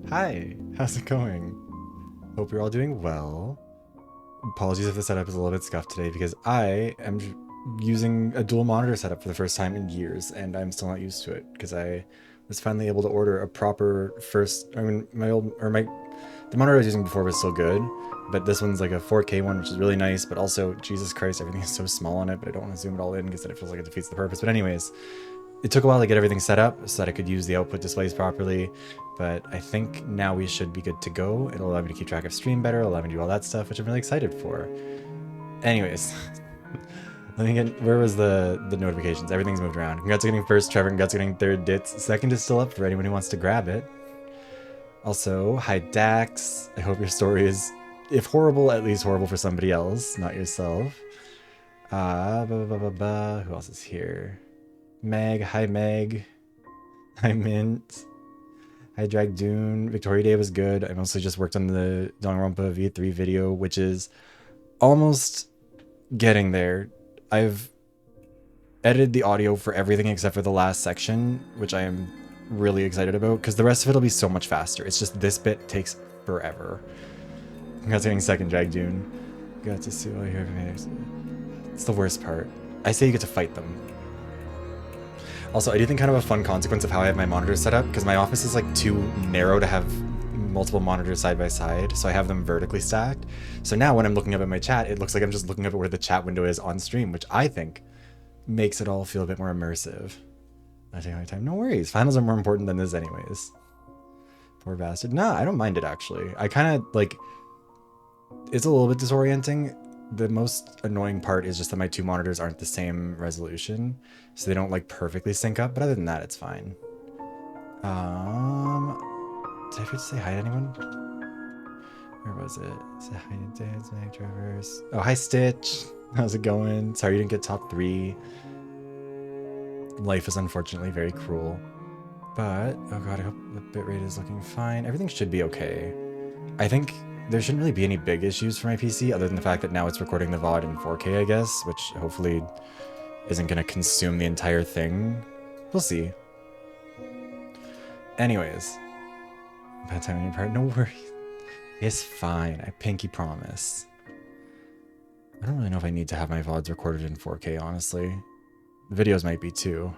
Hi, how's it going? Hope you're all doing well. Apologies if the setup is a little bit scuffed today because I am using a dual monitor setup for the first time in years and I'm still not used to it because I was finally able to order a proper the monitor I was using before was still good, but this one's like a 4K one, which is really nice, but also, Jesus Christ, everything is so small on it, but I don't want to zoom it all in because then it feels like it defeats the purpose. But anyways, it took a while to get everything set up so that I could use the output displays properly, but I think now we should be good to go. It'll allow me to keep track of stream better, allow me to do all that stuff, which I'm really excited for. Anyways, let me get, where was the notifications? Everything's moved around. Congrats on getting first, Trevor. Congrats on getting third, Ditz. Second is still up for anyone who wants to grab it. Also, hi Dax. I hope your story is, if horrible, at least horrible for somebody else, not yourself. Who else is here? Meg, hi Meg. Hi Mint. Hi Drag Dune. Victoria Day was good. I mostly just worked on the Danganronpa V3 video, which is almost getting there. I've edited the audio for everything except for the last section, which I am really excited about, because the rest of it will be so much faster. It's just this bit takes forever. Congrats on getting second, Drag Dune. Got to see all your videos. It's the worst part. I say you get to fight them. Also, I do think kind of a fun consequence of how I have my monitors set up, because my office is like too narrow to have multiple monitors side by side, so I have them vertically stacked. So now when I'm looking up at my chat, it looks like I'm just looking up at where the chat window is on stream, which I think makes it all feel a bit more immersive. I take my time. No worries. Finals are more important than this anyways. Poor bastard. Nah, I don't mind it actually. I kind of like, it's a little bit disorienting. The most annoying part is just that my two monitors aren't the same resolution, so they don't like perfectly sync up, but other than that, it's fine. Did I forget to say hi to anyone? Where was it? Say hi to Dance, Meg, Traverse. Oh, hi Stitch. How's it going? Sorry you didn't get top 3. Life is unfortunately very cruel. But, oh god, I hope the bitrate is looking fine. Everything should be okay. I think there shouldn't really be any big issues for my PC, other than the fact that now it's recording the VoD in 4K, I guess, which hopefully isn't going to consume the entire thing. We'll see. Anyways. Bad time on your part. No worries. It's fine. I pinky promise. I don't really know if I need to have my VODs recorded in 4K, honestly. The videos might be too.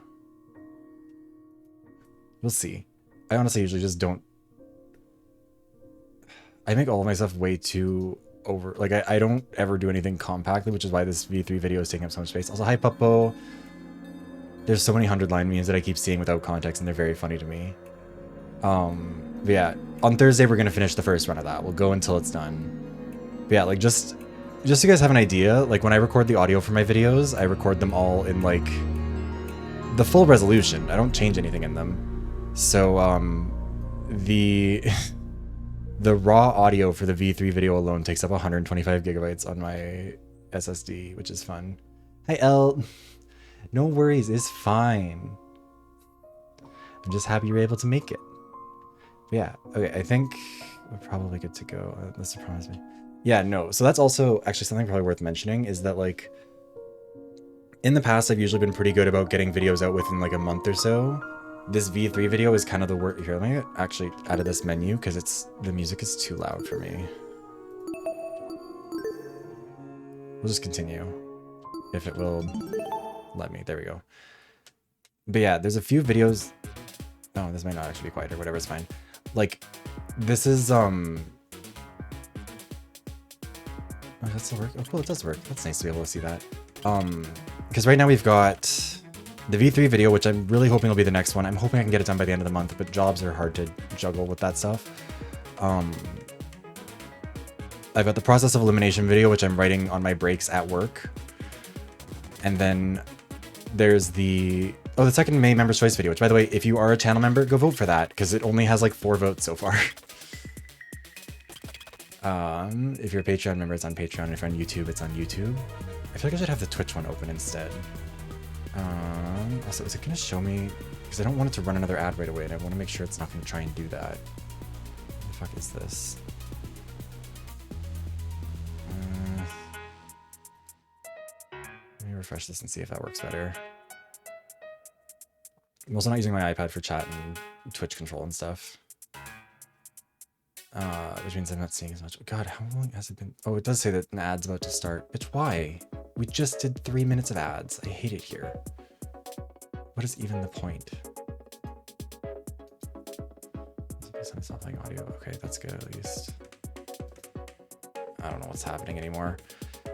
We'll see. I honestly usually just don't... I make all of my stuff way too over... Like, I don't ever do anything compactly, which is why this V3 video is taking up so much space. Also, hi, Puppo. There's so many 100-line memes that I keep seeing without context, and they're very funny to me. But yeah, on Thursday, we're going to finish the first run of that. We'll go until it's done. But yeah, like, just so you guys have an idea, like, when I record the audio for my videos, I record them all in, like, the full resolution. I don't change anything in them. So, the raw audio for the V3 video alone takes up 125 gigabytes on my SSD, which is fun. Hi, El. No worries, it's fine. I'm just happy you're able to make it. But yeah, okay, I think we're probably good to go. This surprised me. Yeah, no, so that's also actually something probably worth mentioning, is that, like, in the past, I've usually been pretty good about getting videos out within, like, a month or so. This V3 video is kind of the worst. Here, let me actually out of this menu, because the music is too loud for me. We'll just continue, if it will let me. There we go. But yeah, there's a few videos... Oh, this might not actually be quiet or whatever, it's fine. Like, this is, Oh, that still work? Oh, cool, it does work. That's nice to be able to see that. Because right now we've got the V3 video, which I'm really hoping will be the next one. I'm hoping I can get it done by the end of the month, but jobs are hard to juggle with that stuff. I've got the process of elimination video, which I'm writing on my breaks at work. And then there's the second May Members' Choice video, which, by the way, if you are a channel member, go vote for that, because it only has like 4 votes so far. If you're a Patreon member, it's on Patreon. If you're on YouTube, it's on YouTube. I feel like I should have the Twitch one open instead. Also, is it going to show me? Because I don't want it to run another ad right away, and I want to make sure it's not going to try and do that. What the fuck is this? Let me refresh this and see if that works better. I'm also not using my iPad for chat and Twitch control and stuff. Which means I'm not seeing as much. God, how long has it been? Oh, it does say that an ad's about to start. Bitch, why? We just did 3 minutes of ads. I hate it here. What is even the point? It's not playing audio. Okay, that's good at least. I don't know what's happening anymore.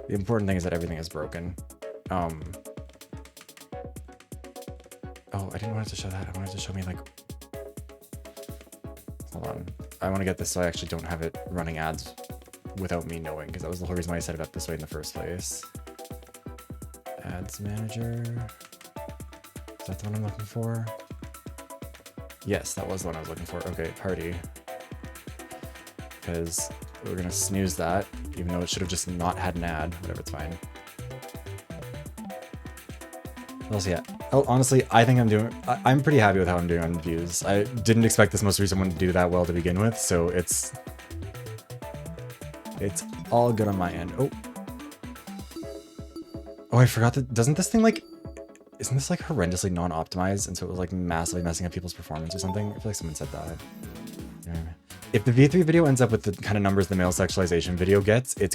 The important thing is that everything is broken. Oh, I didn't want it to show that. I wanted it to show me like... Hold on. I want to get this so I actually don't have it running ads without me knowing, because that was the whole reason why I set it up this way in the first place. Ads manager. Is that the one I'm looking for? Yes, that was the one I was looking for. Okay, party. Because we're going to snooze that, even though it should have just not had an ad. Whatever, it's fine. What else yet? Oh, honestly, I think I'm pretty happy with how I'm doing on views. I didn't expect this most recent one to do that well to begin with, so it's all good on my end. Oh, I forgot that, doesn't this thing like, isn't this like horrendously non-optimized? And so it was like massively messing up people's performance or something? I feel like someone said that. Yeah. If the V3 video ends up with the kind of numbers the male sexualization video gets, I'm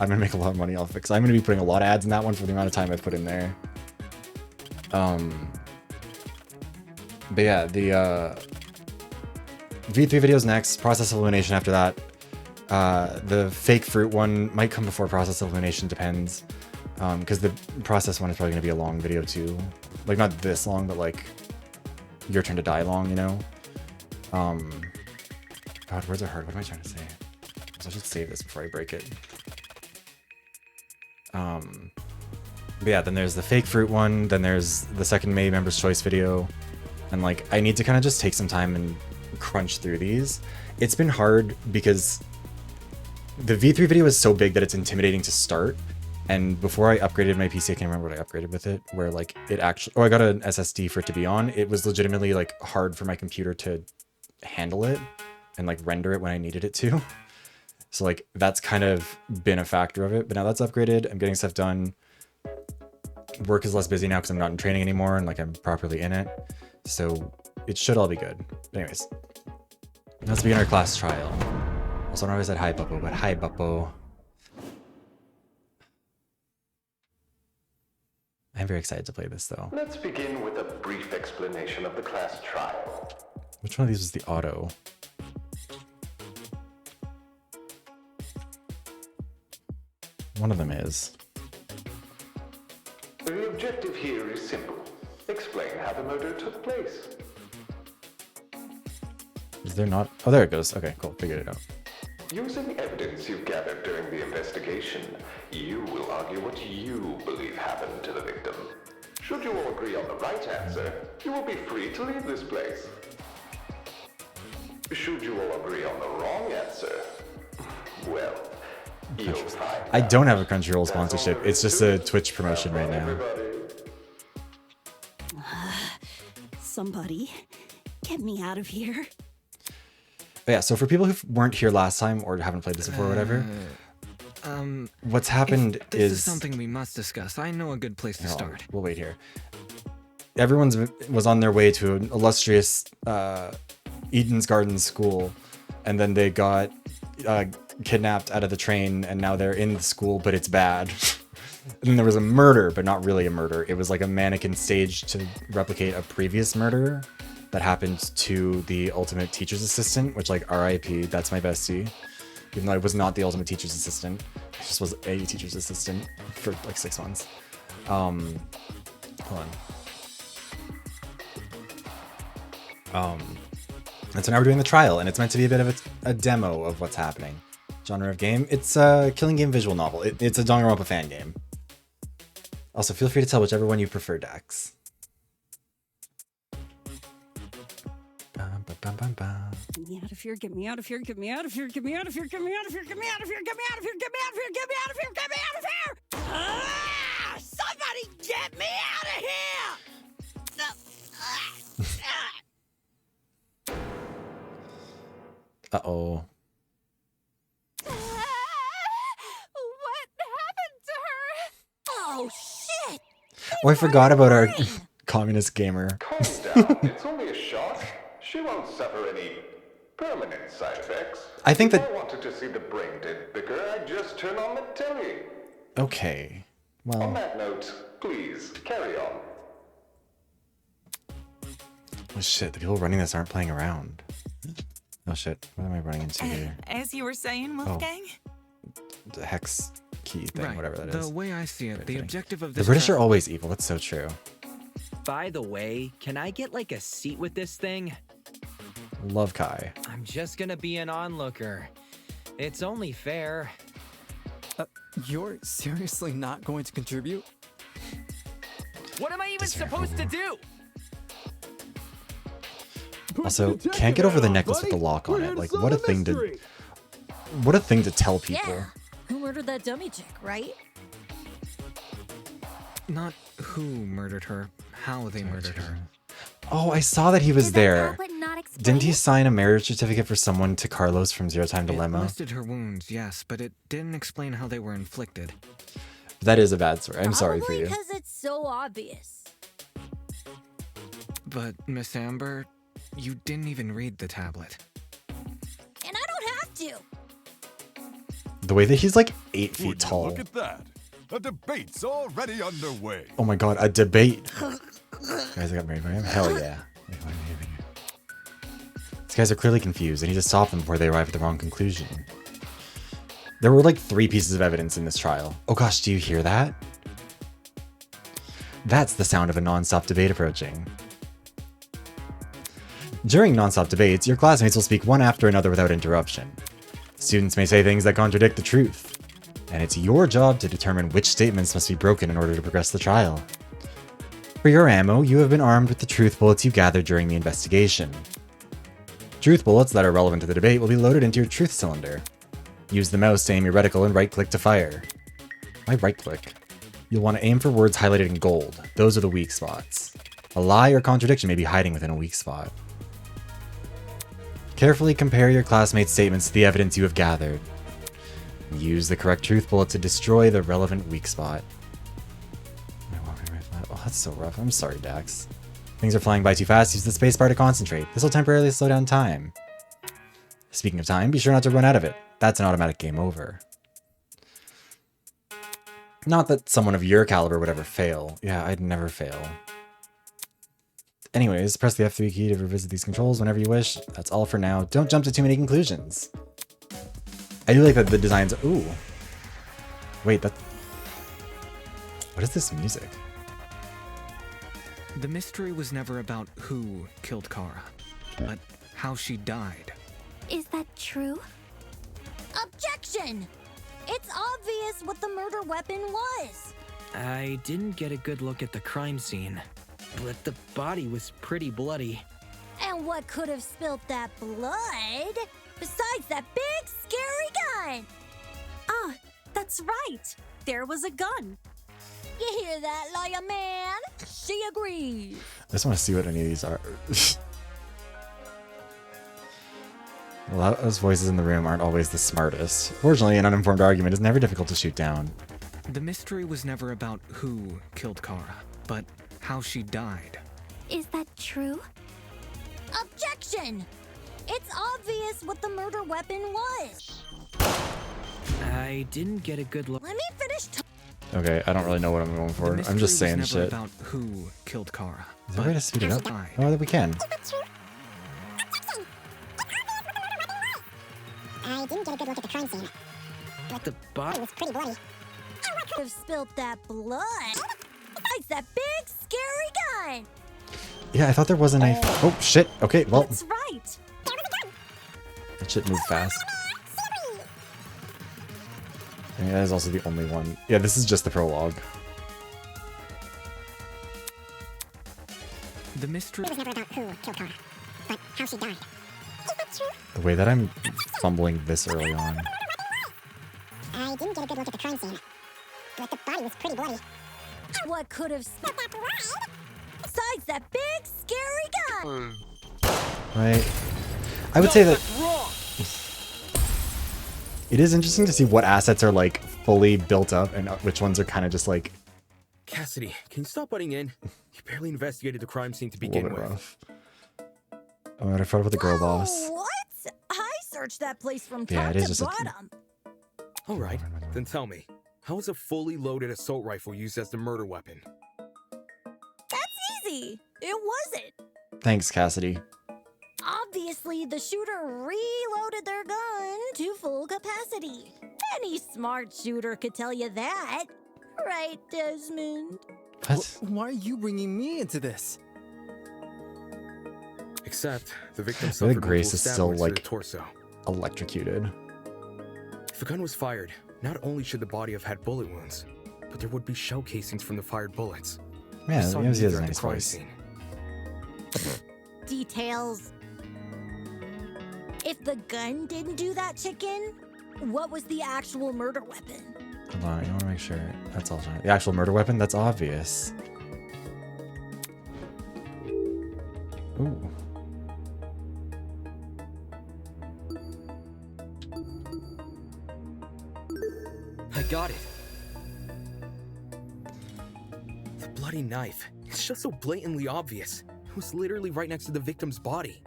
gonna make a lot of money off it, because I'm gonna be putting a lot of ads in that one for the amount of time I put in there. But yeah, the V3 video's next, process elimination after that. The fake fruit one might come before process elimination, depends. Because the process one is probably going to be a long video too. Like, not this long, but like your turn to die long, you know? God, words are hard. What am I trying to say? So I should save this before I break it. But yeah, then there's the fake fruit one, then there's the second May Members Choice video. And like, I need to kind of just take some time and crunch through these. It's been hard because the V3 video is so big that it's intimidating to start. And before I upgraded my PC, I can't remember what I upgraded with it, where like it actually, I got an SSD for it to be on. It was legitimately like hard for my computer to handle it and like render it when I needed it to. So like, that's kind of been a factor of it, but now that's upgraded. I'm getting stuff done. Work is less busy now because I'm not in training anymore and like I'm properly in it. So it should all be good. But anyways, let's begin our class trial. Also, I know I said hi, Buppo, but hi, Buppo. I'm very excited to play this though. Let's begin with a brief explanation of the class trial. Which one of these was the auto? One of them is. The objective here is simple. Explain how the murder took place. Is there not? Oh, there it goes. Okay, cool. Figured it out. Using evidence you've gathered during the investigation, you will argue what you believe happened to the victim. Should you all agree on the right answer, you will be free to leave this place. Should you all agree on the wrong answer, well, you'll find I don't have a Crunchyroll sponsorship. It's just a Twitch promotion right now. Somebody, get me out of here. But yeah, so for people who weren't here last time or haven't played this before or whatever, what's happened this is something we must discuss. I know a good place to start. We'll wait here. Everyone's was on their way to an illustrious Eden's Garden school, and then they got kidnapped out of the train, and now they're in the school, but it's bad. And then there was a murder, but not really a murder. It was like a mannequin staged to replicate a previous murder that happened to the ultimate teacher's assistant, which, like, RIP, that's my bestie. Even though I was not the ultimate teacher's assistant. I just was a teacher's assistant for like 6 months. Hold on. And so now we're doing the trial, and it's meant to be a bit of a demo of what's happening. Genre of game? It's a killing game visual novel. It's a Danganronpa fan game. Also, feel free to tell whichever one you prefer, Dax. Get me out of here, get me out of here, get me out of here, get me out of here, get me out of here, get me out of here, get me out of here, get me out of here, get me out of here, get me out of here! Ah! Somebody get me out of here! Uh-oh. What happened to her? Oh, shit! Oh, I forgot about our communist gamer. Calm down. It's only a shock. She won't suffer any Permanent side effects. I think If that... I wanted to see the brain dead bigger, I'd just turn on the telly. Okay. On Well... that note, please, carry on. Oh shit, the people running this aren't playing around. Oh shit, what am I running into here? As you were saying, Wolfgang? The hex key thing, Right. whatever that is. The way I see it, the objective of The this British tra- are always evil, that's so true. By the way, can I get like a seat with this thing? Love Kai. I'm just gonna be an onlooker. It's only fair. You're seriously not going to contribute? What am I even supposed to do? Also, can't get over the necklace with the lock on it. Like, what a thing to... What a thing to tell people. Yeah. Who murdered that dummy chick, right? Not who murdered her, how they murdered her. Oh, I saw that he was Did that there. tablet not explain Didn't he it? sign a marriage certificate for someone to Carlos from Zero Time It Dilemma? listed her wounds, yes, but it didn't explain how they were inflicted. That is a bad story. I'm sorry for Probably you. because it's so obvious. But, Miss Amber, you didn't even read the tablet. And I don't have to. The way that he's like 8 Would feet you tall. Look at that. A debate's already underway. Oh my god, a debate. Guys, I got married by him? Hell yeah. These guys are clearly confused. I need to stop them before they arrive at the wrong conclusion. There were like 3 pieces of evidence in this trial. Oh gosh, do you hear that? That's the sound of a non-stop debate approaching. During non-stop debates, your classmates will speak one after another without interruption. Students may say things that contradict the truth, and it's your job to determine which statements must be broken in order to progress the trial. For your ammo, you have been armed with the truth bullets you gathered during the investigation. Truth bullets that are relevant to the debate will be loaded into your truth cylinder. Use the mouse to aim your reticle and right-click to fire. Why right-click? You'll want to aim for words highlighted in gold. Those are the weak spots. A lie or contradiction may be hiding within a weak spot. Carefully compare your classmates' statements to the evidence you have gathered. Use the correct truth bullet to destroy the relevant weak spot. Oh, that's so rough. I'm sorry, Dax. Things are flying by too fast. Use the spacebar to concentrate. This will temporarily slow down time. Speaking of time, be sure not to run out of it. That's an automatic game over. Not that someone of your caliber would ever fail. Yeah, I'd never fail. Anyways, press the F3 key to revisit these controls whenever you wish. That's all for now. Don't jump to too many conclusions. I do like that the designs... Ooh. Wait, that... What is this music? The mystery was never about who killed Kara, but how she died. Is that true? Objection! It's obvious what the murder weapon was. I didn't get a good look at the crime scene, but the body was pretty bloody. And what could have spilt that blood besides that big, scary gun? Ah, that's right. There was a gun. You hear that, lawyer man? She agrees. I just want to see what any of these are. A lot of those voices in the room aren't always the smartest. Fortunately, an uninformed argument is never difficult to shoot down. The mystery was never about who killed Kara, but how she died. Is that true? Objection! It's obvious what the murder weapon was. I didn't get a good look. Let me finish. Okay, I don't really know what I'm going The for. mystery I'm just was saying never shit. about who killed Kara. Is there a way to speed it up? died. Oh, that we can. I didn't get a good look at the crime scene. But the body It was pretty bloody. And what could have spilt that blood besides that big, scary gun? Yeah, I thought there was a knife. Oh, shit. Okay, well, That's right. that shit moved fast. I mean, that is also the only one. Yeah, this is just the prologue. The mystery. It was never about who killed Kara, but how she died. Is that true? The way that I'm fumbling this early on. I didn't get a good look at the crime scene. But the body was pretty bloody. And what could have spilt that blood besides that big, scary gun? Right? I would say that it is interesting to see what assets are like fully built up and which ones are kind of just like Cassidy, can you stop butting in? You barely investigated the crime scene to a little begin bit with. rough. Oh my god, I forgot about the girl boss. What? searched that place from Yeah, top it is to just a- bottom. All right, then tell me, how is a fully loaded assault rifle used as the murder weapon? That's easy. It wasn't. Thanks, Cassidy. Obviously, the shooter reloaded their gun to full capacity. Any smart shooter could tell you that. Right, Desmond? What? Why are you bringing me into this? Except, the victim The suffered Grace multiple is stab still, wounds to the like- torso. Electrocuted. If a gun was fired, not only should the body have had bullet wounds, but there would be shell casings from the fired bullets. Yeah, I saw he has neither a at nice the crime voice. scene. Details. If the gun didn't do that, chicken, what was the actual murder weapon? Hold on, I want to make sure. That's all. The actual murder weapon? That's obvious. Ooh. I got it. The bloody knife. It's just so blatantly obvious. It was literally right next to the victim's body.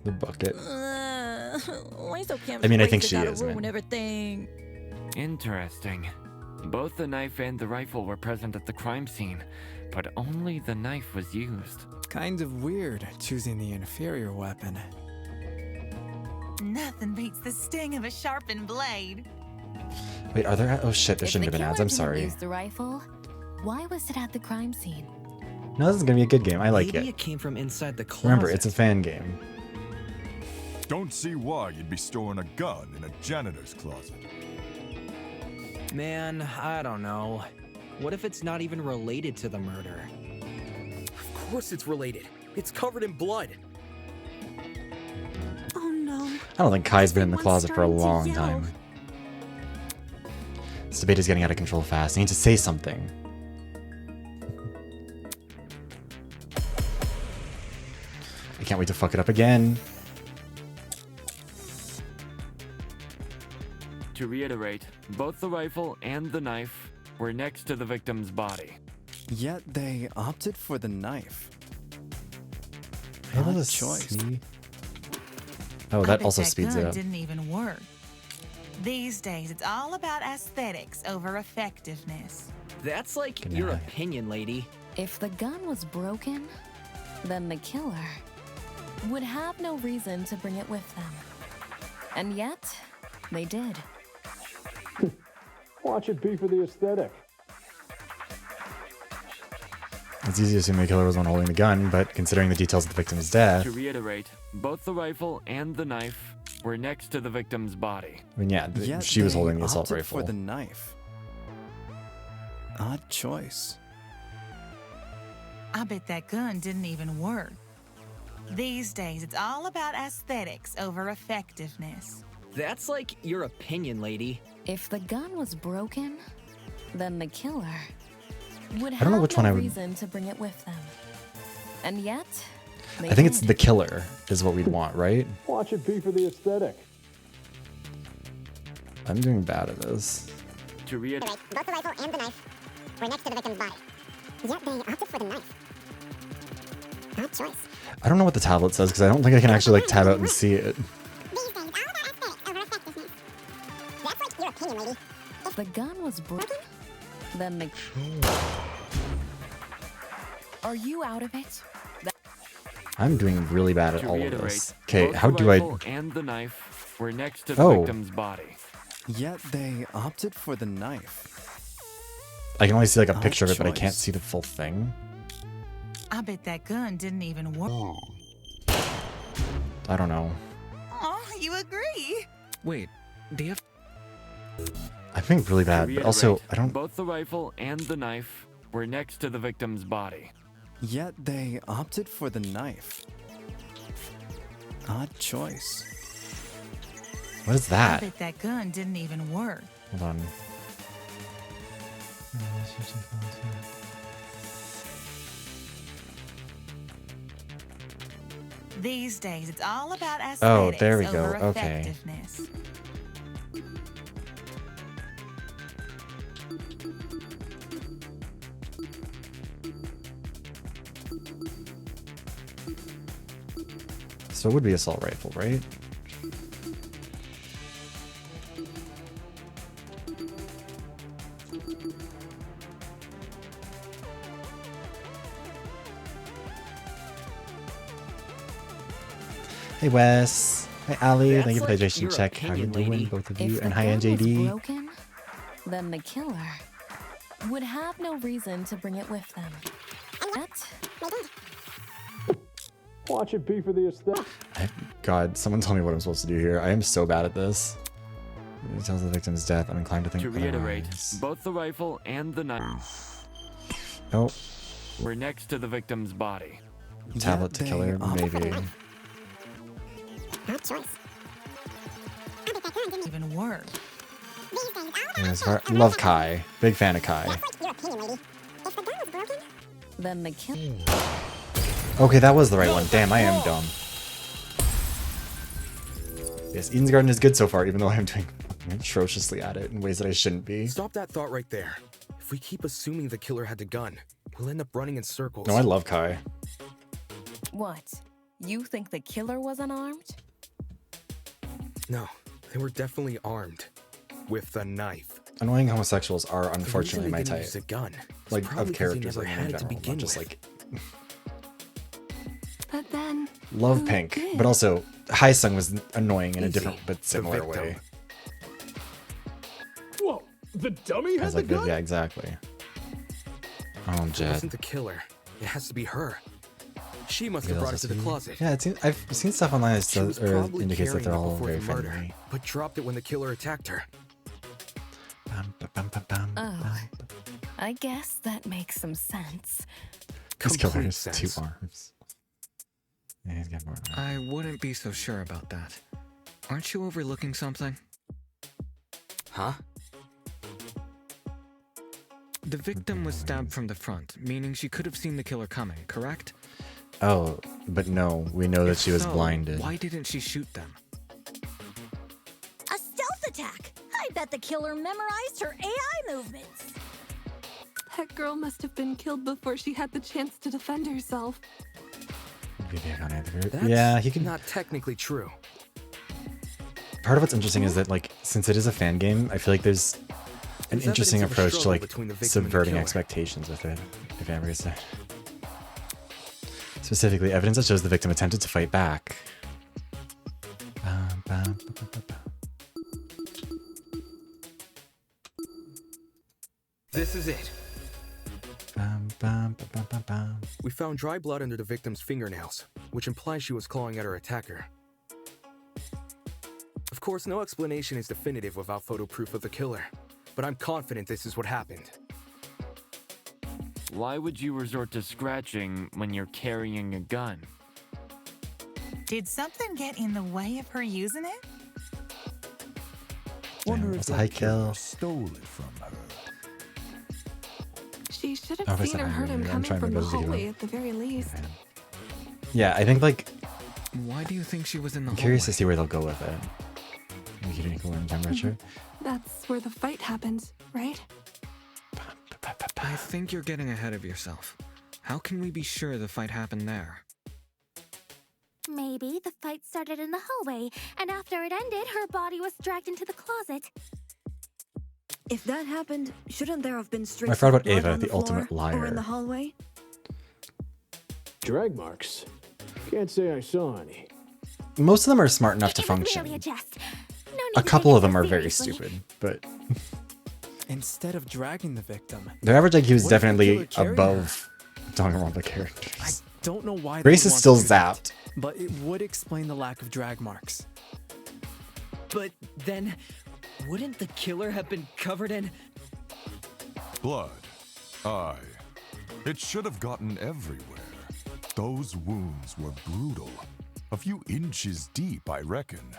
The bucket. Why so I mean, I think she is, ruin man. everything. Interesting. Both the knife and the rifle were present at the crime scene, but only the knife was used. Kind of weird choosing the inferior weapon. Nothing beats the sting of a sharpened blade. Wait, are there? Oh shit, there If shouldn't the have been ads. killer I'm didn't sorry. use the rifle, why was it at the crime scene? No, this is gonna be a good game. I like Maybe it. it came from inside the closet. Remember, it's a fan game. Don't see why you'd be storing a gun in a janitor's closet. Man, I don't know. What if it's not even related to the murder? Of course it's related. It's covered in blood. Oh no. I don't think Kai's been in the Everyone's closet for a starting to long yell. time. This debate is getting out of control fast. I need to say something. I can't wait to fuck it up again. To reiterate, both the rifle and the knife were next to the victim's body. Yet they opted for the knife. Am I able Odd to choice. see? Oh, I that bet also that speeds it gun up. didn't even work. These days, it's all about aesthetics over effectiveness. That's like Good your night. opinion, lady. If the gun was broken, then the killer would have no reason to bring it with them. And yet, they did. Watch it be for the aesthetic. It's easy to assume the killer was the one holding the gun, but considering the details of the victim's death, To reiterate, both the rifle and the knife were next to the victim's body. I mean, yeah, Yet she was they holding the assault opted rifle. for the knife. Odd choice. I bet that gun didn't even work. These days, it's all about aesthetics over effectiveness. That's like your opinion, lady. If the gun was broken, then the killer would I have don't know which no one I would- reason to bring it with them. And yet, they I think it's did. the killer is what we'd want, right? Watch it be for the aesthetic. I'm doing bad at this. To reiterate, Both the rifle and the knife were next to the victim's body. Yet they opted for the knife. Odd choice. I don't know what the tablet says because I don't think I can actually like tab out and see it. These days, all about aesthetics over effectiveness. That's like your opinion, lady. If the gun was broken, then the... Are you out of it? I'm doing really bad at to all of reiterate, this. Okay, both how the do I? rifle and the knife were next to the Oh. victim's body. Yet they opted for the knife. I can only see like a Odd picture of it, but I can't choice. see the full thing. I bet that gun didn't even work. I don't know. Oh, you agree? Wait, do you have... I'm being really To bad, but also reiterate, I don't. Both the rifle and the knife were next to the victim's body. Yet they opted for the knife. Odd choice. What is I that? bet that gun didn't even work. Hold on. These days, it's all about aesthetics Oh, there we go. over Okay. effectiveness. So it would be assault rifle, right? Hey Wes. Hi Ali. That's Thank you for the like hydration your check. How you opinion, doing, lady. both of If you? the And hi gun was NJD. broken, then the killer would have no reason to bring it with them. Yet, Watch it be for the aesthetic. God, someone tell me what I'm supposed to do here. I am so bad at this. It tells the victim's death. I'm inclined to think To reiterate, otherwise. both the rifle and the knife Oh, were next to the victim's body. tablet to killer, maybe. Odd choice. I bet that gun didn't Even worse. these days. Yeah, as far, love Kai. Big fan of Kai. That's like your opinion, lady. If the gun was broken, then the killer. Okay, that was the right one. Damn, I am dumb. Yes, Eden's Garden is good so far, even though I'm doing atrociously at it in ways that I shouldn't be. Stop that thought right there. If we keep assuming the killer had the gun, we'll end up running in circles. No, I love Kai. What? You think the killer was unarmed? No, they were definitely armed. With the knife. Annoying homosexuals are unfortunately The reason my they type. didn't use a gun is Like, probably of 'cause they characters never like, had in it to general, begin not just with. like... But then, Love who Pink, did? but also Haesung was annoying in a Easy. different but The similar victim. way. Whoa, the dummy I has was the like, gun? yeah, exactly. Oh, It Jet. wasn't the killer. It has to be her. She must Maybe have brought it that's to the just me. closet. Yeah, I've seen stuff online that She was says, or probably indicates that carrying they're it all before very the murder, friendly. but dropped it when the killer attacked her. Oh, I guess that makes some sense. This killer Complete has sense. 2 arms. Yeah, he's got more arms. I wouldn't be so sure about that. Aren't you overlooking something? Huh? The victim was stabbed from the front, meaning she could have seen the killer coming, correct? Oh, but no, we know that If she was so, blinded. Why didn't she shoot them? A stealth attack! I bet the killer memorized her AI movements. That girl must have been killed before she had the chance to defend herself. That's Yeah, he can. not technically true. Part of what's interesting is that, like, since it is a fan game, I feel like there's an There's interesting evidence of a approach to, struggle like, between the victim and the subverting killer. expectations with it, if ever gets said. Specifically, evidence that shows the victim attempted to fight back. Bum, bum, bum, bum, bum, bum. This is it. Bum, bum, bum, bum, bum, bum. We found dry blood under the victim's fingernails, which implies she was clawing at her attacker. Of course, no explanation is definitive without photo proof of the killer, but I'm confident this is what happened. Why would you resort to scratching when you're carrying a gun? Did something get in the way of her using it? Wonder That's if a high that killer kill. stole it from her. She should Oh, have wait, seen or sorry, heard him I'm coming trying to from the remember the video. hallway at the very least. Yeah, I think, like, Why do you think she was in the I'm curious to hallway? see where they'll go with it. Like, you didn't go in temperature. That's where the fight happened, right? I think you're getting ahead of yourself. How can we be sure the fight happened there? maybe the fight started in the hallway, and after it ended, her body was dragged into the closet. If that happened, shouldn't there have been streaks I forgot of about blood Ava, on the floor ultimate liar. or in the hallway? Drag marks. Can't say I saw any. Most of them are smart enough to It was function. merely a jest. No need A to couple take of it them so are very seriously. stupid, but Instead of dragging the victim, their average IQ is what if the definitely killer carried above Danganronpa characters. don't know why. Grace they is want still to do that, zapped. but it would explain the lack of drag marks. But then, wouldn't the killer have been covered in... Blood. Aye. It should have gotten everywhere. Those wounds were brutal. A few inches deep, I reckon.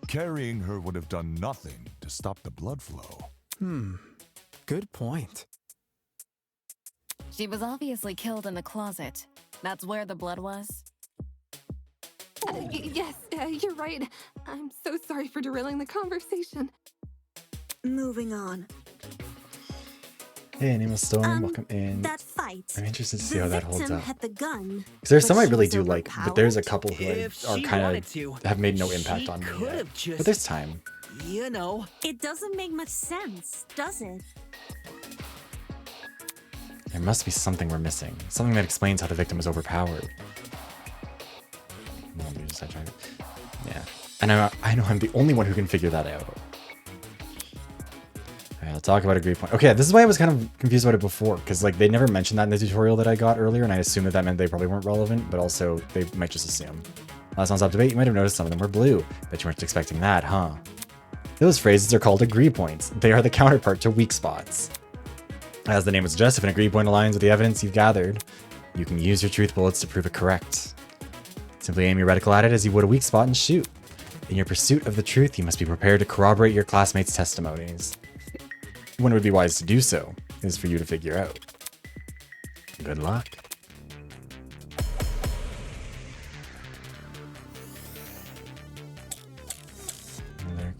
Carrying her would have done nothing to stop the blood flow. Good point. She was obviously killed in the closet. That's where the blood was. Yes, you're right. I'm so sorry for derailing the conversation. Moving on. Hey, Anima Storm, welcome in. That fight. I'm interested to see The how that holds victim up. had the gun. Because there's but some I she really was do like, but there's a overpowered? couple who If are she kind wanted of to, have made no impact she on me could yet. have just- But there's time. You know. It doesn't make much sense, does it? There must be something we're missing. Something that explains how the victim was overpowered. Let me just sidetrack it. Yeah. I know I'm the only one who can figure that out. Alright, I'll talk about agree point. Okay, this is why I was kind of confused about it before, because like they never mentioned that in the tutorial that I got earlier, and I assumed that meant they probably weren't relevant, but also they might just assume. Last one's up debate, you might have noticed some of them were blue. Bet you weren't expecting that, huh? Those phrases are called agree points. They are the counterpart to weak spots. As the name would suggest, if an agree point aligns with the evidence you've gathered, you can use your truth bullets to prove it correct. Simply aim your reticle at it as you would a weak spot and shoot. In your pursuit of the truth, you must be prepared to corroborate your classmates' testimonies. When it would be wise to do so is for you to figure out. Good luck.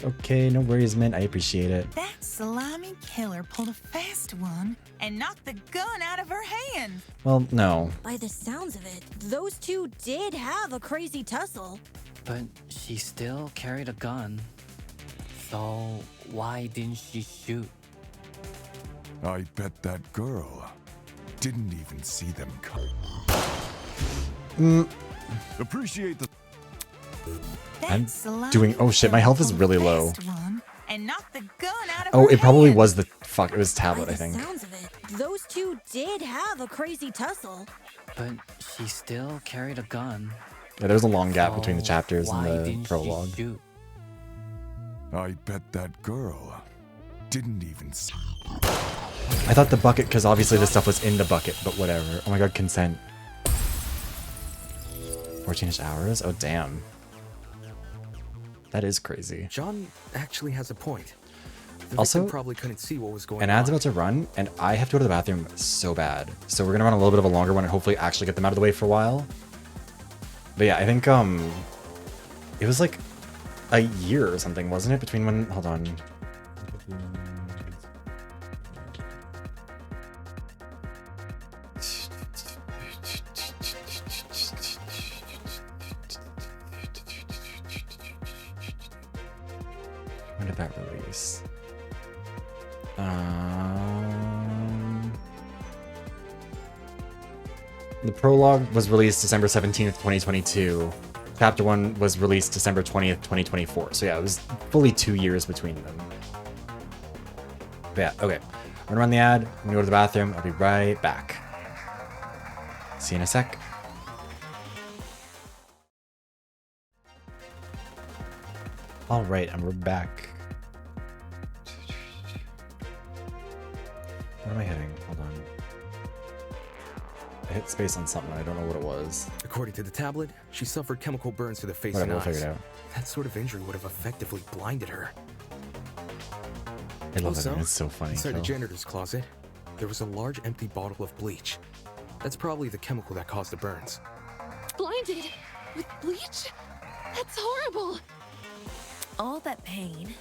Okay, no worries, Mint. I appreciate it. That slimy killer pulled a fast one and knocked the gun out of her hand. Well, no. By the sounds of it, those two did have a crazy tussle. But she still carried a gun. So why didn't she shoot? I bet that girl didn't even see them come. Appreciate the... I'm doing... Oh shit, my health is really low. And knocked the gun out of Oh, her it probably hand. was the... Fuck, it was tablet, By I the think. sounds of it, those two did have a crazy tussle. But she still carried a gun. Yeah, there was a long gap So between the chapters and why the didn't she prologue. shoot? I bet that girl didn't even see... I thought the bucket, because obviously this stuff was in the bucket, but whatever. Oh my god, consent. 14-ish hours? Oh, damn. That is crazy. John actually has a point. The Also, victim probably couldn't see what was going An on. ad's about to run, and I have to go to the bathroom so bad. So we're gonna run a little bit of a longer one and hopefully actually get them out of the way for a while. But yeah, I think it was like a year or something, wasn't it? Between when... Hold on. When did that release? The prologue was released December 17th, 2022. Chapter 1 was released December 20th, 2024. So yeah, it was fully 2 years between them. But yeah, okay. I'm gonna run the ad. I'm gonna go to the bathroom. I'll be right back. See you in a sec. Alright, and we're back. What am I hitting? Hold on. I hit space on something. I don't know what it was. According to the tablet, she suffered chemical burns to the face Whatever, and we'll eyes. figure it out. That sort of injury would have effectively blinded her. I love Also, that. It's so funny. inside the Phil. janitor's closet, there was a large empty bottle of bleach. That's probably the chemical that caused the burns. Blinded with bleach? That's horrible. All that pain,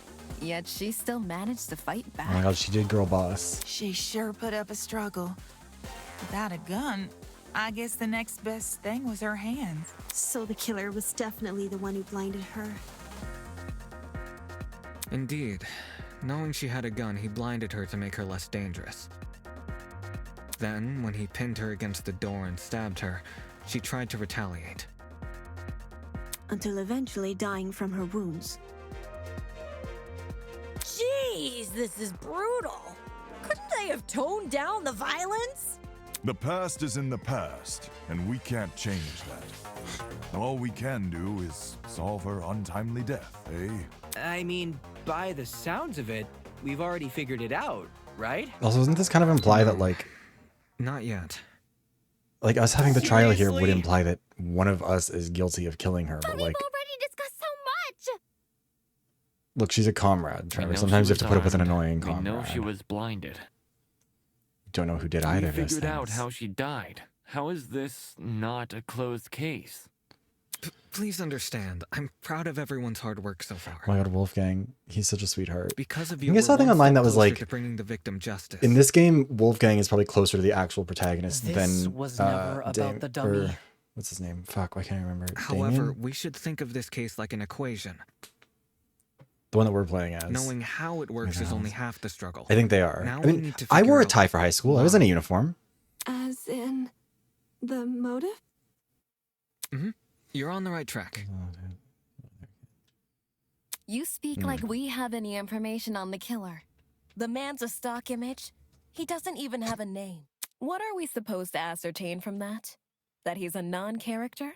yet she still managed to fight back. Oh my god, she did girl boss. She sure put up a struggle. Without a gun, I guess the next best thing was her hands. So the killer was definitely the one who blinded her. Indeed. Knowing she had a gun, he blinded her to make her less dangerous. Then, when he pinned her against the door and stabbed her, she tried to retaliate. Until eventually dying from her wounds. Jeez, this is brutal. Couldn't they have toned down the violence? The past is in the past, and we can't change that. All we can do is solve her untimely death, eh? I mean, by the sounds of it, we've already figured it out, right? Also, doesn't this kind of imply that, like... Not yet. Like, us having the trial here would Seriously? imply that one of us is guilty of killing her, but like... Already discussed so much. Look, she's a comrade, We Trevor. know Sometimes she you have to was put up with an armed. annoying We comrade. know she was blinded. Don't know who did We either of those figured out things. how she died. How is this not a closed case? Please understand, I'm proud of everyone's hard work so far. Oh my god, Wolfgang. He's such a sweetheart. Because of I you, think I saw a thing we're one online step that was closer like... to bringing the victim justice. In this game, Wolfgang is probably closer to the actual protagonist This than... was never about the dummy. Or, what's his name? Fuck, why can't I remember? However, Damien? we should think of this case like an equation. The one that we're playing as. Knowing how it works is Yeah. only half the struggle. I think they are. Now I we mean, need to I figure wore a out tie for high school. I was in a uniform. As in the motive? You're on the right track. You speak like we have any information on the killer. The man's a stock image. He doesn't even have a name. What are we supposed to ascertain from that? That he's a non-character?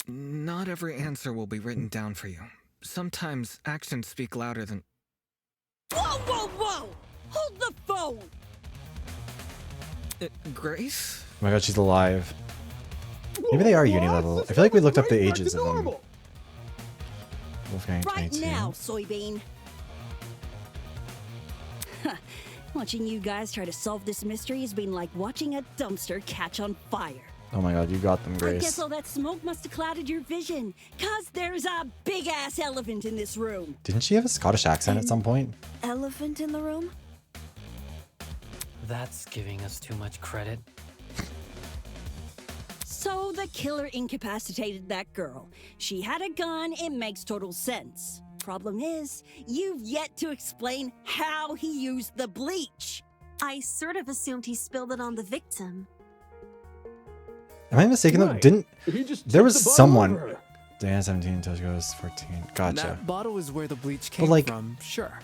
Not every answer will be written down for you. Sometimes actions speak louder than... Whoa, whoa, whoa! Hold the phone! Grace? Oh my god, she's alive. Maybe they are uni level. I feel like we looked up the ages of them. Wolfgang Right 22. now, soybean. Watching you guys try to solve this mystery has been like watching a dumpster catch on fire. Oh my god, you got them, I Grace. guess all that smoke must have clouded your vision, 'cause there's a big-ass elephant in this room. Didn't she have a Scottish accent at some point? Elephant in the room? That's giving us too much credit. So the killer incapacitated that girl. She had a gun, it makes total sense. Problem is, you've yet to explain how he used the bleach. I sort of assumed he spilled it on the victim. Am I mistaken though? Right. Didn't He just there tipped was the bottle someone over. Diana 17, Toshiko's 14. Gotcha. That bottle is where the bleach came like- from, sure.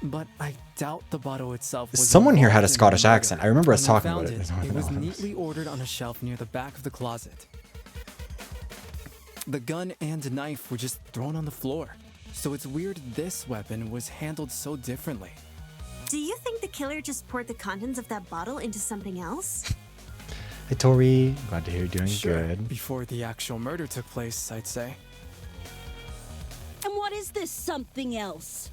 But I doubt the bottle itself was Someone here had a involved in the Scottish murder. accent. I remember us When we talking about found it. It was neatly ordered on a shelf near the back of the closet. The gun and knife were just thrown on the floor. So it's weird this weapon was handled so differently. Do you think the killer just poured the contents of that bottle into something else? Hey Tori, glad to hear you're doing Sure, good. before the actual murder took place, I'd say. And what is this something else?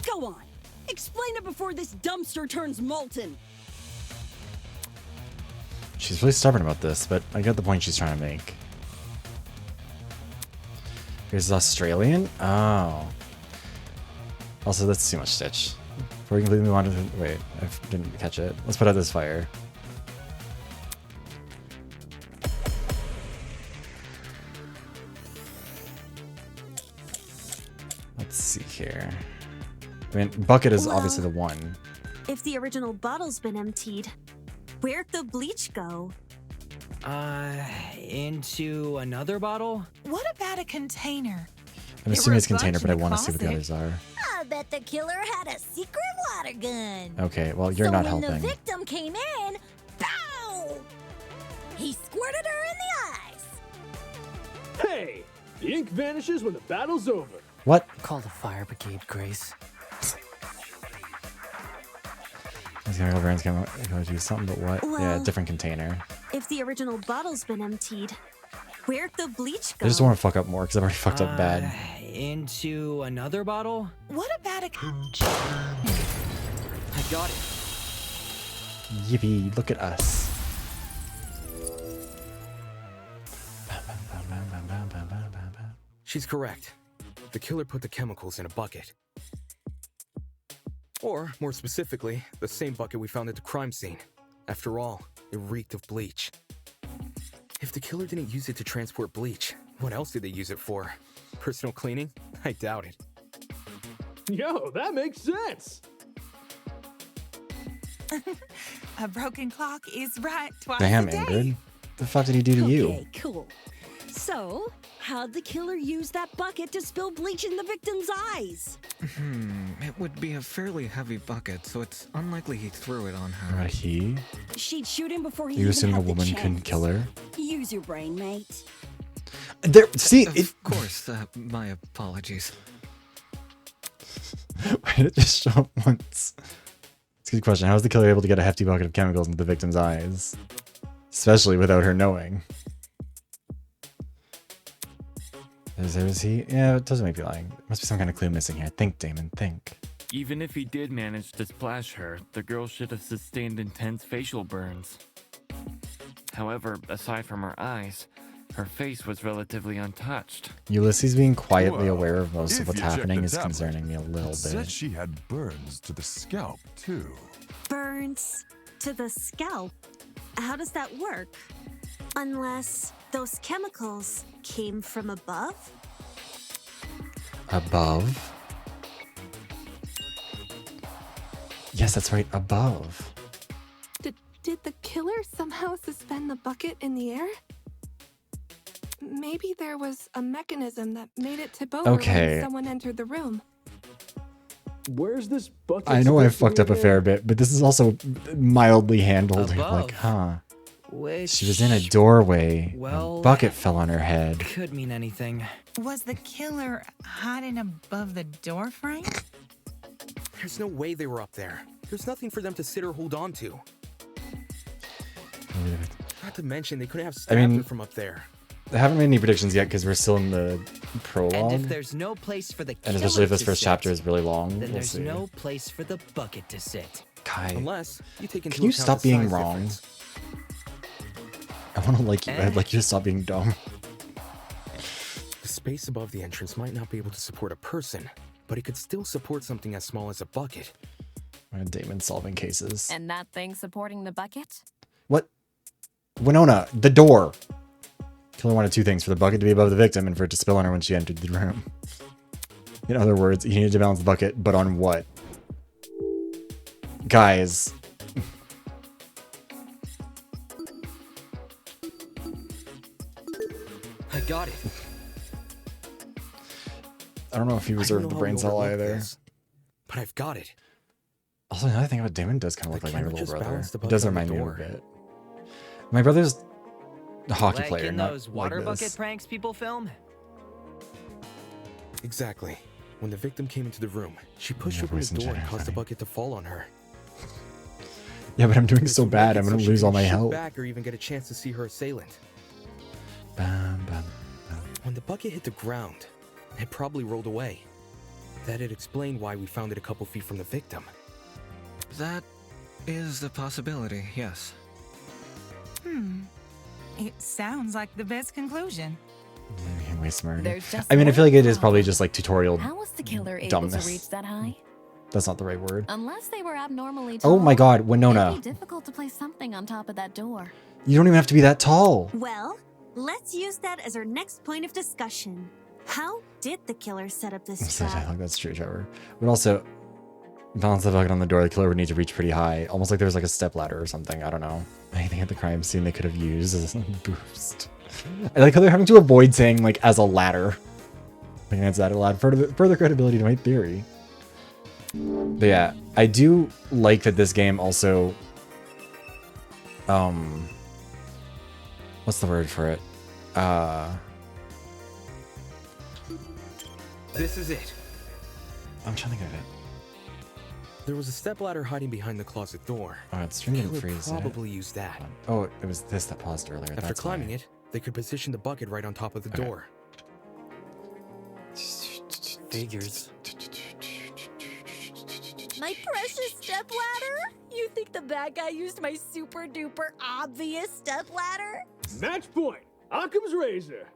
Go on, explain it before this dumpster turns molten. She's really stubborn about this, but I get the point she's trying to make. Here's Australian? Oh. Also, that's too much Stitch. Before we completely move on to the... Wait, I didn't catch it. Let's put out this fire. Let's see here. I mean, bucket is obviously the one. If the original bottle's been emptied, where'd the bleach go? Into another bottle? What about a container? I'm assuming it's container, but I want to see what the others are. I bet the killer had a secret water gun. Okay, well, you're so not when helping. the victim came in, pow! He squirted her in the eyes. Hey! The ink vanishes when the battle's over. What? Call the fire brigade, Grace. These chemical burns can go do something, but what? Yeah, Well- different container. If the original bottle's been emptied, where'd the bleach go? I just want to fuck up more because I've already fucked up bad. Into another bottle? What about a... I got it. Yippee, look at us. She's correct. The killer put the chemicals in a bucket. Or, more specifically, the same bucket we found at the crime scene. After all, it reeked of bleach. If the killer didn't use it to transport bleach, what else did they use it for? Personal cleaning? I doubt it. Yo, that makes sense. A broken clock is right twice Damn, a day. Ingrid. The fuck did he do to you? Okay, cool. So, how'd the killer use that bucket to spill bleach in the victim's eyes? It would be a fairly heavy bucket, so it's unlikely he threw it on her. Right, he? She'd shoot him before he You even assuming a had the woman couldn't chance. kill her? Use your brain, mate. There, see, Of course, my apologies. Why did it just show up once? It's a good question. How was the killer able to get a hefty bucket of chemicals into the victim's eyes? Especially without her knowing. Is he? Yeah, it doesn't make me lying. There must be some kind of clue missing here. Think, Damon, think. Even if he did manage to splash her, the girl should have sustained intense facial burns. However, aside from her eyes, her face was relatively untouched. Ulysses being quietly Well, aware of most if of what's you check happening the is tablet, concerning me a little it said bit. she had burns to the scalp, too. Burns to the scalp? How does that work? Unless those chemicals came from above? Above? Yes, that's right, above. Did the killer somehow suspend the bucket in the air? Maybe there was a mechanism that made it tip over Okay. when someone entered the room. Where's this bucket? I know I supposed to fucked be up a fair again? bit, but this is also mildly handled. You're like, huh. She was in a doorway. Well, a bucket fell on her head. Could mean anything. Was the killer hiding above the door frame? There's no way they were up there. There's nothing for them to sit or hold on to. Not to mention, they couldn't have stabbed her from up there. I haven't made any predictions yet because we're still in the prologue. And if there's no place for the And especially if this first sit, chapter is really long, then we'll there's see. no place for the bucket to sit. Kai, Unless you take into can you account stop the being size wrong? difference. I want to like you. I'd like you to stop being dumb. The space above the entrance might not be able to support a person, but it could still support something as small as a bucket. Damon solving cases. And that thing supporting the bucket? What? Winona, the door. Killer wanted two things: for the bucket to be above the victim and for it to spill on her when she entered the room. In other words, he needed to balance the bucket, but on what? Guys. I got it. I don't know if he reserved the brain cell either. But I've got it. Also, another thing about Damon does kind of look like my camera little just brother. balanced the He does bucket on the remind me a door. bit. My brother's a hockey Like player, in not those water like bucket this. pranks people film? Exactly. When the victim came into the room, she pushed Your open voice the in door and general caused the funny. bucket to fall on her. Yeah, but I'm doing This so would bad. make I'm it gonna so lose she all my couldn't shoot health. back or even get a chance to see her assailant. Bam, bam. When the bucket hit the ground, it probably rolled away. That'd explain why we found it a couple feet from the victim. That is a possibility, yes. It sounds like the best conclusion. Yeah, way smarter. There's just I mean, I feel like it is one probably problem. just like tutorial How was the killer able dumbness. to reach that high? That's not the right word. Unless they were abnormally tall. Oh my god, Winona. It'd be difficult to place something on top of that door. You don't even have to be that tall. Well, let's use that as our next point of discussion. How did the killer set up this I trap? think that's true, Trevor. But also, balance the bucket on the door, the killer would need to reach pretty high. Almost like there was like a step ladder or something. I don't know. Anything at the crime scene they could have used as a boost. I like how they're having to avoid saying like as a ladder. I think that's added a lot further credibility to my theory. But yeah, I do like that this game also what's the word for it? This is it. I'm trying to think of it. There was a stepladder hiding behind the closet door. Oh, it's trying to Killer freeze it. probably used that. Oh, it was this that paused earlier. After That's climbing why. it, they could position the bucket right on top of the door. Figures. My precious stepladder? You think the bad guy used my super duper obvious stepladder? Match point. Occam's razor.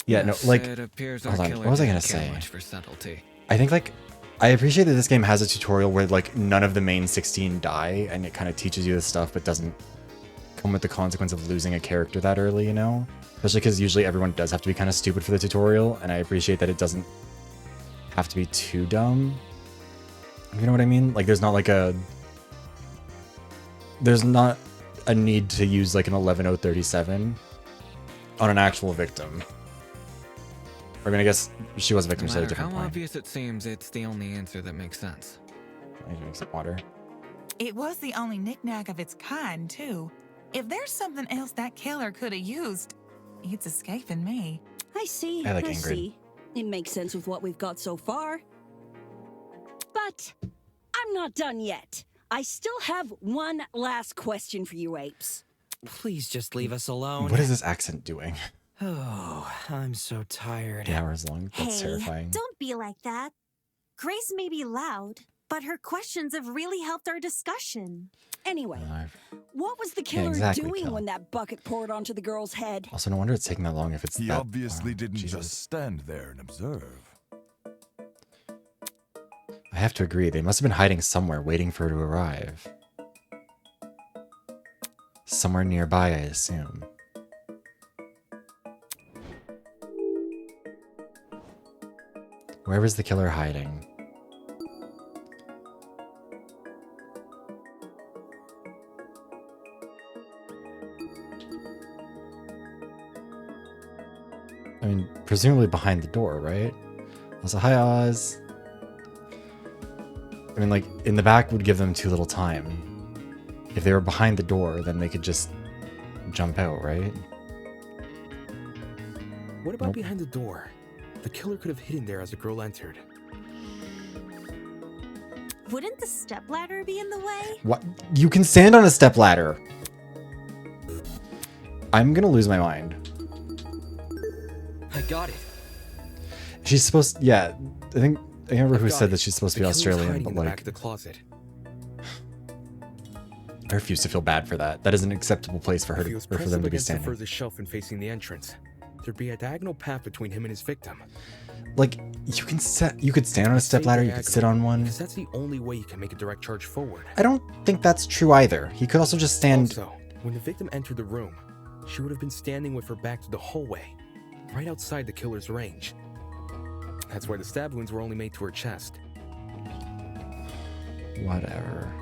Yeah, no, Yes, like, it appears hold our on, killer what was I gonna didn't care say? much for subtlety. I think like I appreciate that this game has a tutorial where like none of the main 16 die and it kind of teaches you this stuff but doesn't come with the consequence of losing a character that early, you know? Especially because usually everyone does have to be kind of stupid for the tutorial, and I appreciate that it doesn't have to be too dumb. You know what I mean? Like there's not a need to use like an 11037 on an actual victim. I mean, I guess she was a victim, No so at a matter different how point. obvious it seems, it's the only answer that makes sense. I need to drink some water. It was the only knickknack of its kind, too. If there's something else that killer could have used, it's escaping me. I see. I like I Ingrid. see. It makes sense with what we've got so far. But I'm not done yet. I still have one last question for you apes. Please just leave us alone. What is this accent doing? Oh, I'm so tired. 8 hours long? That's Hey, terrifying. don't be like that. Grace may be loud, but her questions have really helped our discussion. Anyway, I've- what was the killer exactly, doing Kel. when that bucket poured onto the girl's head? Also, no wonder it's taking that long if it's He that... obviously oh, didn't Jesus. just stand there and observe. I have to agree, they must have been hiding somewhere, waiting for her to arrive. Somewhere nearby, I assume. Where was the killer hiding? I mean, presumably behind the door, right? Also, hi Oz. I mean, like, in the back would give them too little time. If they were behind the door, then they could just jump out, right? What about behind the door? The killer could have hidden there as the girl entered. Wouldn't the stepladder be in the way? What? You can stand on a stepladder. I'm gonna lose my mind. I got it. She's supposed, yeah. I can't remember who said that she's supposed to be Australian, but in the back like, of the closet. I refuse to feel bad for that. That is an acceptable place for her If he to, was or for pressed them up to be against the standing. furthest shelf and facing the entrance, there'd be a diagonal path between him and his victim. Like, you could stand on a stepladder, you could sit on one. Because that's the only way you can make a direct charge forward. I don't think that's true either. He could also just stand. Also, when the victim entered the room, she would have been standing with her back to the hallway, right outside the killer's range. That's why the stab wounds were only made to her chest. Whatever.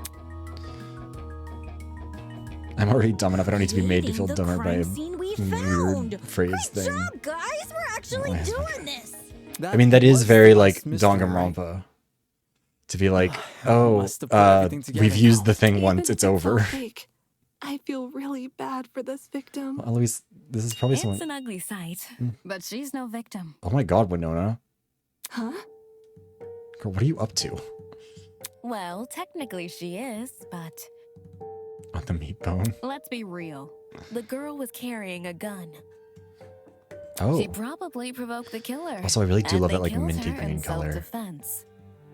I'm already dumb enough. I don't need to be made to feel dumber by a weird phrase thing. Good job, guys! We're actually doing this! I mean, that is very like Danganronpa. To be like, oh, we've used the thing once, it's over. Fake. I feel really bad for this victim. Well, Eloise, this is probably It's someone. an ugly sight, but she's no victim. Oh my god, Winona. Huh? Girl, what are you up to? Well, technically she is, but On the meat bone. let's be real. The girl was carrying a gun. Oh. She probably provoked the killer. Also, I really do and love they that, like, killed minty her green in color. self-defense.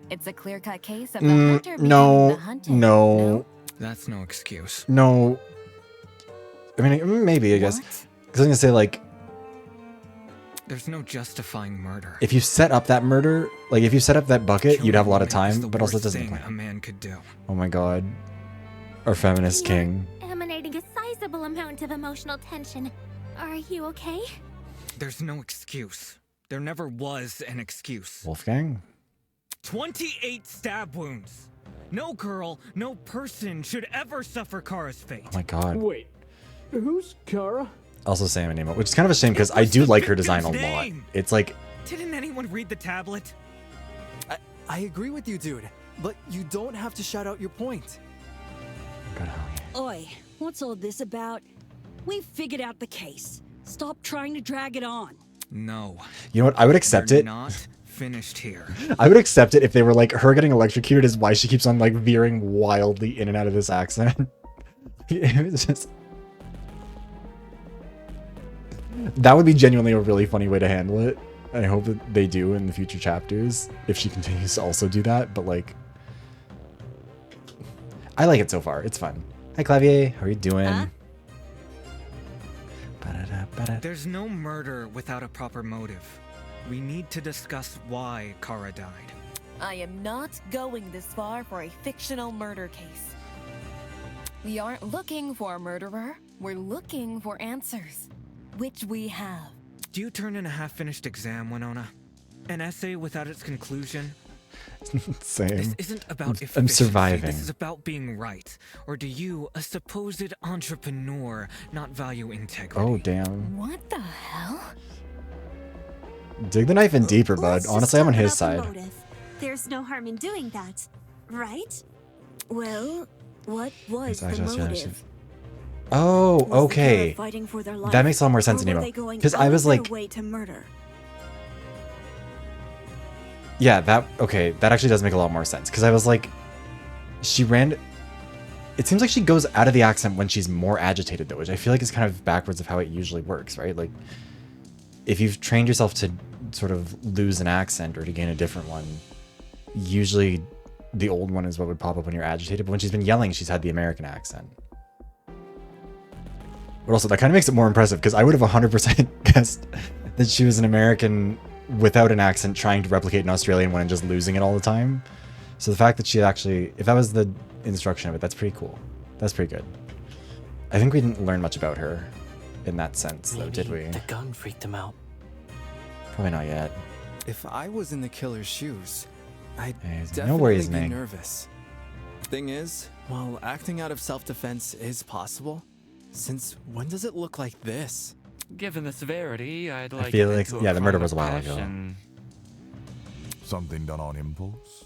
It's a clear-cut case of the hunter becoming No, the hunted. no, That's no excuse. no. I mean, maybe, I guess. Because I was gonna say, like, There's no justifying murder. if you set up that murder, like, if you set up that bucket, you'd have a lot of Killing is time, the but also it worst doesn't. thing a man could do. Oh my god. Our feminist king. Emanating a sizable amount of emotional tension. Are you okay? There's no excuse. There never was an excuse. Wolfgang? 28 stab wounds. No girl, no person should ever suffer Kara's fate. Oh my god. Wait, who's Kara? Also Sam Anemo, which is kind of a shame because I do like her design a lot. name. It's like, Didn't anyone read the tablet? I agree with you, dude. But you don't have to shout out your point. Oi, what's all this about? We figured out the case. Stop trying to drag it on. No. you know what? I would accept We're it. not finished here. I would accept it if they were like, her getting electrocuted is why she keeps on like veering wildly in and out of this accent. It was just. That would be genuinely a really funny way to handle it. I hope that they do in the future chapters, if she continues to also do that, but like... I like it so far, it's fun. Hi Clavier, how are you doing? There's no murder without a proper motive. We need to discuss why Kara died. I am not going this far for a fictional murder case. We aren't looking for a murderer. We're looking for answers, which we have. Do you turn in a half-finished exam, Winona? An essay without its conclusion? Same. This isn't about efficiency. I'm surviving. This is about being right. Or do you, a supposed entrepreneur, not value integrity? Oh, damn. What the hell? Dig the knife in deeper, bud. Let's just Honestly, I'm on talk his about the side. motive. There's no harm in doing that, right? Well, what was It's the actually- motive? Oh, Was the okay. killer fighting for their life, That makes a lot more sense, or were Nemo. they going Because out I of was their like, way to murder? yeah, that actually does make a lot more sense. Because I was like, she ran. It seems like she goes out of the accent when she's more agitated, though, which I feel like is kind of backwards of how it usually works, right? Like, if you've trained yourself to sort of lose an accent or to gain a different one, usually the old one is what would pop up when you're agitated. But when she's been yelling, she's had the American accent. But also, that kind of makes it more impressive because I would have 100% guessed that she was an American without an accent trying to replicate an Australian one and just losing it all the time. So the fact that she actually, if that was the instruction of it, that's pretty cool. That's pretty good. I think we didn't learn much about her in that sense, though, did we? The gun freaked him out. Probably not yet. If I was in the killer's shoes, I'd no definitely worries, be Meg. nervous. Thing is, while acting out of self-defense is possible, since when does it look like this? Given the severity, I'd like I feel it like, into a yeah, the murder crime was a of while ago. passion. Something done on impulse?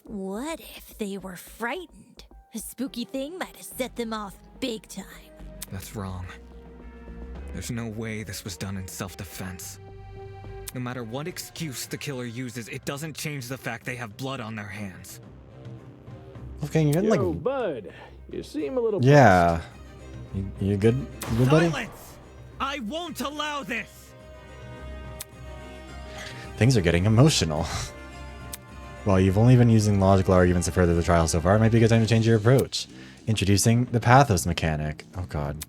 What if they were frightened? A spooky thing might have set them off big time. That's wrong. There's no way this was done in self-defense. No matter what excuse the killer uses, it doesn't change the fact they have blood on their hands. Wolfgang, you Yo, like... bud, you seem a little... Yeah. You good? You good, buddy? Silence! I won't allow this! Things are getting emotional. While you've only been using logical arguments to further the trial so far, it might be a good time to change your approach. Introducing the pathos mechanic. Oh god.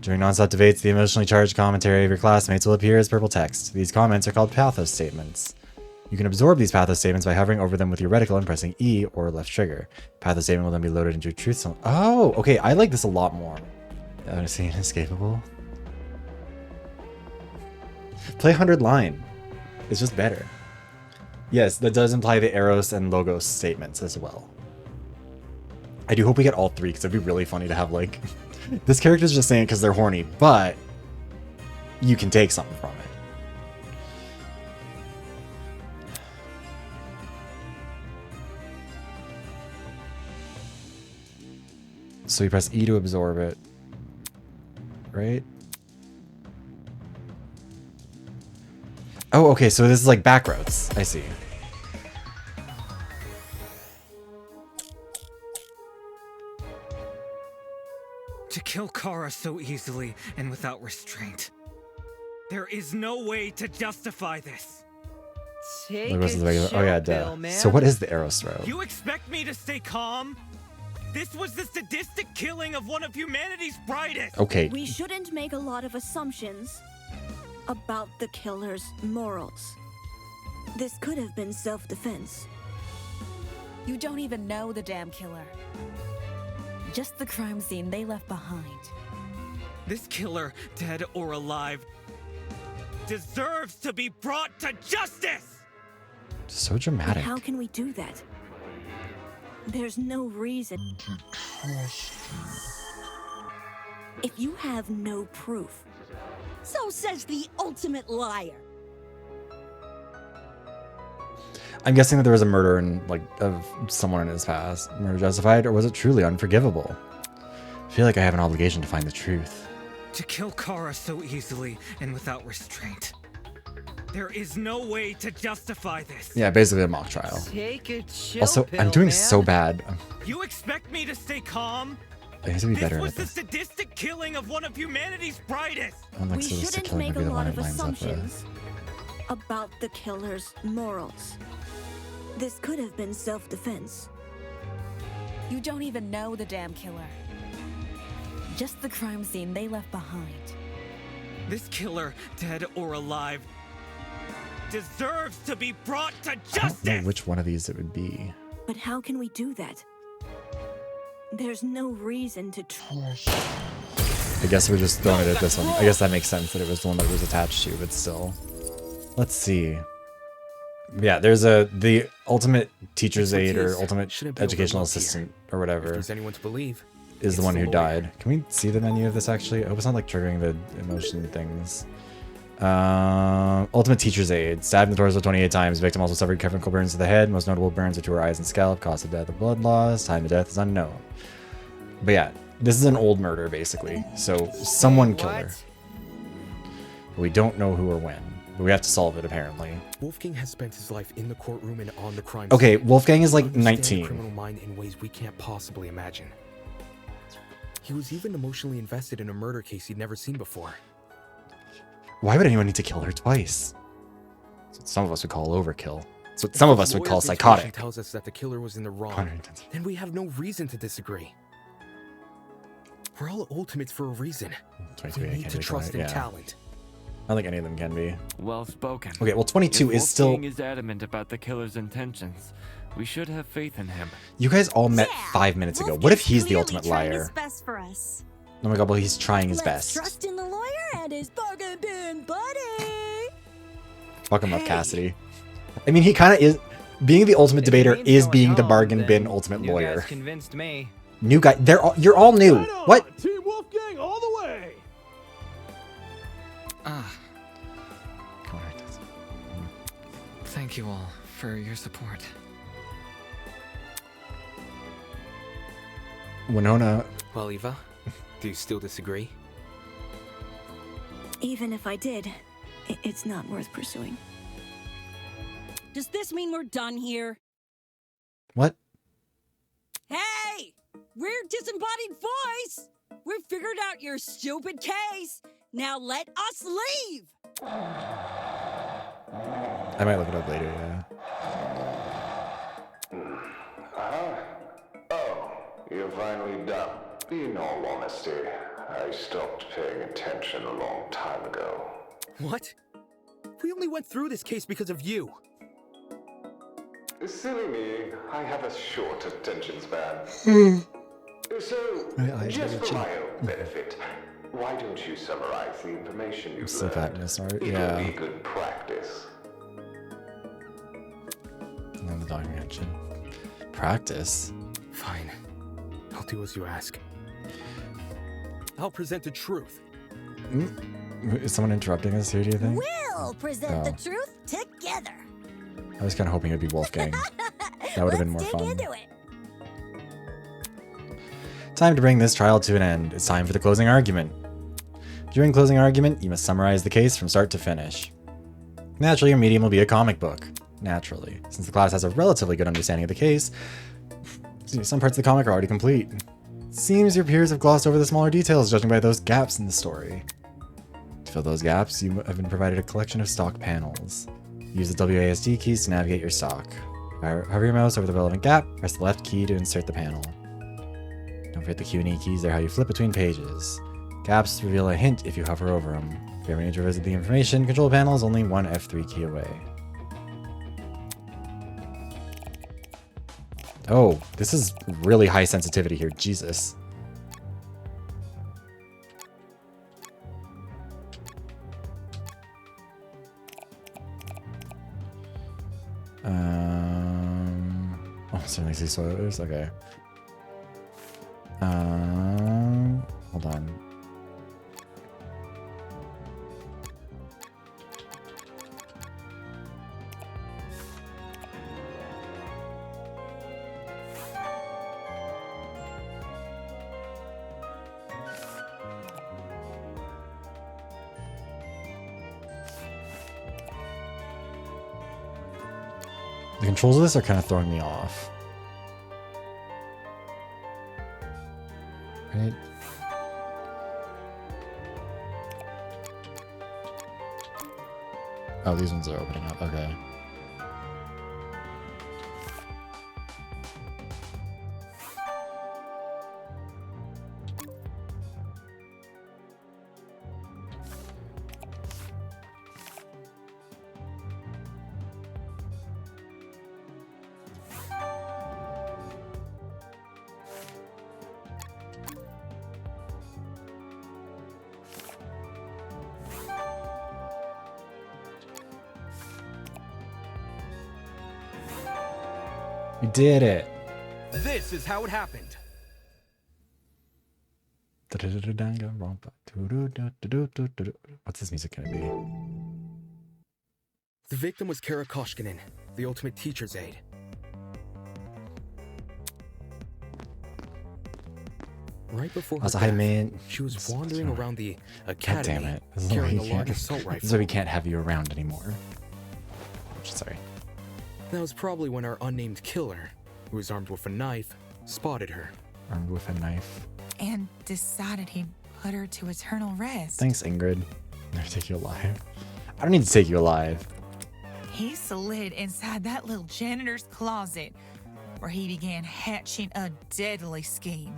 During non-stop debates, the emotionally charged commentary of your classmates will appear as purple text. These comments are called pathos statements. You can absorb these pathos statements by hovering over them with your reticle and pressing E or left trigger. Pathos statement will then be loaded into your truth zone. Oh, okay, I like this a lot more. See, inescapable. Play 100 line. It's just better. Yes, that does imply the Eros and Logos statements as well. I do hope we get all three, because it'd be really funny to have, like... this character's just saying it because they're horny, but... you can take something from it. So you press E to absorb it. Right? Oh, okay, so this is like back roads. I see. To kill Kara so easily and without restraint. There is no way to justify this. The rest of the regular. Oh yeah, duh. So what is the Eros route? You expect me to stay calm? This was the sadistic killing of one of humanity's brightest. Okay. We shouldn't make a lot of assumptions about the killer's morals. This could have been self-defense. You don't even know the damn killer. Just the crime scene they left behind. This killer, dead or alive, deserves to be brought to justice! So dramatic. But how can we do that? There's no reason. If you have no proof. So says the ultimate liar. I'm guessing that there was a murder in, like, of someone in his past. Murder justified, or was it truly unforgivable? I feel like I have an obligation to find the truth. To kill Kara so easily and without restraint. There is no way to justify this. Yeah, basically a mock trial. Take a chill Also, pill, I'm doing man. so bad. You expect me to stay calm? I need to be better This was at the this. sadistic killing of one of humanity's brightest. Unlike We sadistic shouldn't killing make a would be the lot line of it lines up with. assumptions about the killer's morals. This could have been self-defense. You don't even know the damn killer. Just the crime scene they left behind. This killer, dead or alive, deserves to be brought to I don't justice! know which one of these it would be. But how can we do that? There's no reason to I guess we're just throwing it at this one. I guess that makes sense that it was the one that it was attached to, but still. Let's see. Yeah, there's the ultimate teacher's aide or ultimate educational assistant or whatever. If there's anyone to believe, is the it's one the who lawyer. died. Can we see the menu of this actually? I hope it's not like triggering the emotion things. Ultimate teacher's aide. Stabbed in the torso 28 times. Victim also suffered chemical burns to the head. Most notable burns are to her eyes and scalp. Cause of death or blood loss. Time of death is unknown. But yeah, this is an old murder basically. So someone killed her. But we don't know who or when. But we have to solve it apparently. Wolfgang has spent his life in the courtroom and on the crime Okay, scene. Wolfgang is like He understands the 19. criminal mind in ways we can't possibly imagine. He was even emotionally invested in a murder case he'd never seen before. Why would anyone need to kill her twice? That's what some of us would call overkill. That's what some of us would call Lawyer's intuition psychotic. tells us that the killer was in the wrong. 100%. Then we have no reason to disagree. We're all ultimates for a reason. 22, We I need can't to be trust in quiet, yeah. talent. I don't think any of them can be. Well spoken. Okay, well 22 If is still... Wolfgang is adamant about the killer's intentions. We should have faith in him. You guys all met 5 minutes ago. What if he's the Clearly ultimate trying liar? his best for us. Oh my god, well he's trying his Let's best. trust in the lawyer and his bargain bin buddy. Fuck him up, Cassidy. I mean, he kind of is... Being the ultimate debater is being the bargain bin ultimate You lawyer. guys convinced me. New guy. You're all new. What? Team Wolfgang all the way. Thank you all for your support. Winona. Well, Eva, do you still disagree? Even if I did, it's not worth pursuing. Does this mean we're done here? What? Hey! We're Disembodied Voice! We've figured out your stupid case! Now let us leave! I might look it up later, yeah. Oh, you're finally done. In all honesty, I stopped paying attention a long time ago. What? We only went through this case because of you. Silly me, I have a short attention span. So, just for my own benefit, why don't you summarize the information you've Sleep learned? apnea snort, It yeah. would be good practice. And then the documentation. Practice? Fine. I'll do as you ask. I'll present the truth. Is someone interrupting us here, do you think? We'll present the truth together. I was kind of hoping it'd be Wolfgang. That would have been more Dig fun. into it. Time to bring this trial to an end. It's time for the closing argument. During closing argument, you must summarize the case from start to finish. Naturally, your medium will be a comic book. Naturally. Since the class has a relatively good understanding of the case, some parts of the comic are already complete. It seems your peers have glossed over the smaller details, judging by those gaps in the story. To fill those gaps, you have been provided a collection of stock panels. Use the WASD keys to navigate your stock. Hover your mouse over the relevant gap, press the left key to insert the panel. Don't forget the Q and E keys, they're how you flip between pages. Gaps reveal a hint if you hover over them. If you ever need to revisit the information, control panel is only one F3 key away. Oh, this is really high sensitivity here, Jesus. Oh, certainly see spoilers. Okay. Hold on. The controls of this are kind of throwing me off. Right? Oh, these ones are opening up. Okay. We did it. This is how it happened. What's this music gonna be? The victim was Kara Koshkinen, the ultimate teacher's aide. Right before her Also, hi, death, man. she was wandering around the God academy damn it. This is why carrying a we large can't. assault This rifle. is why we can't have you around anymore. Sorry. That was probably when our unnamed killer, who was armed with a knife, spotted her. Armed with a knife. And decided he'd put her to eternal rest. Thanks, Ingrid. Never take you alive. I don't need to take you alive. He slid inside that little janitor's closet, where he began hatching a deadly scheme.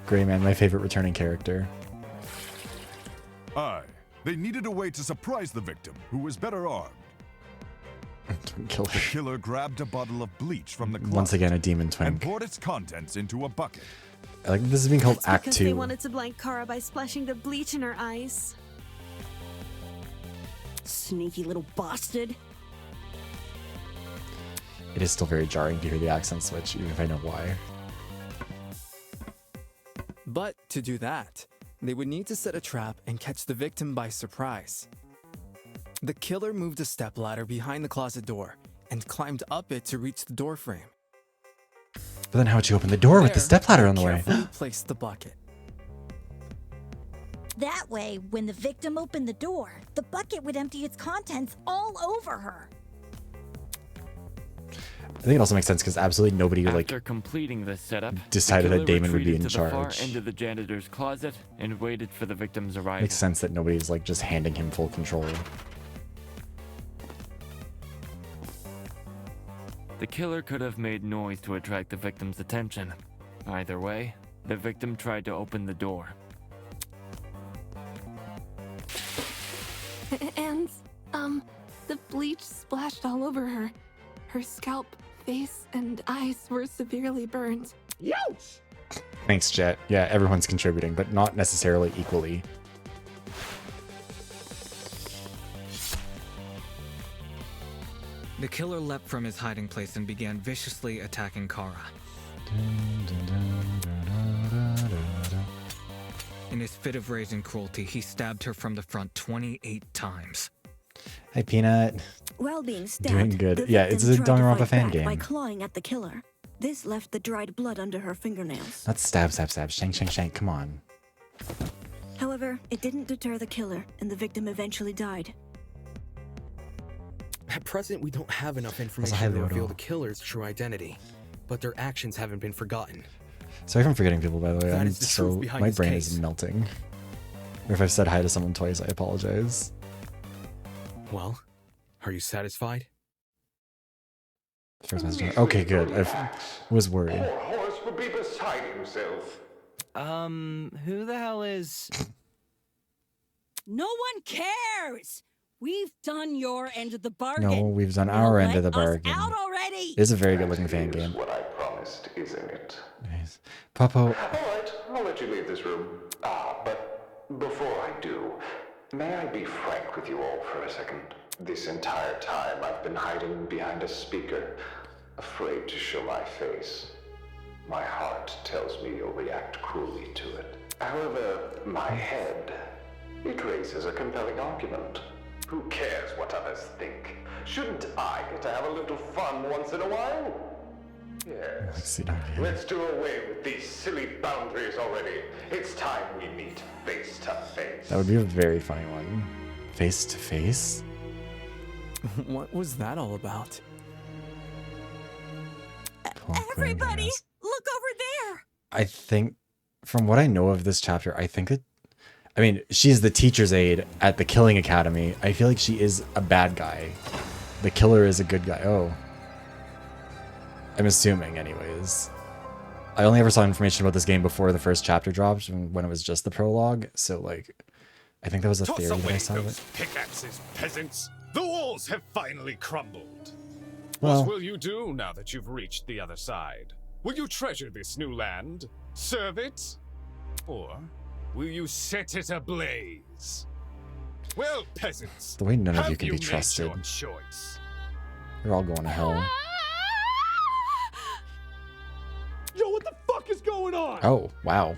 Gray Man, my favorite returning character. Aye. They needed a way to surprise the victim, who was better armed. Killer. The killer grabbed a bottle of bleach from the closet Once again, a demon and twink. poured its contents into a bucket. I like this is being called That's Act because 2. they wanted to blind Kara by splashing the bleach in her eyes. Sneaky little bastard. It is still very jarring to hear the accent switch, even if I know why. But to do that, they would need to set a trap and catch the victim by surprise. The killer moved a stepladder behind the closet door and climbed up it to reach the door frame. But then how'd you open the door with the There, stepladder he on the way? carefully placed the bucket. That way, when the victim opened the door, the bucket would empty its contents all over her. I think it also makes sense because absolutely nobody After completing this setup, decided the that killer Damon would be retreated in to the far charge. end of the janitor's closet and waited for the victim's arrival. Makes sense that nobody's like just handing him full control. The killer could have made noise to attract the victim's attention. Either way, the victim tried to open the door. And, the bleach splashed all over her. Her scalp, face, and eyes were severely burned. Youch! Thanks, Jet. Yeah, everyone's contributing, but not necessarily equally. The killer leapt from his hiding place and began viciously attacking Kara. In his fit of rage and cruelty, he stabbed her from the front 28 times. Hi, Peanut. While being stabbed, Doing good. the Yeah, it's a victim tried to Danganronpa fight fan back game. by clawing at the killer. This left the dried blood under her fingernails. Not stab, stab, stab. Shank, shank, shank. Come on. However, it didn't deter the killer, and the victim eventually died. At present, we don't have enough hi, information to reveal Lodo. the killer's true identity, but their actions haven't been forgotten. Sorry if I'm forgetting people, by the way. That I'm is the truth so behind my this brain case. is melting. Or if I've said hi to someone twice, I apologize. Well, are you satisfied? First message. Okay, good. I was worried. Poor horse would be beside himself. Who the hell is... No one cares! We've done your end of the bargain. No, we've done Now our end of the let us bargain. out already! It is a very good looking fan Here's game. what I promised, isn't it? Nice. Popo. Alright, I'll let you leave this room. But before I do, may I be frank with you all for a second? This entire time I've been hiding behind a speaker, afraid to show my face. My heart tells me you'll react cruelly to it. However, my head, it raises a compelling argument. Who cares what others think? Shouldn't I get to have a little fun once in a while? Yes. Let's do away with these silly boundaries already. It's time we meet face to face. That would be a very funny one. Face to face? What was that all about? Everybody, look over there! I think, from what I know of this chapter, I think it. I mean, she's the teacher's aide at the Killing Academy. I feel like she is a bad guy. The killer is a good guy. Oh. I'm assuming, anyways. I only ever saw information about this game before the first chapter dropped, when it was just the prologue. So, like, I think that was a Toss theory that I away saw of those it. pickaxes, peasants. The walls have finally crumbled. Well- What will you do now that you've reached the other side? Will you treasure this new land? Serve it? Or will you set it ablaze? Well, peasants, The way none of have you can be made trusted. your choice? You're all going to hell. Yo, what the fuck is going on? Oh, wow.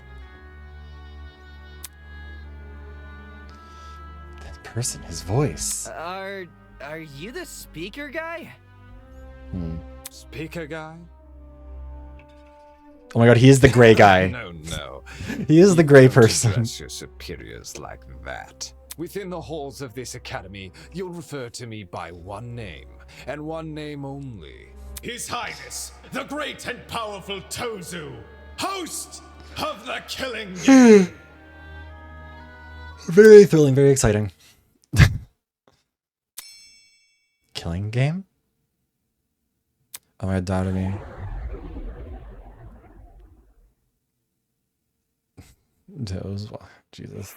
That person, his voice. Are you the speaker guy? Speaker guy? Oh my god, he is the gray guy. No. He is the gray You don't person. address your superiors like that. Within the halls of this academy, you'll refer to me by one name, and one name only. His Highness, the great and powerful Tozu, host of the Killing Game. Very thrilling, very exciting. Killing game? Oh my god, doubted me. Jesus.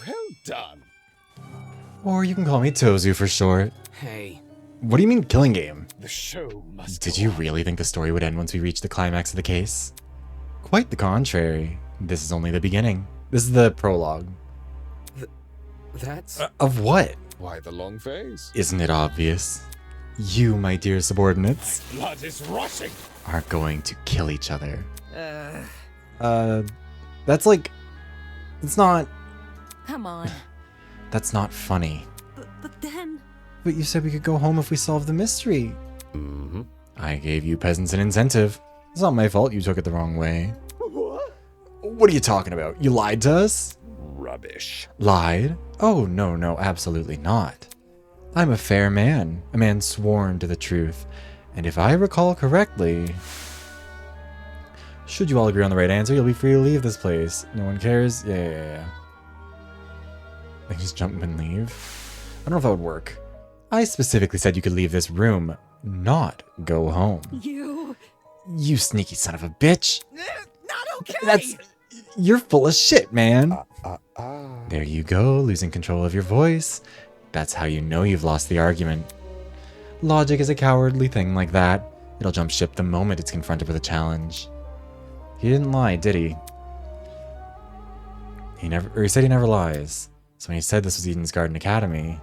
Well done. Or you can call me Tozu for short. Hey. What do you mean killing game? The show must Did you really think the story would end once we reached the climax of the case? Quite the contrary. This is only the beginning. This is the prologue. That's... Of what? Why the long face? Isn't it obvious? You, my dear subordinates, Blood is rushing. are going to kill each other. Uh, That's like... It's not... come on. That's not funny. But then... But you said we could go home if we solved the mystery. Mm-hmm. I gave you peasants an incentive. It's not my fault you took it the wrong way. What? What are you talking about? You lied to us? Rubbish. Lied? Oh, no, absolutely not. I'm a fair man, a man sworn to the truth. And if I recall correctly... Should you all agree on the right answer, you'll be free to leave this place. No one cares? Yeah. They just jump and leave. I don't know if that would work. I specifically said you could leave this room, not go home. You sneaky son of a bitch. Not okay! You're full of shit, man. There you go, losing control of your voice. That's how you know you've lost the argument. Logic is a cowardly thing like that. It'll jump ship the moment it's confronted with a challenge. He didn't lie, did he? He said he never lies. So when he said this was Eden's Garden Academy...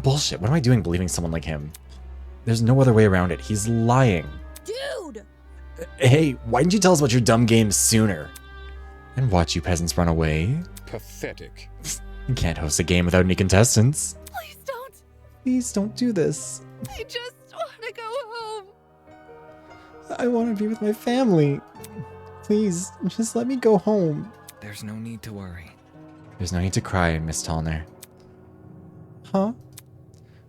Bullshit, what am I doing believing someone like him? There's no other way around it. He's lying. Dude! Hey, why didn't you tell us about your dumb game sooner? And watch you peasants run away? Pathetic. You can't host a game without any contestants. Please don't. Please don't do this. I just want to go home. I want to be with my family. Please, just let me go home. There's no need to worry. There's no need to cry, Miss Tallner. Huh?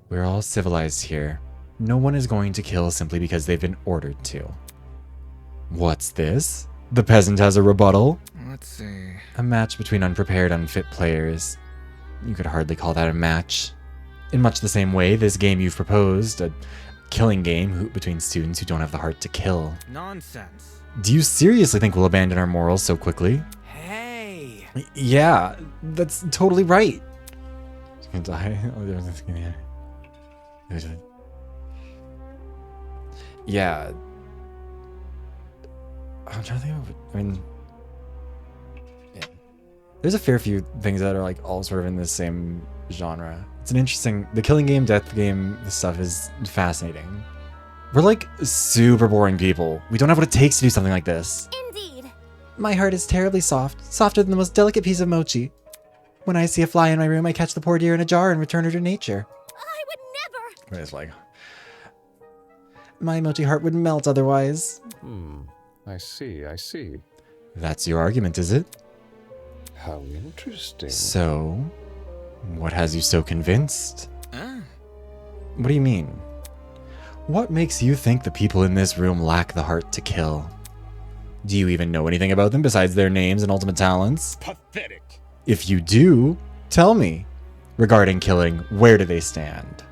We're all civilized here. No one is going to kill simply because they've been ordered to. What's this? The peasant has a rebuttal? Let's see. A match between unprepared, unfit players. You could hardly call that a match. In much the same way, this game you've proposed, a killing game between students who don't have the heart to kill. Nonsense. Do you seriously think we'll abandon our morals so quickly? Hey! Yeah, that's totally right. She's gonna die. Yeah. I'm trying to think of it. I mean, yeah. There's a fair few things that are like all sort of in the same genre. It's an interesting, the killing game, death game stuff is fascinating. We're like super boring people. We don't have what it takes to do something like this. Indeed. My heart is terribly soft, softer than the most delicate piece of mochi. When I see a fly in my room, I catch the poor dear in a jar and return her to nature. I would never. It's like, my mochi heart would melt otherwise. I see. That's your argument, is it? How interesting. So, what has you so convinced? What do you mean? What makes you think the people in this room lack the heart to kill? Do you even know anything about them besides their names and ultimate talents? Pathetic. If you do, tell me. Regarding killing, where do they stand?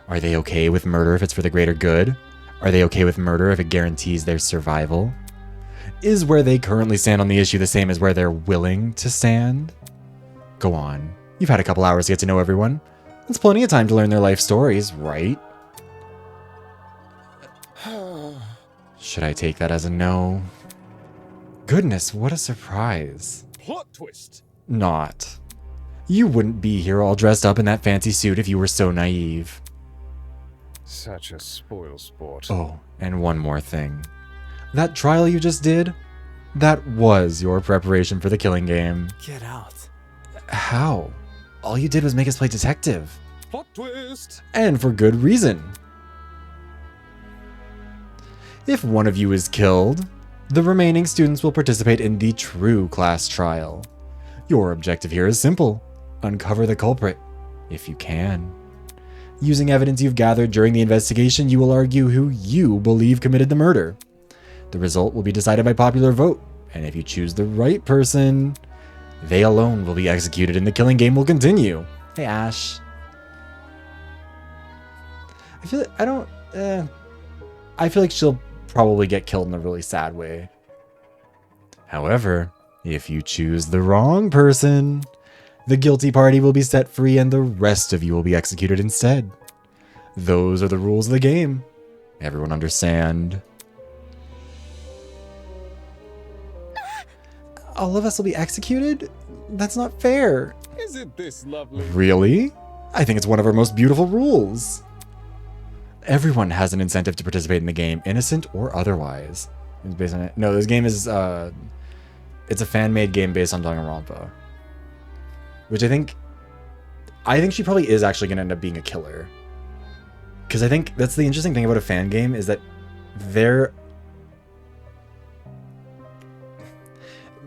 Are they okay with murder if it's for the greater good? Are they okay with murder if it guarantees their survival? Is where they currently stand on the issue the same as where they're willing to stand? Go on. You've had a couple hours to get to know everyone. That's plenty of time to learn their life stories, right? Should I take that as a no? Goodness, what a surprise. Plot twist. Not. You wouldn't be here all dressed up in that fancy suit if you were so naive. Such a spoilsport. Oh, and one more thing. That trial you just did, that was your preparation for the killing game. Get out. How? All you did was make us play detective. Plot twist. And for good reason. If one of you is killed, the remaining students will participate in the true class trial. Your objective here is simple. Uncover the culprit, if you can. Using evidence you've gathered during the investigation, you will argue who you believe committed the murder. The result will be decided by popular vote, and if you choose the right person, they alone will be executed and the killing game will continue. Hey, Ash. I feel like she'll probably get killed in a really sad way. However, if you choose the wrong person, the guilty party will be set free and the rest of you will be executed instead. Those are the rules of the game. Everyone understand? All of us will be executed? That's not fair. Isn't this lovely? Really? I think it's one of our most beautiful rules. Everyone has an incentive to participate in the game, innocent or otherwise. It's based on it. No, this game is it's a fan-made game based on Danganronpa, which I think I think she probably is actually going to end up being a killer. Because I think that's the interesting thing about a fan game is that they're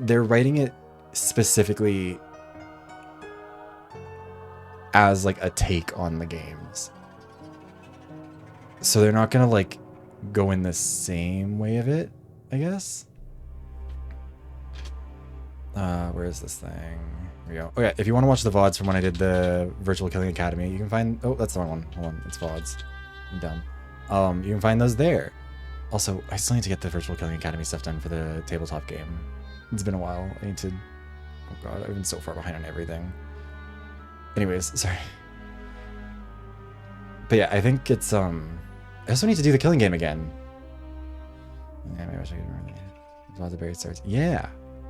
writing it specifically as like a take on the games. So they're not going to like go in the same way of it, I guess. Where is this thing? Here we go. Okay, if you want to watch the VoDs from when I did the Virtual Killing Academy, you can find... Oh, that's the wrong one. Hold on, it's VoDs. I'm dumb. You can find those there. Also, I still need to get the Virtual Killing Academy stuff done for the tabletop game. It's been a while. I need to... Oh god, I've been so far behind on everything. Anyways, sorry. But yeah, I think it's, I also need to do the killing game again. Yeah, maybe I should remember that. The Buried Stars. Yeah!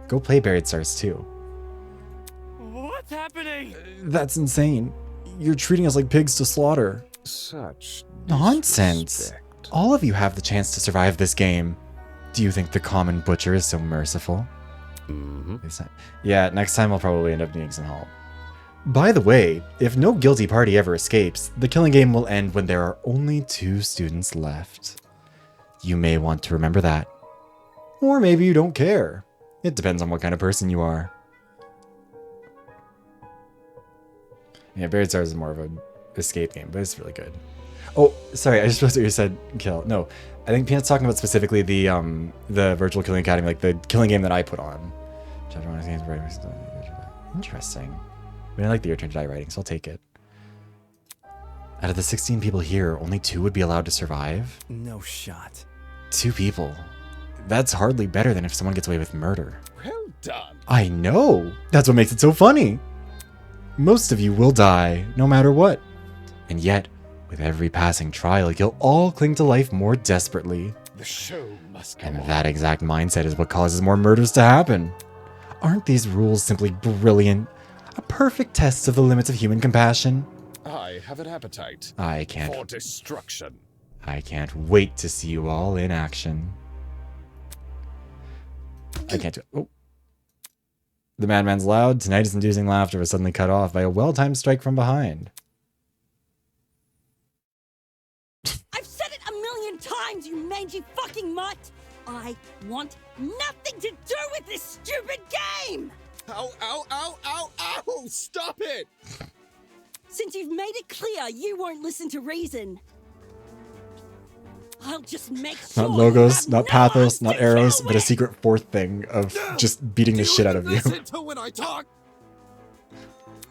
Go play Buried Stars too. What's happening? That's insane. You're treating us like pigs to slaughter. Such nonsense. disrespect. All of you have the chance to survive this game. Do you think the common butcher is so merciful? Yeah, next time I'll probably end up needing some help. By the way, if no guilty party ever escapes, the killing game will end when there are only 2 students left. You may want to remember that. Or maybe you don't care. It depends on what kind of person you are. Yeah, Buried Stars is more of an escape game, but it's really good. Oh, sorry, I just realized what you said, Kill. No, I think Peanut's talking about specifically the Virtual Killing Academy, like the killing game that I put on. Interesting. I mean, I like the Your Turn to Die writing, so I'll take it. Out of the 16 people here, only 2 would be allowed to survive? No shot. 2 people. That's hardly better than if someone gets away with murder. Well done. I know! That's what makes it so funny! Most of you will die, no matter what. And yet, with every passing trial, you'll all cling to life more desperately. The show must go And on. that exact mindset is what causes more murders to happen. Aren't these rules simply brilliant? A perfect test of the limits of human compassion? I have an appetite I can't... for destruction. I can't wait to see you all in action. I can't do it. Oh. The madman's loud, tinnitus inducing laughter was suddenly cut off by a well-timed strike from behind. I've said it a million times, you mangy fucking mutt! I want nothing to do with this stupid game! Ow, ow, ow, ow, ow! Stop it! Since you've made it clear you won't listen to reason, I'll just make sure Not logos, you not have pathos, no not arrows, but a secret 4th thing of just beating the shit out of you. Listen to when I talk.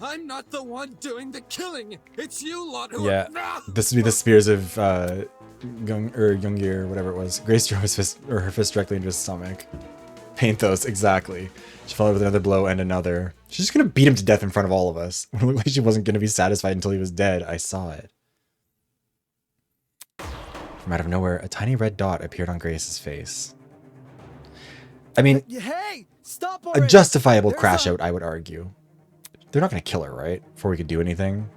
I'm not the one doing the killing. It's you lot who Yeah, are... this would be the spears of Youngir, whatever it was. Grace drove her fist directly into his stomach. Paint those, exactly. She followed with another blow and another. She's just gonna beat him to death in front of all of us. It looked like she wasn't gonna be satisfied until he was dead. I saw it. From out of nowhere, a tiny red dot appeared on Grace's face. I mean, Hey, stop a already. justifiable There's crash out, I would argue. They're not gonna kill her, right? Before we could do anything.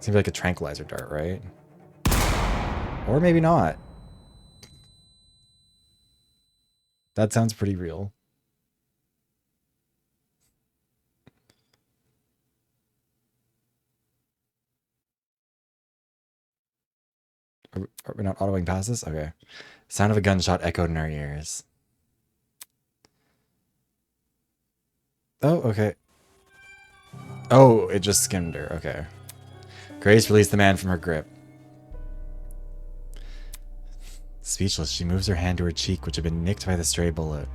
Seems like a tranquilizer dart, right? Or maybe not. That sounds pretty real. Are we not autoing past this? Okay. Sound of a gunshot echoed in our ears. Oh, okay. Oh, it just skimmed her. Okay. Grace released the man from her grip. Speechless, she moves her hand to her cheek, which had been nicked by the stray bullet.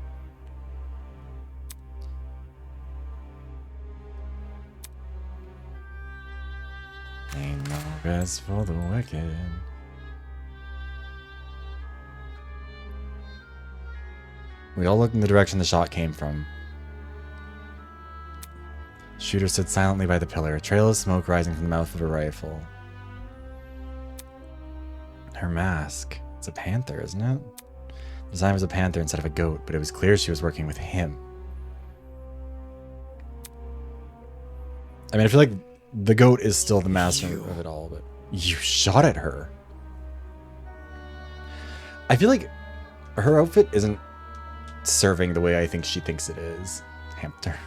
Ain't no rest for the wicked. We all looked in the direction the shot came from. Shooter stood silently by the pillar, a trail of smoke rising from the mouth of her rifle. Her mask. It's a panther, isn't it? The design was a panther instead of a goat, but it was clear she was working with him. I mean, I feel like the goat is still the master of it all, but you shot at her. I feel like her outfit isn't serving the way I think she thinks it is. Hamster.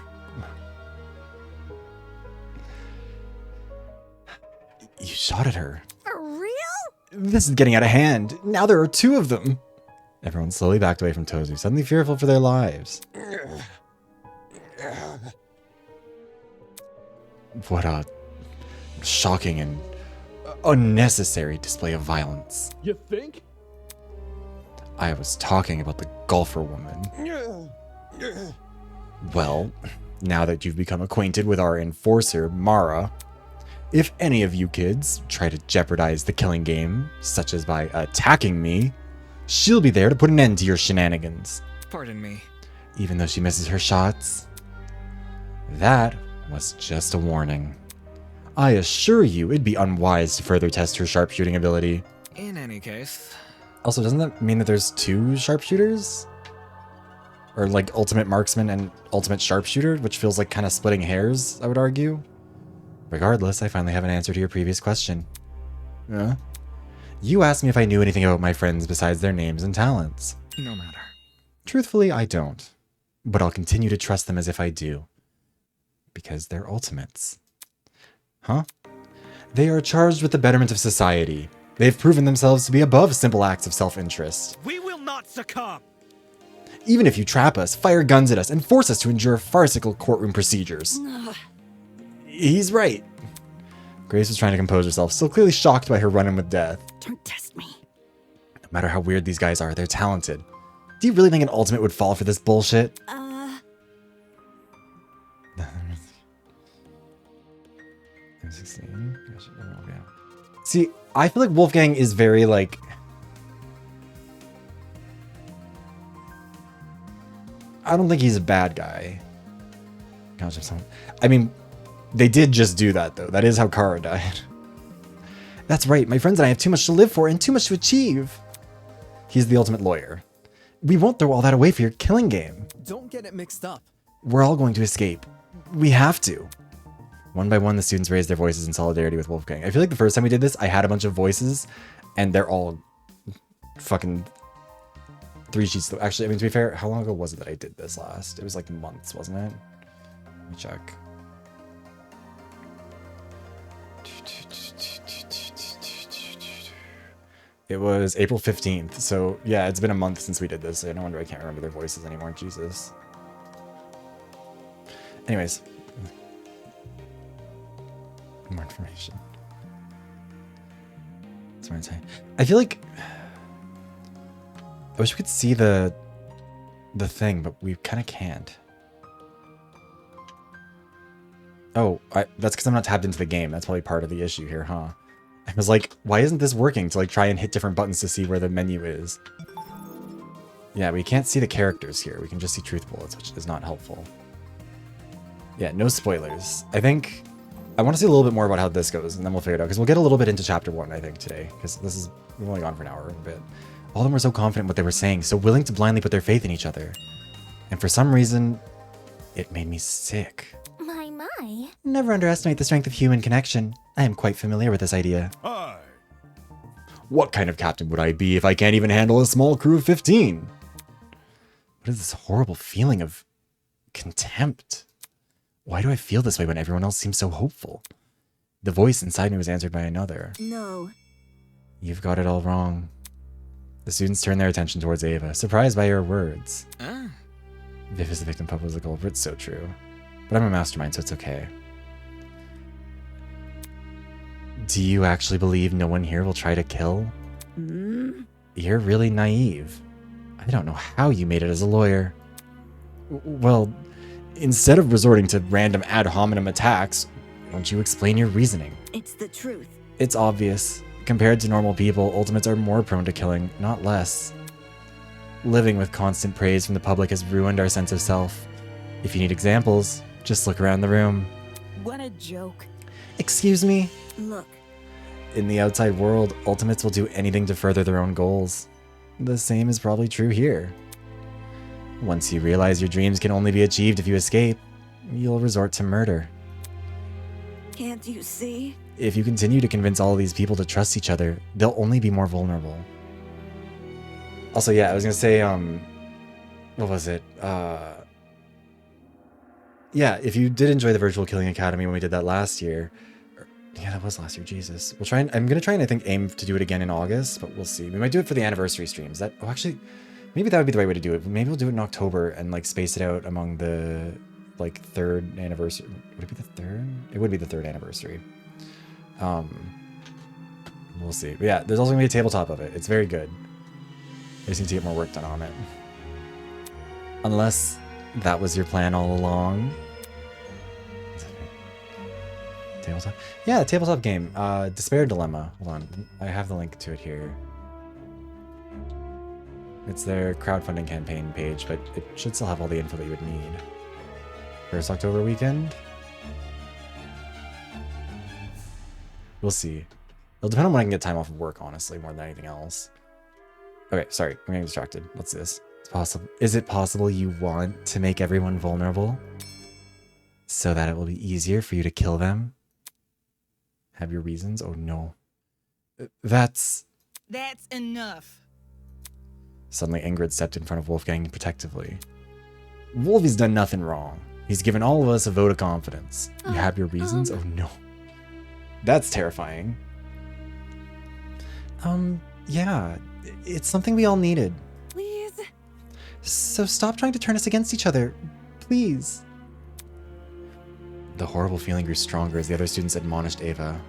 You shot at her. For real? This is getting out of hand. Now there are 2 of them. Everyone slowly backed away from Tozu, suddenly fearful for their lives. What a shocking and unnecessary display of violence. You think? I was talking about the golfer woman. Well, now that you've become acquainted with our enforcer, Mara, if any of you kids try to jeopardize the killing game, such as by attacking me, she'll be there to put an end to your shenanigans. Pardon me. Even though she misses her shots. That was just a warning. I assure you it'd be unwise to further test her sharpshooting ability. In any case... Also, doesn't that mean that there's 2 sharpshooters? Or like ultimate marksman and ultimate sharpshooter, which feels like kind of splitting hairs, I would argue. Regardless, I finally have an answer to your previous question. You asked me if I knew anything about my friends besides their names and talents. No matter. Truthfully, I don't. But I'll continue to trust them as if I do. Because they're ultimates. Huh? They are charged with the betterment of society. They've proven themselves to be above simple acts of self-interest. We will not succumb! Even if you trap us, fire guns at us, and force us to endure farcical courtroom procedures. He's right. Grace was trying to compose herself, still clearly shocked by her run-in with death. Don't test me. No matter how weird these guys are, they're talented. Do you really think an ultimate would fall for this bullshit? M16. See, I feel like Wolfgang is very like... I don't think he's a bad guy. Gosh, I mean, they did just do that though. That is how Kara died. That's right, my friends and I have too much to live for and too much to achieve. He's the ultimate lawyer. We won't throw all that away for your killing game. Don't get it mixed up. We're all going to escape. We have to. One by one, the students raised their voices in solidarity with Wolfgang. I feel like the first time we did this, I had a bunch of voices, and they're all fucking 3 sheets. Actually, I mean, to be fair, how long ago was it that I did this last? It was like months, wasn't it? Let me check. It was April 15th, so yeah, it's been a month since we did this, so no wonder I can't remember their voices anymore, Jesus. Anyways. More information. That's what I'm saying. I feel like... I wish we could see the thing, but we kind of can't. Oh, that's because I'm not tapped into the game. That's probably part of the issue here, huh? I was like, why isn't this working to like try and hit different buttons to see where the menu is? Yeah, we can't see the characters here. We can just see truth bullets, which is not helpful. Yeah, no spoilers. I think I want to see a little bit more about how this goes, and then we'll figure it out. Because we'll get a little bit into chapter 1, I think, today. Because we've only gone for an hour a bit. All of them were so confident in what they were saying, so willing to blindly put their faith in each other. And for some reason, it made me sick. My. Never underestimate the strength of human connection. I am quite familiar with this idea. Aye. What kind of captain would I be if I can't even handle a small crew of 15? What is this horrible feeling of contempt? Why do I feel this way when everyone else seems so hopeful? The voice inside me was answered by another. No. You've got it all wrong. The students turned their attention towards Ava, surprised by her words. Viv is the victim, Papa was the culprit, so true. But I'm a mastermind, so it's okay. Do you actually believe no one here will try to kill? You're really naive. I don't know how you made it as a lawyer. Well, instead of resorting to random ad hominem attacks, don't you explain your reasoning? It's the truth. It's obvious. Compared to normal people, ultimates are more prone to killing, not less. Living with constant praise from the public has ruined our sense of self. If you need examples, just look around the room. What a joke. Excuse me? Look. In the outside world, ultimates will do anything to further their own goals. The same is probably true here. Once you realize your dreams can only be achieved if you escape, you'll resort to murder. Can't you see? If you continue to convince all of these people to trust each other, they'll only be more vulnerable. Also, yeah, I was gonna say, what was it? Yeah, if you did enjoy the Virtual Killing Academy when we did that last year, Yeah, that was last year. Jesus. We'll try and I'm gonna try and I think aim to do it again in August, but we'll see. We might do it for the anniversary streams. That actually, maybe that would be the right way to do it. Maybe we'll do it in October and like space it out among the like third anniversary. Would it be the third? It would be the third anniversary. We'll see. But yeah, there's also gonna be a tabletop of it. It's very good. I just need to get more work done on it. Unless that was your plan all along. Tabletop? Yeah, tabletop game. Despair Dilemma. Hold on. I have the link to it here. It's their crowdfunding campaign page, but it should still have all the info that you would need. First October weekend? We'll see. It'll depend on when I can get time off of work, honestly, more than anything else. Okay, sorry. I'm getting distracted. Let's do this. It's possible. Is it possible you want to make everyone vulnerable? So that it will be easier for you to kill them? Have your reasons? Oh no. That's enough. Suddenly Ingrid stepped in front of Wolfgang protectively. Wolfie's done nothing wrong. He's given all of us a vote of confidence. You have your reasons? Oh no. That's terrifying. Yeah. It's something we all needed. Please. So stop trying to turn us against each other. Please. The horrible feeling grew stronger as the other students admonished Ava.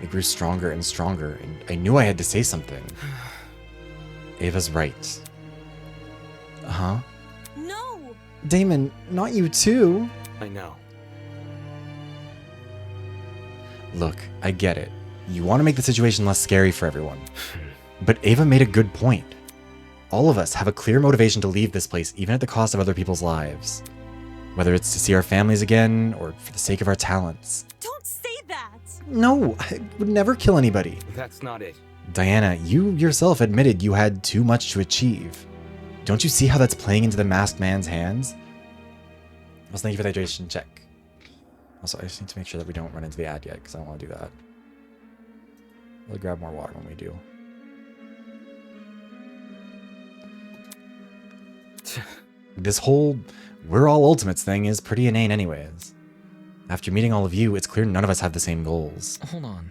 It grew stronger and stronger, and I knew I had to say something. Ava's right. Huh? No! Damon, not you too. I know. Look, I get it. You want to make the situation less scary for everyone. But Ava made a good point. All of us have a clear motivation to leave this place, even at the cost of other people's lives. Whether it's to see our families again, or for the sake of our talents. Don't say that! No, I would never kill anybody. That's not it. Diana, you yourself admitted you had too much to achieve. Don't you see how that's playing into the masked man's hands? Also, thank you for the hydration check. Also, I just need to make sure that we don't run into the ad yet, because I don't want to do that. We'll grab more water when we do. This whole we're all ultimates thing is pretty inane anyways. After meeting all of you, it's clear none of us have the same goals. Hold on.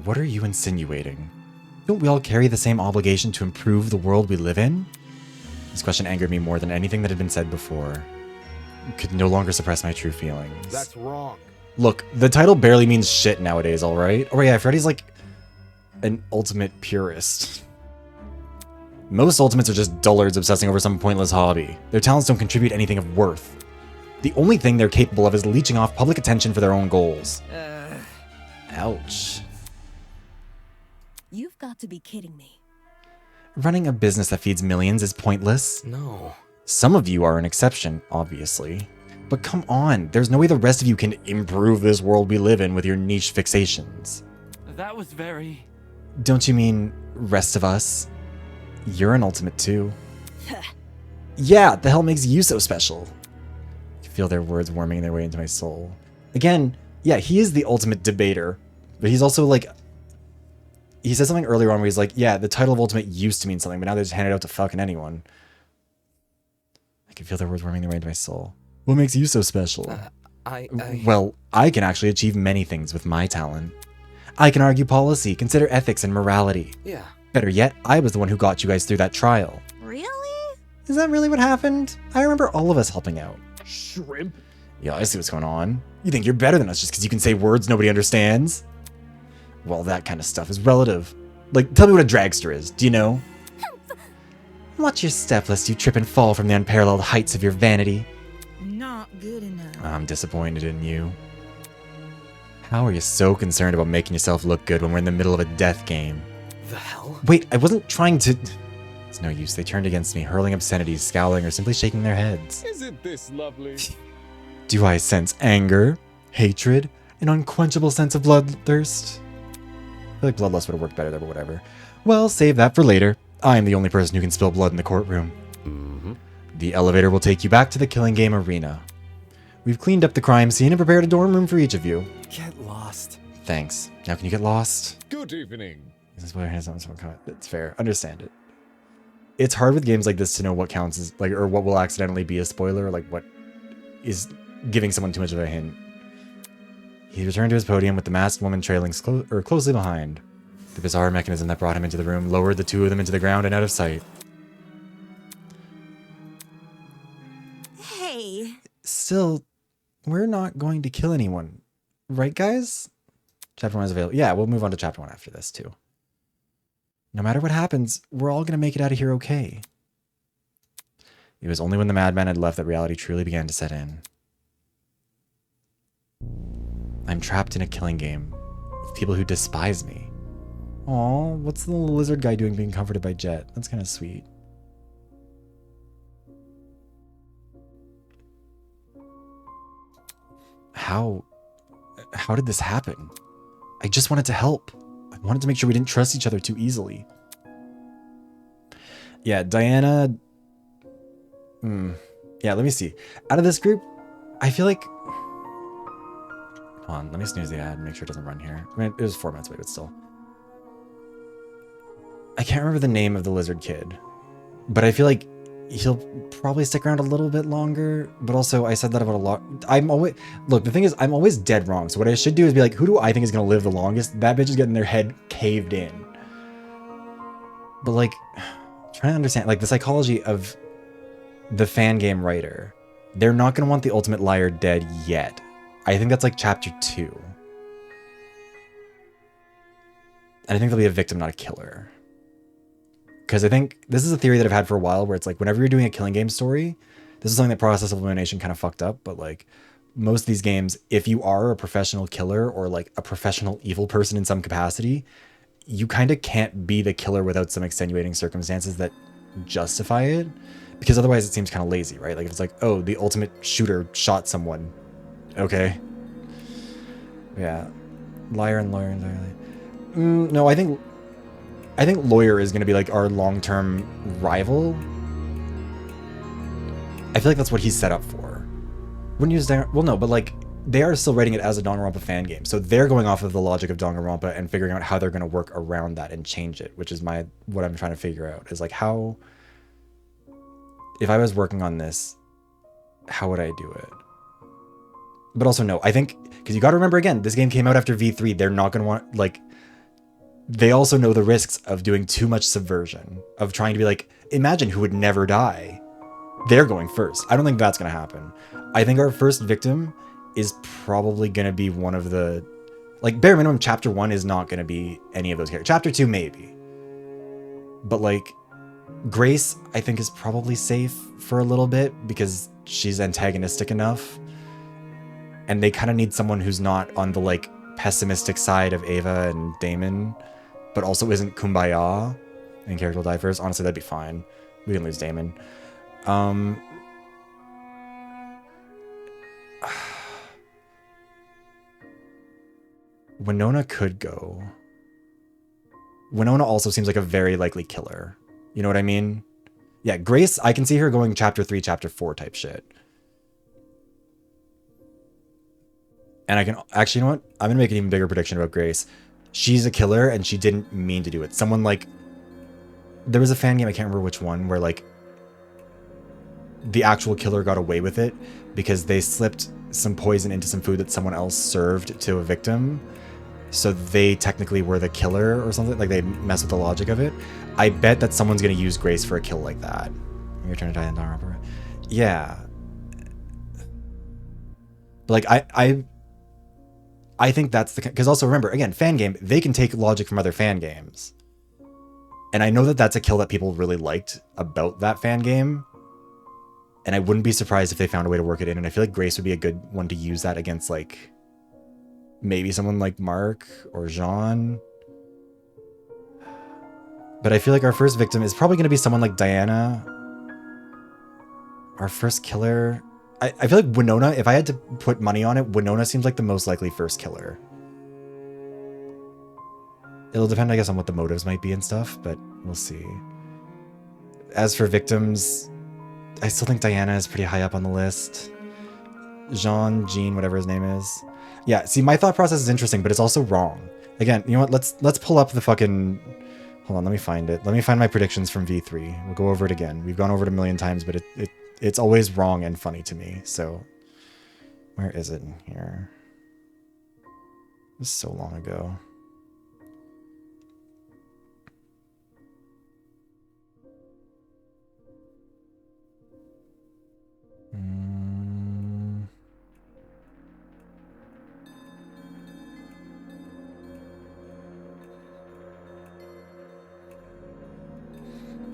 What are you insinuating? Don't we all carry the same obligation to improve the world we live in? This question angered me more than anything that had been said before. Could no longer suppress my true feelings. That's wrong. Look, the title barely means shit nowadays, alright? Oh yeah, Freddy's like an ultimate purist. Most ultimates are just dullards obsessing over some pointless hobby. Their talents don't contribute anything of worth. The only thing they're capable of is leeching off public attention for their own goals. Ouch. You've got to be kidding me. Running a business that feeds millions is pointless. No. Some of you are an exception, obviously. But come on, there's no way the rest of you can improve this world we live in with your niche fixations. That was very... Don't you mean rest of us? You're an ultimate too. Yeah, the hell makes you so special? I can feel their words worming their way into my soul. Again, yeah, he is the ultimate debater, but he's also like... He said something earlier on where he's like, yeah, the title of ultimate used to mean something, but now they just hand it out to fucking anyone. I can feel their words worming their way into my soul. What makes you so special? Well, I can actually achieve many things with my talent. I can argue policy, consider ethics and morality. Yeah. Better yet, I was the one who got you guys through that trial. Really? Is that really what happened? I remember all of us helping out. Shrimp? Yeah, I see what's going on. You think you're better than us just because you can say words nobody understands? Well, that kind of stuff is relative. Like, tell me what a dragster is, do you know? Watch your step lest you trip and fall from the unparalleled heights of your vanity. Not good enough. I'm disappointed in you. How are you so concerned about making yourself look good when we're in the middle of a death game? The hell? Wait, I wasn't trying to... It's no use. They turned against me, hurling obscenities, scowling, or simply shaking their heads. Isn't this lovely? Do I sense anger, hatred, an unquenchable sense of bloodthirst? I feel like bloodlust would have worked better there, but whatever. Well, save that for later. I am the only person who can spill blood in the courtroom. The elevator will take you back to the killing game arena. We've cleaned up the crime scene and prepared a dorm room for each of you. Get lost. Thanks. Now can you get lost? Good evening. This is what has on some comment. It's fair. Understand it. It's hard with games like this to know what counts as like, or what will accidentally be a spoiler, or like what is giving someone too much of a hint. He returned to his podium with the masked woman trailing closely behind. The bizarre mechanism that brought him into the room lowered the two of them into the ground and out of sight. Hey. Still, we're not going to kill anyone. Right, guys? Chapter 1 is available. Yeah, we'll move on to Chapter 1 after this, too. No matter what happens, we're all going to make it out of here okay. It was only when the madman had left that reality truly began to set in. I'm trapped in a killing game with people who despise me. Aw, what's the little lizard guy doing being comforted by Jet? That's kind of sweet. How did this happen? I just wanted to help. I wanted to make sure we didn't trust each other too easily. Yeah, Diana... Yeah, let me see. Out of this group, I feel like... Hold on, let me snooze the ad and make sure it doesn't run here. I mean, it was 4 minutes away, but still. I can't remember the name of the lizard kid, but I feel like he'll probably stick around a little bit longer, but also I said that about a lot. Look, the thing is, I'm always dead wrong, so what I should do is be like, who do I think is going to live the longest? That bitch is getting their head caved in. But like, trying to understand, like, the psychology of the fan game writer. They're not going to want the ultimate liar dead yet. I think that's like chapter 2. And I think there'll be a victim, not a killer. Because I think this is a theory that I've had for a while where it's like whenever you're doing a killing game story, this is something that Process of Elimination kind of fucked up, but like most of these games, if you are a professional killer or like a professional evil person in some capacity, you kind of can't be the killer without some extenuating circumstances that justify it, because otherwise it seems kind of lazy, right? Like if it's like, oh, the ultimate shooter shot someone. Okay. Yeah. Liar and lawyer entirely. No, I think lawyer is going to be like our long-term rival. I feel like that's what he's set up for. Wouldn't use well, no, but like they are still writing it as a Danganronpa fan game, so they're going off of the logic of Danganronpa and figuring out how they're going to work around that and change it, which is what I'm trying to figure out is like how, if I was working on this, how would I do it? But also no, I think because you got to remember again, this game came out after V3. They're not going to want like. They also know the risks of doing too much subversion, of trying to be like, imagine who would never die. They're going first. I don't think that's going to happen. I think our first victim is probably going to be one of the, like, bare minimum, chapter 1 is not going to be any of those characters. Chapter 2, maybe. But, like, Grace, I think, is probably safe for a little bit because she's antagonistic enough. And they kind of need someone who's not on the, like, pessimistic side of Ava and Damon, but also isn't Kumbaya. Main character will die first. Honestly, that'd be fine. We can lose Damon. Winona could go. Winona also seems like a very likely killer. You know what I mean? Yeah, Grace, I can see her going chapter 3, chapter 4 type shit. And I can actually, you know what? I'm going to make an even bigger prediction about Grace. She's a killer and she didn't mean to do it. Someone like, there was a fan game, I can't remember which one, where like the actual killer got away with it because they slipped some poison into some food that someone else served to a victim. So they technically were the killer or something. Like they mess with the logic of it. I bet that someone's going to use Grace for a kill like that. You're trying to die in Danganronpa. Yeah. But like I think that's the, because also remember, again, fan game, they can take logic from other fan games. And I know that that's a kill that people really liked about that fan game. And I wouldn't be surprised if they found a way to work it in. And I feel like Grace would be a good one to use that against, like, maybe someone like Mark or Jean. But I feel like our first victim is probably going to be someone like Diana. Our first killer... I feel like Winona, if I had to put money on it, Winona seems like the most likely first killer. It'll depend, I guess, on what the motives might be and stuff, but we'll see. As for victims, I still think Diana is pretty high up on the list. Jean, whatever his name is. Yeah, see, my thought process is interesting, but it's also wrong. Again, you know what? Let's pull up the fucking... Hold on, let me find it. Let me find my predictions from V3. We'll go over it again. We've gone over it a million times, but it's always wrong and funny to me. So, where is it in here? was so long ago.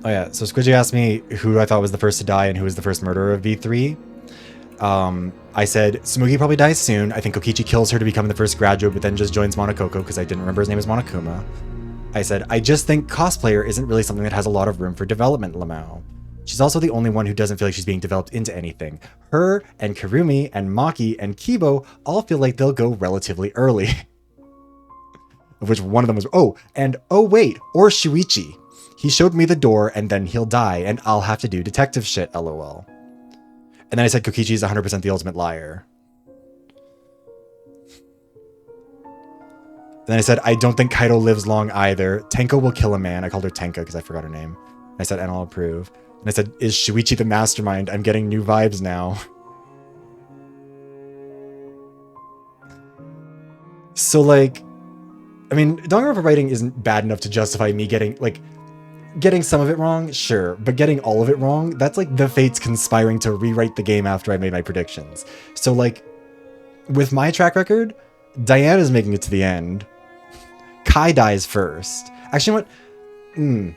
Oh yeah, so Squidgy asked me who I thought was the first to die and who was the first murderer of V3. I said Smugi probably dies soon. I think Kokichi kills her to become the first graduate, but then just joins Monokoko because I didn't remember his name was Monokuma. I said, I just think cosplayer isn't really something that has a lot of room for development, Lamau. She's also the only one who doesn't feel like she's being developed into anything. Her and Karumi and Maki and Kibo all feel like they'll go relatively early. Of which one of them was, oh wait, or Shuichi. He showed me the door and then he'll die and I'll have to do detective shit, lol. And then I said Kokichi is 100% the ultimate liar. Then I said, I don't think Kaido lives long either. Tenko will kill a man. I called her Tenka because I forgot her name. I said, and I'll approve. And I said, is Shuichi the mastermind? I'm getting new vibes now. So, like, I mean, Danganronpa writing isn't bad enough to justify me getting some of it wrong, sure. But getting all of it wrong, that's like the fates conspiring to rewrite the game after I made my predictions. So, like, with my track record, Diana's making it to the end. Kai dies first. Actually, you know what?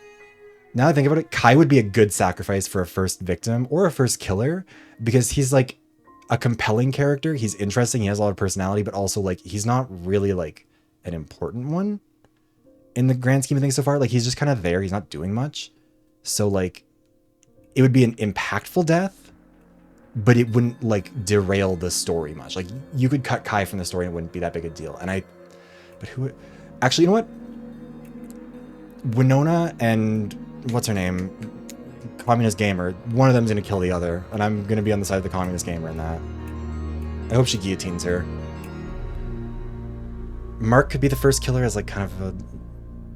Now that I think about it, Kai would be a good sacrifice for a first victim or a first killer because he's like a compelling character. He's interesting. He has a lot of personality, but also like he's not really like an important one in the grand scheme of things so far. Like he's just kind of there. He's not doing much. So like it would be an impactful death, but it wouldn't like derail the story much. Like you could cut Kai from the story and it wouldn't be that big a deal. But who, actually, you know what? Winona and what's her name? Communist Gamer. One of them's going to kill the other. And I'm going to be on the side of the Communist Gamer in that. I hope she guillotines her. Mark could be the first killer as like kind of a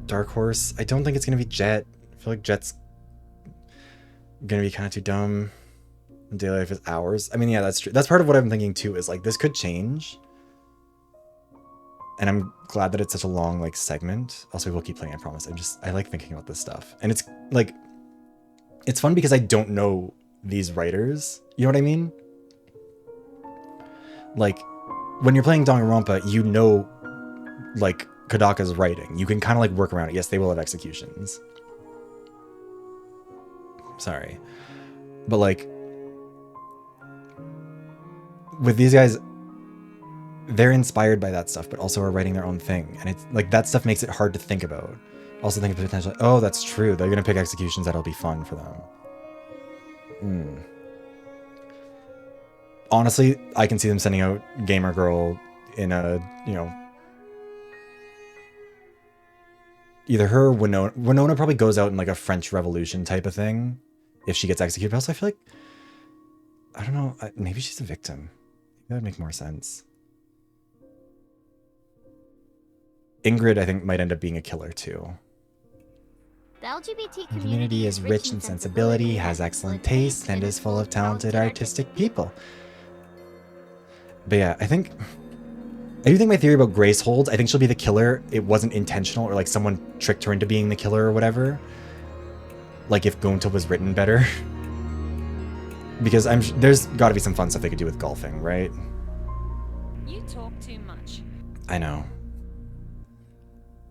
dark horse. I don't think it's going to be Jet. I feel like Jet's going to be kind of too dumb. Daily life is hours. I mean, yeah, that's true. That's part of what I'm thinking too, is like this could change. And I'm glad that it's such a long like segment. Also, we'll keep playing, I promise. I like thinking about this stuff. And it's like, it's fun because I don't know these writers. You know what I mean? Like, when you're playing Danganronpa, you know, like, Kodaka's writing. You can kind of like work around it. Yes, they will have executions. Sorry. But like, with these guys, they're inspired by that stuff, but also are writing their own thing. And it's like, that stuff makes it hard to think about. Also think of the potential, like, oh, that's true. They're going to pick executions that'll be fun for them. Honestly, I can see them sending out Gamer Girl in a, you know, either her or Winona. Winona probably goes out in like a French Revolution type of thing if she gets executed. But also, I feel like, I don't know, maybe she's a victim. That would make more sense. Ingrid, I think, might end up being a killer too. The LGBT Community is rich in sensibility, has excellent taste, and is full of talented artistic people. But yeah, I do think my theory about Grace holds. I think she'll be the killer. It wasn't intentional, or like someone tricked her into being the killer or whatever. Like if Gonta was written better. Because there's got to be some fun stuff they could do with golfing, right? You talk too much. I know.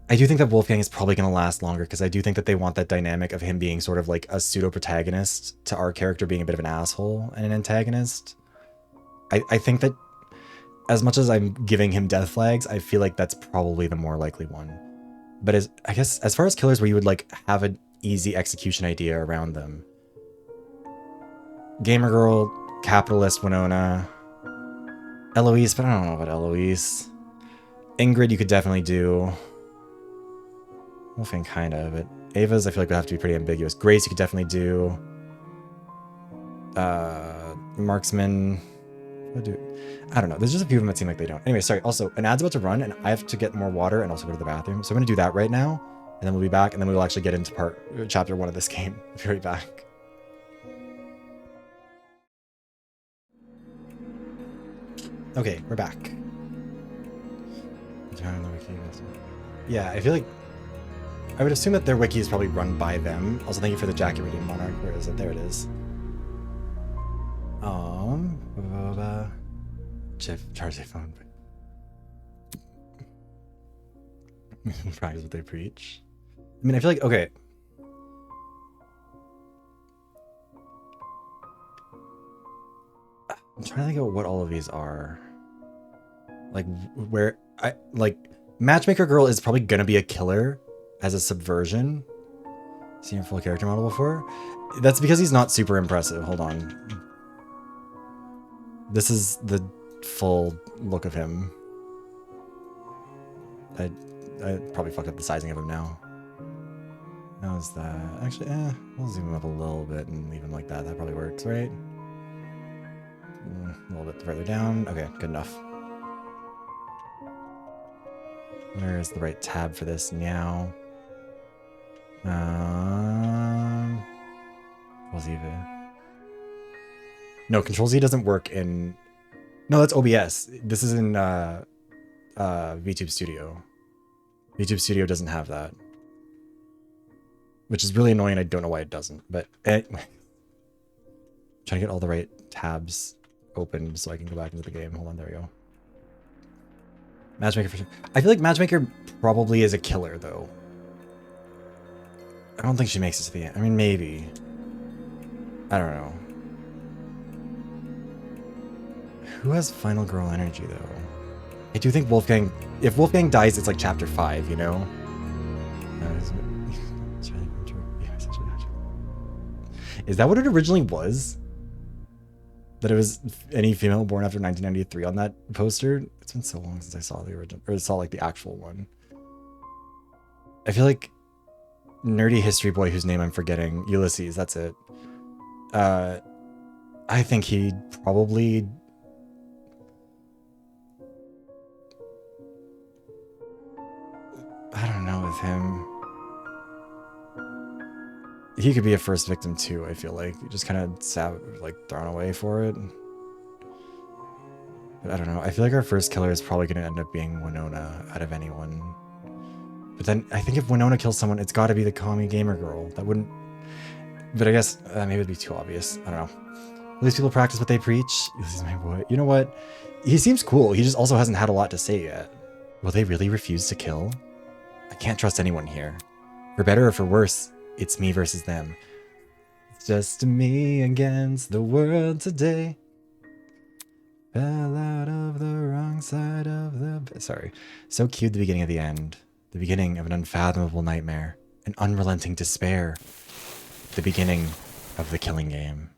I do think that Wolfgang is probably going to last longer because I do think that they want that dynamic of him being sort of like a pseudo-protagonist to our character being a bit of an asshole and an antagonist. I think that as much as I'm giving him death flags, I feel like that's probably the more likely one. But I guess as far as killers where you would like have an easy execution idea around them. Gamer Girl, Capitalist Winona, Eloise, but I don't know about Eloise. Ingrid you could definitely do. Wolfgang kind of, but Ava's I feel like would have to be pretty ambiguous. Grace you could definitely do. Marksman. I don't know. There's just a few of them that seem like they don't. Anyway, sorry. Also, an ad's about to run, and I have to get more water and also go to the bathroom. So I'm going to do that right now, and then we'll be back, and then we will actually get into chapter 1 of this game. I'll be right back. Okay, we're back. Yeah, I feel like I would assume that their wiki is probably run by them. Also, thank you for the Jackie reading, Monarch. Where is it? There it is. Charge their phone. Practice what they preach. I mean, I feel like, okay. I'm trying to think of what all of these are. Like, where Matchmaker Girl is probably gonna be a killer as a subversion. Seen full character model before? That's because he's not super impressive. Hold on. This is the full look of him. I probably fucked up the sizing of him now. How's that? Actually, we'll zoom him up a little bit and leave him like that. That probably works, right? A little bit further down. Okay, good enough. Where is the right tab for this now? Control Z. No, Control Z doesn't work in. No, that's OBS. This is in VTube Studio. VTube Studio doesn't have that, which is really annoying. I don't know why it doesn't. But anyway, trying to get all the right tabs open so I can go back into the game. Hold on, there we go. Matchmaker for sure. I feel like Matchmaker probably is a killer though. I don't think she makes it to the end. I mean, maybe. I don't know. Who has Final Girl energy though? I do think Wolfgang. If Wolfgang dies, it's like chapter 5, you know? Is that what it originally was? That it was any female born after 1993 on that poster? It's been so long since I saw the original, or saw like the actual one. I feel like nerdy history boy whose name I'm forgetting, Ulysses, that's it. I think he probably... I don't know with him. He could be a first victim too, I feel like. Just kind of like thrown away for it. But I don't know. I feel like our first killer is probably going to end up being Winona out of anyone. But then I think if Winona kills someone, it's got to be the commie gamer girl. That wouldn't... But I guess maybe it'd be too obvious. I don't know. Will these people practice what they preach? This is my boy. You know what? He seems cool. He just also hasn't had a lot to say yet. Will they really refuse to kill? I can't trust anyone here. For better or for worse, it's me versus them. It's just me against the world today. Fell out of the wrong side of the... Sorry. So cute, the beginning of the end. The beginning of an unfathomable nightmare. An unrelenting despair. The beginning of the killing game.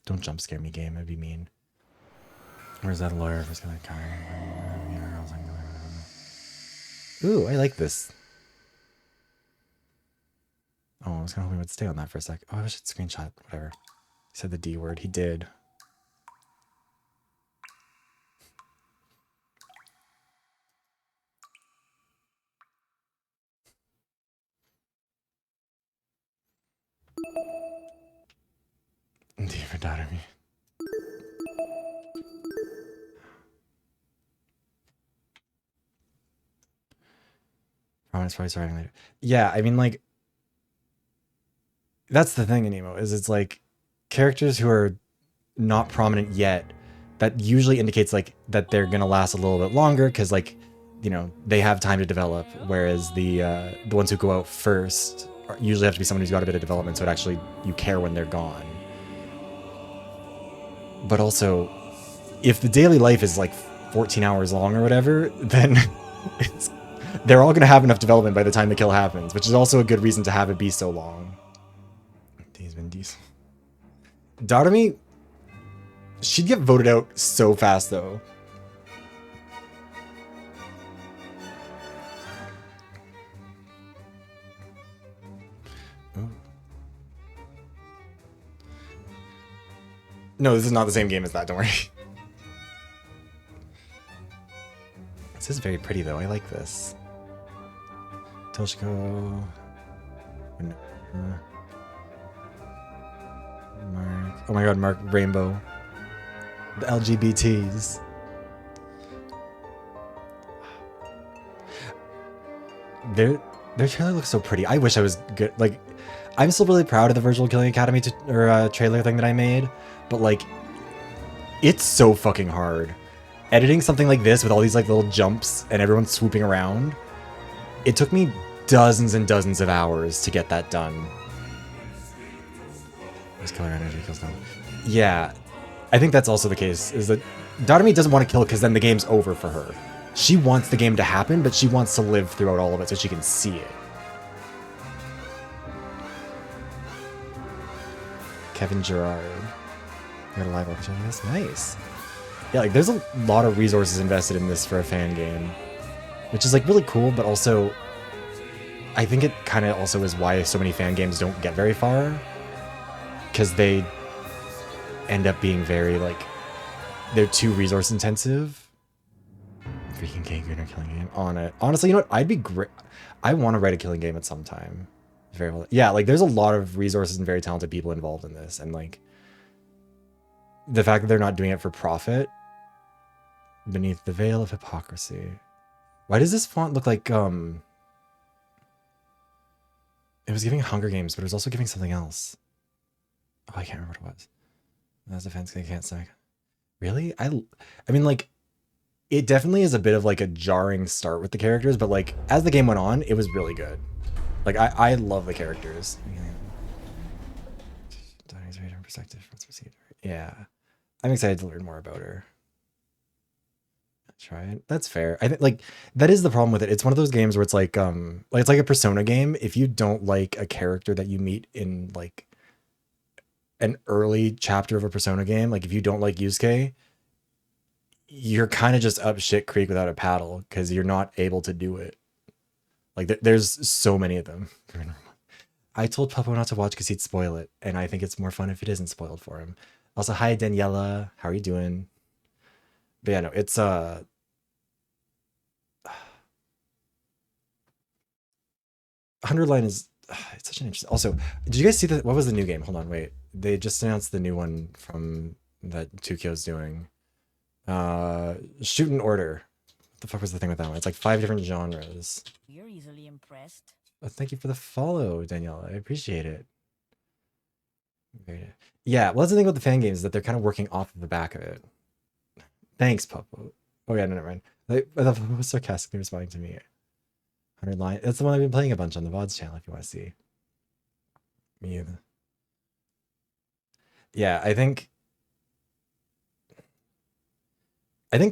Don't jump scare me, game. That'd be mean. Where's that lawyer? Ooh, I like this. Oh, I was kind of hoping he would stay on that for a sec. Oh, I should screenshot. Whatever. He said the D word. He did. D for daughter me. Promise probably starting later. Yeah, I mean, like, that's the thing in emo, is it's like characters who are not prominent yet, that usually indicates like that they're gonna last a little bit longer because, like, you know, they have time to develop, whereas the ones who go out first usually have to be someone who's got a bit of development, so it actually, you care when they're gone. But also, if the daily life is like 14 hours long or whatever, then they're all going to have enough development by the time the kill happens, which is also a good reason to have it be so long. D's been decent. Darume, she'd get voted out so fast though. Ooh. No, this is not the same game as that, don't worry. This is very pretty though, I like this. Toshiko. Mark. Oh my god, Mark Rainbow. The LGBTs. their trailer looks so pretty. I wish I was good. Like, I'm still really proud of the Virtual Killing Academy trailer thing that I made, but like, it's so fucking hard. Editing something like this with all these like little jumps and everyone swooping around, it took me dozens and dozens of hours to get that done. This killer energy kills them. Yeah, I think that's also the case, is that Darumi doesn't want to kill because then the game's over for her. She wants the game to happen, but she wants to live throughout all of it so she can see it. Kevin Gerard. Got a live opportunity. That's nice. Yeah, like there's a lot of resources invested in this for a fan game, which is like really cool, but also I think it kind of also is why so many fan games don't get very far, because they end up being very like, they're too resource intensive. Freaking game or killing game on it. Honestly, you know what? I'd be great. I want to write a killing game at some time. Very well. Yeah, like there's a lot of resources and very talented people involved in this, and like the fact that they're not doing it for profit. Beneath the veil of hypocrisy. Why does this font look like it was giving Hunger Games, but it was also giving something else. Oh, I can't remember what it was. That's a fence I can't say. Really? I mean, like, it definitely is a bit of like a jarring start with the characters, but like as the game went on, it was really good. Like I love the characters. Yeah, I'm excited to learn more about her. Try it. That's fair. I think like that is the problem with it. It's one of those games where it's like it's like a Persona game. If you don't like a character that you meet in like an early chapter of a Persona game, like if you don't like Yusuke, you're kind of just up shit creek without a paddle because you're not able to do it. Like there's so many of them. I told Puppo not to watch because he'd spoil it, and I think it's more fun if it isn't spoiled for him. Also, hi Daniela, how are you doing? But yeah, no, it's 100 line is it's such an interesting. Also, did you guys see that? What was the new game? Hold on, wait. They just announced the new one from that 2Kyo's doing. Shoot and Order. What the fuck was the thing with that one? It's like 5 different genres. You're easily impressed. Oh, thank you for the follow, Danielle. I appreciate it. Yeah, well, that's the thing about the fan games, is that they're kind of working off of the back of it. Thanks, Puppo. Oh yeah, no, never mind. I thought Puppo was sarcastically responding to me. 100 line. That's the one I've been playing a bunch on the VoD's channel if you want to see. Me either. Yeah, I think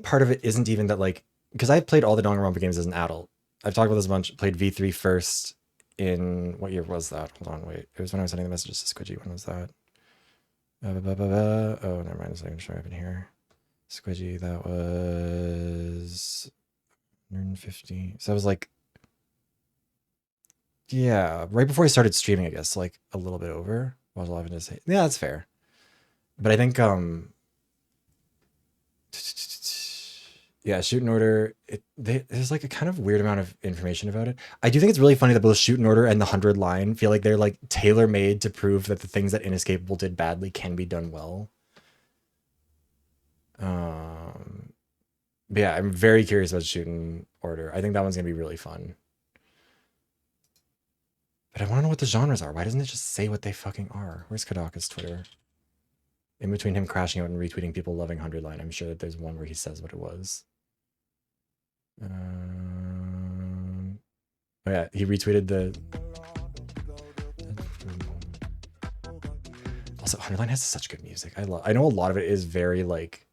part of it isn't even that, like, because I've played all the Danganronpa games as an adult. I've talked about this a bunch. Played V3 first in, what year was that? Hold on, wait. It was when I was sending the messages to Squidgy. When was that? Oh, never mind. It's not even showing up in here. Squidgy, that was 150. So I was like, yeah, right before I started streaming, I guess, like a little bit over. What was I to say? Yeah, that's fair. But I think, yeah, Shoot and Order, there's like a kind of weird amount of information about it. I do think it's really funny that both Shoot and Order and the 100 line feel like they're like tailor-made to prove that the things that Inescapable did badly can be done well. But yeah, I'm very curious about Shoot and Order. I think that one's gonna be really fun. But I want to know what the genres are. Why doesn't it just say what they fucking are? Where's Kadaka's Twitter? In between him crashing out and retweeting people loving 100 line, I'm sure that there's one where he says what it was. Oh yeah, he retweeted the... Also, 100 line has such good music. I know a lot of it is very, like,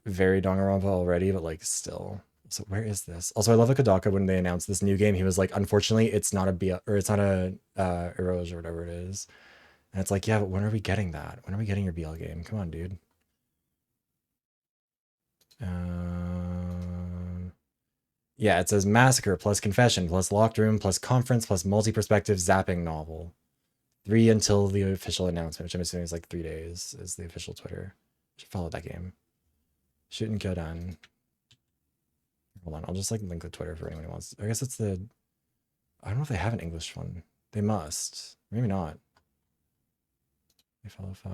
very Danganronpa already, but, like, still. So where is this? Also, I love that Kadaka, when they announced this new game, he was like, unfortunately, it's not a BL, or it's not a Eroge or whatever it is. And it's like, yeah, but when are we getting that? When are we getting your BL game? Come on, dude. Yeah, it says Massacre plus Confession plus Locked Room plus Conference plus Multi-Perspective Zapping Novel. 3 until the official announcement, which I'm assuming is like 3 days, is the official Twitter. Should follow that game. Shoot and Kyodan. Hold on, I'll just like link the Twitter for anyone who wants. I guess it's the... I don't know if they have an English one. They must. Maybe not. They follow 5,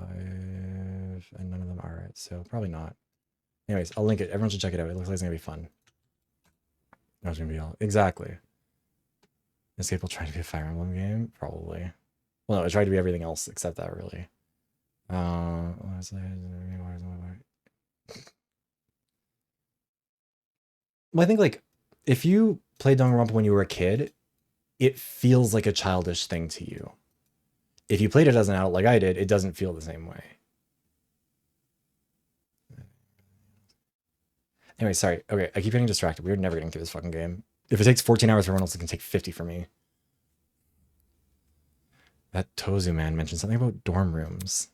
and none of them are it, so probably not. Anyways, I'll link it. Everyone should check it out. It looks like it's gonna be fun. That's gonna be all exactly. Escape will try to be a Fire Emblem game? Probably. Well, no, it tried to be everything else except that, really. Well, I think, like, if you played Danganronpa when you were a kid, it feels like a childish thing to you. If you played it as an adult like I did, it doesn't feel the same way. Anyway, sorry. Okay, I keep getting distracted. We're never getting through this fucking game. If it takes 14 hours for everyone else, it can take 50 for me. That Tozu man mentioned something about dorm rooms.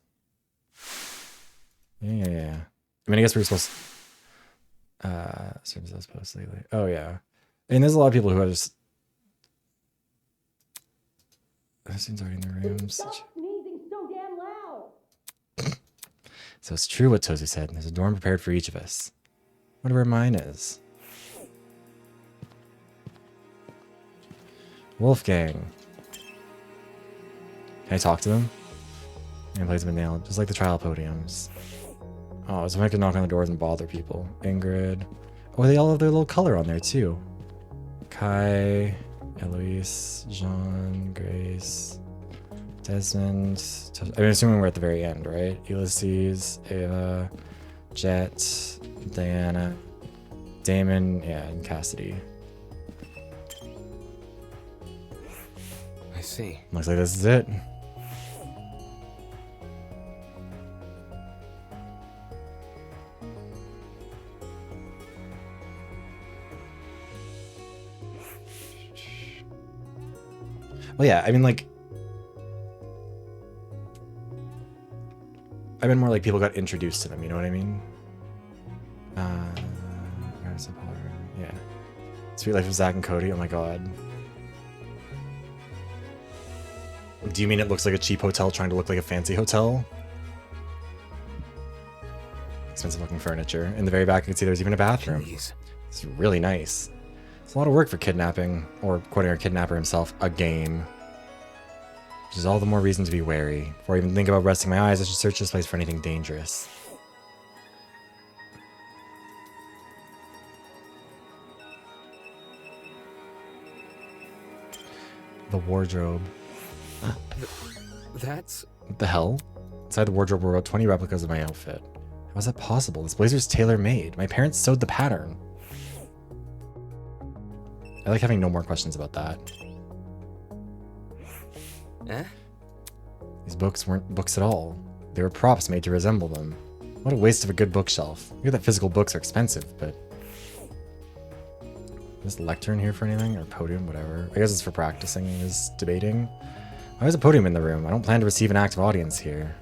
Yeah. I mean, I guess we were supposed to... services post lately. Oh, yeah. I mean, there's a lot of people who are just... That seems already in their rooms. Stop sneezing so damn loud! So it's true what Tozu said. There's a dorm prepared for each of us. Wonder where mine is. Wolfgang. Can I talk to them? And plays them nailed, just like the trial podiums. Oh, so I can knock on the doors and bother people. Ingrid. Oh, they all have their little color on there too. Kai, Eloise, Jean, Grace, Desmond. I'm assuming we're at the very end, right? Ulysses, Ava, Jet, Diana, Damon, yeah, and Cassidy. I see. Looks like this is it. Well, yeah, I mean, like, I mean more like people got introduced to them, you know what I mean? Yeah. Sweet Life of Zack and Cody, oh my god. Do you mean it looks like a cheap hotel trying to look like a fancy hotel? Expensive looking furniture. In the very back, you can see there's even a bathroom. Jeez. It's really nice. It's a lot of work for kidnapping, or quoting our kidnapper himself, a game. Which is all the more reason to be wary. Before I even think about resting my eyes, I should search this place for anything dangerous. The wardrobe. That's... What the hell? Inside the wardrobe were about 20 replicas of my outfit. How is that possible? This blazer's tailor-made. My parents sewed the pattern. I like having no more questions about that. Eh? These books weren't books at all. They were props made to resemble them. What a waste of a good bookshelf. I hear that physical books are expensive, but... Is this lectern here for anything? Or podium, whatever. I guess it's for practicing, is debating. Why is a podium in the room? I don't plan to receive an active audience here.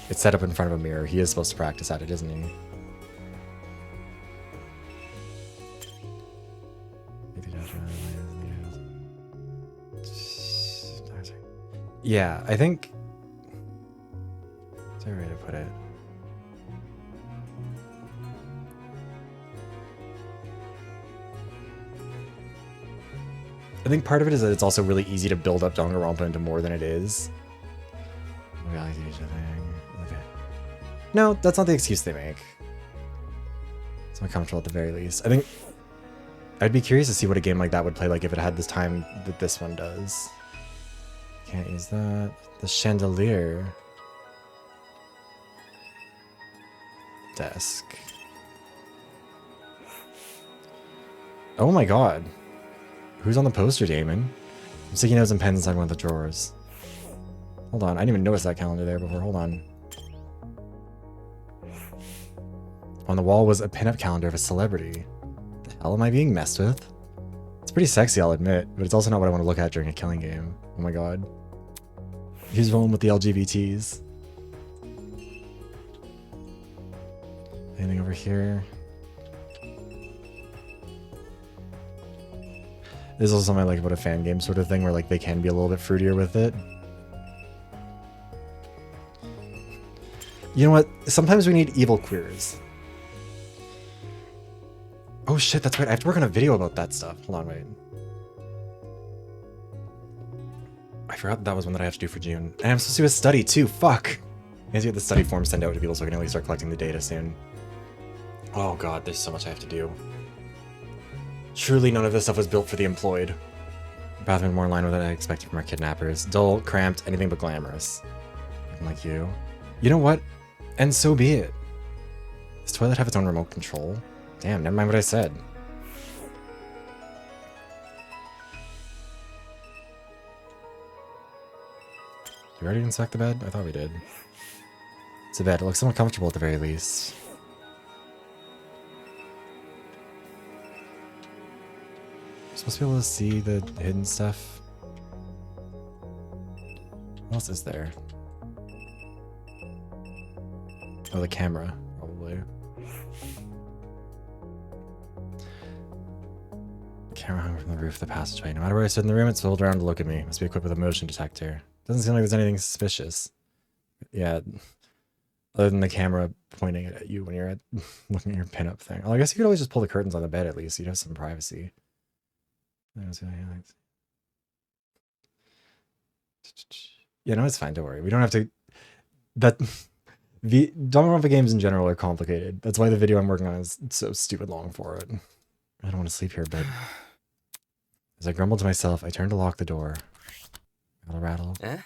It's set up in front of a mirror. He is supposed to practice at it, isn't he? Yeah, I think... Is there a way to put it? I think part of it is that it's also really easy to build up Danganronpa into more than it is. No, that's not the excuse they make. It's uncomfortable at the very least. I think I'd be curious to see what a game like that would play like if it had this time that this one does. Can't use that. The chandelier. Desk. Oh my god. Who's on the poster, Damon? I'm sticky notes and pens inside one of the drawers. Hold on, I didn't even notice that calendar there before. Hold on. On the wall was a pinup calendar of a celebrity. The hell am I being messed with? It's pretty sexy, I'll admit, but it's also not what I want to look at during a killing game. Oh my god. He's rolling with the LGBTs. Anything over here? This is also something I like about a fan game sort of thing where like they can be a little bit fruitier with it. You know what? Sometimes we need evil queers. Oh shit, that's right. I have to work on a video about that stuff. Hold on, wait. I forgot that was one that I have to do for June. And I'm supposed to do a study too. Fuck. I have to get the study form sent out to people so I can at least start collecting the data soon. Oh god, there's so much I have to do. Truly none of this stuff was built for the employed. Bathroom more in line with what I expected from our kidnappers. Dull, cramped, anything but glamorous. Like you. You know what? And so be it. Does toilet have its own remote control? Damn, never mind what I said. Did we already inspect the bed? I thought we did. It's a bed. It looks somewhat comfortable at the very least. I'm supposed to be able to see the hidden stuff. What else is there? Oh, the camera, probably. Camera hung from the roof of the passageway. No matter where I stood in the room, it swirled around to look at me. Must be equipped with a motion detector. Doesn't seem like there's anything suspicious. Yeah, other than the camera pointing it at you when you're at looking at your pinup thing. Oh, I guess you could always just pull the curtains on the bed at least. You'd have some privacy. Yeah, no, it's fine. Don't worry. We don't have to. That the Danganronpa games in general are complicated. That's why the video I'm working on is so stupid long for it. I don't want to sleep here, but as I grumbled to myself, I turned to lock the door. Rattle, rattle. Eh?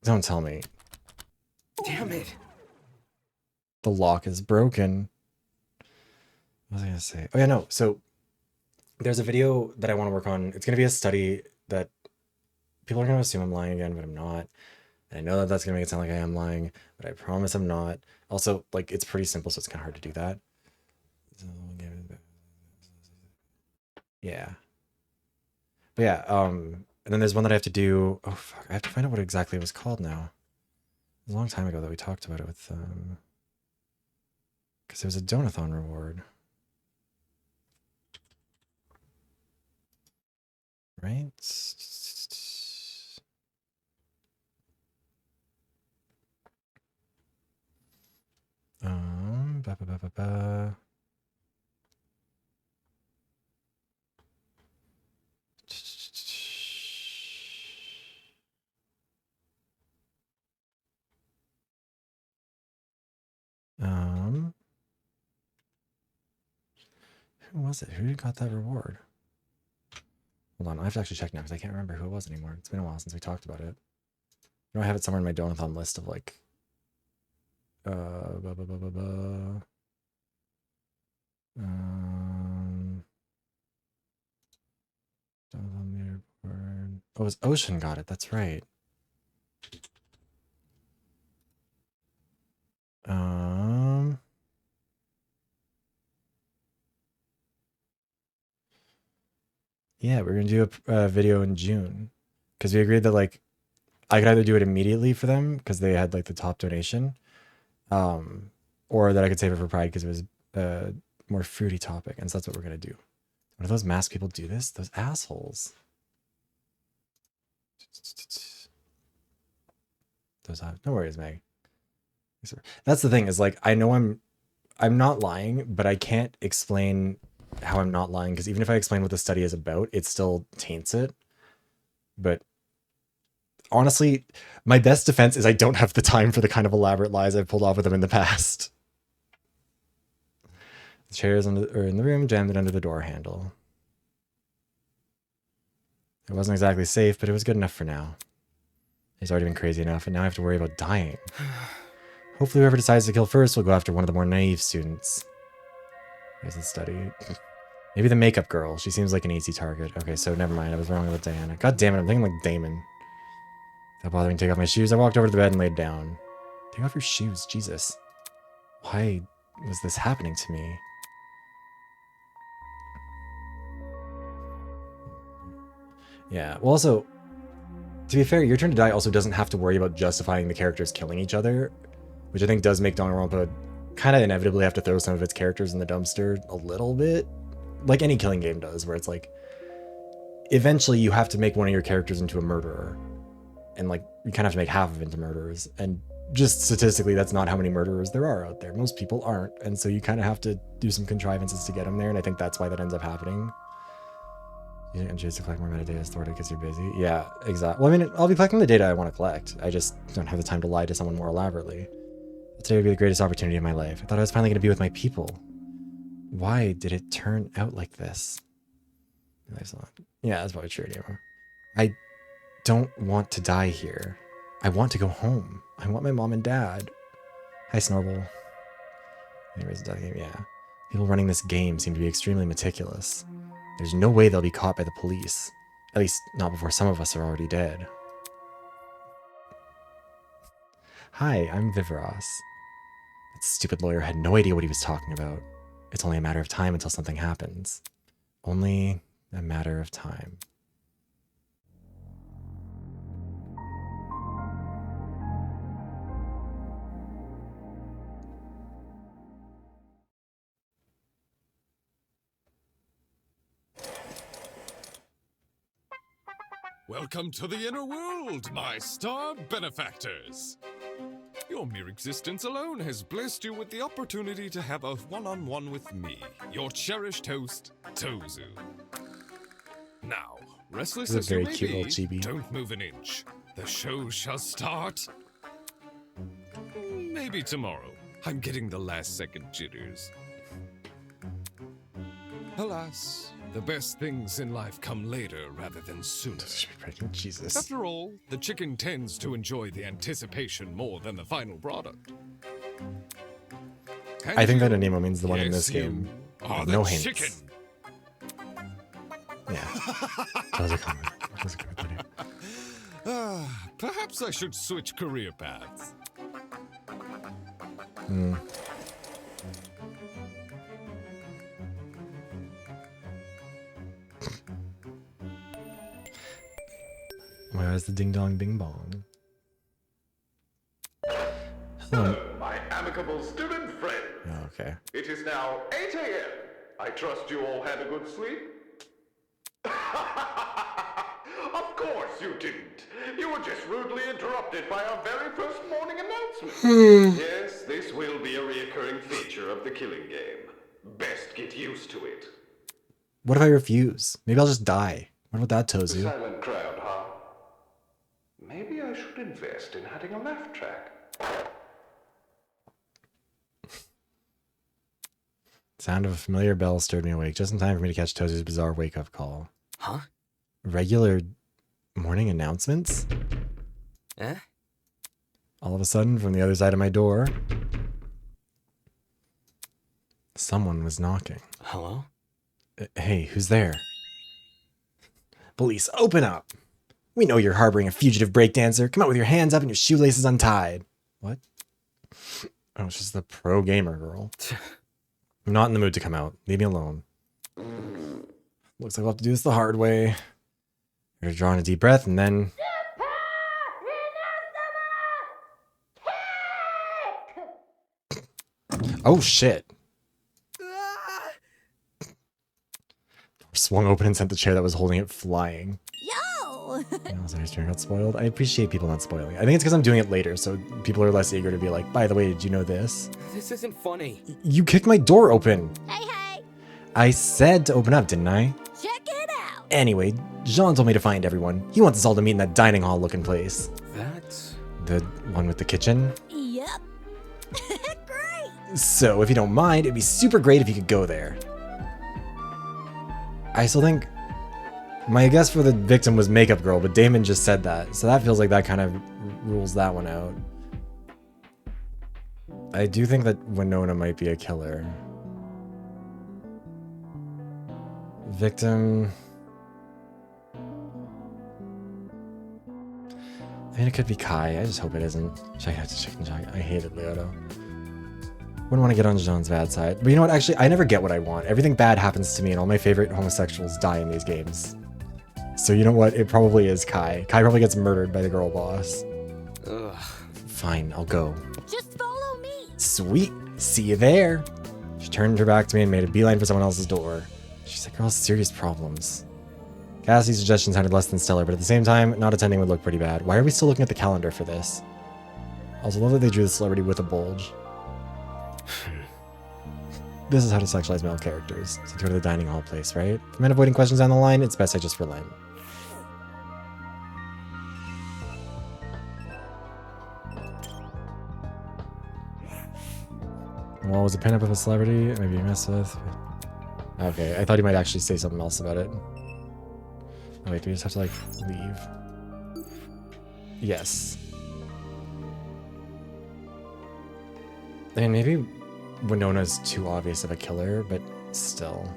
Don't tell me. Damn it. The lock is broken. What was I gonna say? Oh yeah, no. So there's a video that I want to work on. It's gonna be a study that people are gonna assume I'm lying again, but I'm not. And I know that that's gonna make it sound like I am lying, but I promise I'm not. Also, like, it's pretty simple, so it's kind of hard to do that. Yeah. But yeah, and then there's one that I have to do. Oh fuck, I have to find out what exactly it was called now. It was a long time ago that we talked about it with because there was a donathon reward. Right? Ba, ba, ba, ba, ba. Who was it? Who got that reward? Hold on, I have to actually check now because I can't remember who it was anymore. It's been a while since we talked about it. You know, I have it somewhere in my donathon list of like ba, ba, ba, ba, ba. Donathon leaderboard. Oh, it was Ocean got it, that's right. Yeah, we're gonna do a video in June because we agreed that like I could either do it immediately for them because they had like the top donation, or that I could save it for Pride because it was a more fruity topic, and so that's what we're gonna do. What do those masked people do this? Those assholes. Those no worries, Meg. That's the thing is like I know I'm not lying, but I can't explain how I'm not lying because even if I explain what the study is about, it still taints it. But honestly, my best defense is I don't have the time for the kind of elaborate lies I've pulled off with them in the past. The chairs in the room, jammed it under the door handle. It wasn't exactly safe, but it was good enough for now. He's already been crazy enough, and now I have to worry about dying. Hopefully whoever decides to kill first will go after one of the more naive students. There's the study. Maybe the makeup girl. She seems like an easy target. Okay, so never mind. I was wrong about Diana. God damn it, I'm thinking like Damon. Without bothering to take off my shoes, I walked over to the bed and laid down. Take off your shoes, Jesus. Why was this happening to me? Yeah, well also, to be fair, Your Turn to Die also doesn't have to worry about justifying the characters killing each other, which I think does make Danganronpa kind of inevitably have to throw some of its characters in the dumpster a little bit. Like any killing game does, where it's like, eventually you have to make one of your characters into a murderer. And like, you kind of have to make half of it into murderers. And just statistically, that's not how many murderers there are out there. Most people aren't. And so you kind of have to do some contrivances to get them there. And I think that's why that ends up happening. You didn't choose to collect more metadata thwarted because you're busy. Yeah, exactly. Well, I mean, I'll be collecting the data I want to collect. I just don't have the time to lie to someone more elaborately. Today would be the greatest opportunity of my life. I thought I was finally going to be with my people. Why did it turn out like this? That's not. Yeah, that's probably true. Anyway. I don't want to die here. I want to go home. I want my mom and dad. Hi, Snorble. Anyways, that game, yeah. People running this game seem to be extremely meticulous. There's no way they'll be caught by the police. At least, not before some of us are already dead. Hi, I'm Viveros. That stupid lawyer had no idea what he was talking about. It's only a matter of time until something happens. Only a matter of time. Welcome to the inner world, my star benefactors. Your mere existence alone has blessed you with the opportunity to have a one-on-one with me, your cherished host, Tozu. Now, restless as you may be, don't move an inch. The show shall start. Maybe tomorrow. I'm getting the last-second jitters. Alas, the best things in life come later rather than sooner. Jesus. After all, the chicken tends to enjoy the anticipation more than the final product. And I think that Anemo means the one in this you game. are No the hints. chicken. Yeah. That was a comment. That was a good video. Perhaps I should switch career paths. Hmm. Where's the ding dong bing bong? Hello, my amicable student friend. Oh, okay. It is now 8 a.m. I trust you all had a good sleep? Of course you didn't. You were just rudely interrupted by our very first morning announcement. Yes, this will be a reoccurring feature of the killing game. Best get used to it. What if I refuse? Maybe I'll just die. What about that, The Tozu? silent crowd, huh? Maybe I should invest in adding a laugh track. Sound of a familiar bell stirred me awake, just in time for me to catch Tozu's bizarre wake-up call. Huh? Regular morning announcements? Eh? All of a sudden, from the other side of my door, someone was knocking. Hello? Hey, who's there? Police, open up! We know you're harboring a fugitive breakdancer. Come out with your hands up and your shoelaces untied. What? Oh, it's just the pro gamer girl. I'm not in the mood to come out. Leave me alone. Looks like we'll have to do this the hard way. You're drawing a deep breath and then... Oh, shit. Swung open and sent the chair that was holding it flying. Yo! Sorry, stream got spoiled. I appreciate people not spoiling. I think it's because I'm doing it later, so people are less eager to be like, by the way, did you know this? This isn't funny. You kicked my door open. Hey, hey! I said to open up, didn't I? Check it out! Anyway, Jean told me to find everyone. He wants us all to meet in that dining hall looking place. That's... The one with the kitchen? Yep. Great! So, if you don't mind, it'd be super great if you could go there. I still think... My guess for the victim was Makeup Girl, but Damon just said that. So that feels like that kind of rules that one out. I do think that Winona might be a killer. Victim... I mean, it could be Kai. I just hope it isn't. Check out the chicken jack. I hated Leoto. Wouldn't want to get on Jean's bad side. But you know what? Actually, I never get what I want. Everything bad happens to me, and all my favorite homosexuals die in these games. So you know what? It probably is Kai. Kai probably gets murdered by the girl boss. Ugh. Fine, I'll go. Just follow me! Sweet. See you there. She turned her back to me and made a beeline for someone else's door. She's a girl with serious problems. Cassie's suggestion sounded less than stellar, but at the same time, not attending would look pretty bad. Why are we still looking at the calendar for this? Also, love that they drew the celebrity with a bulge. This is how to sexualize male characters. So to go to the dining hall place, right? For men avoiding questions down the line, it's best I just relent. The wall was a pinup of a celebrity, maybe you mess with. Okay, I thought he might actually say something else about it. Oh wait, do we just have to like leave? Yes. I mean, maybe Winona's too obvious of a killer, but still.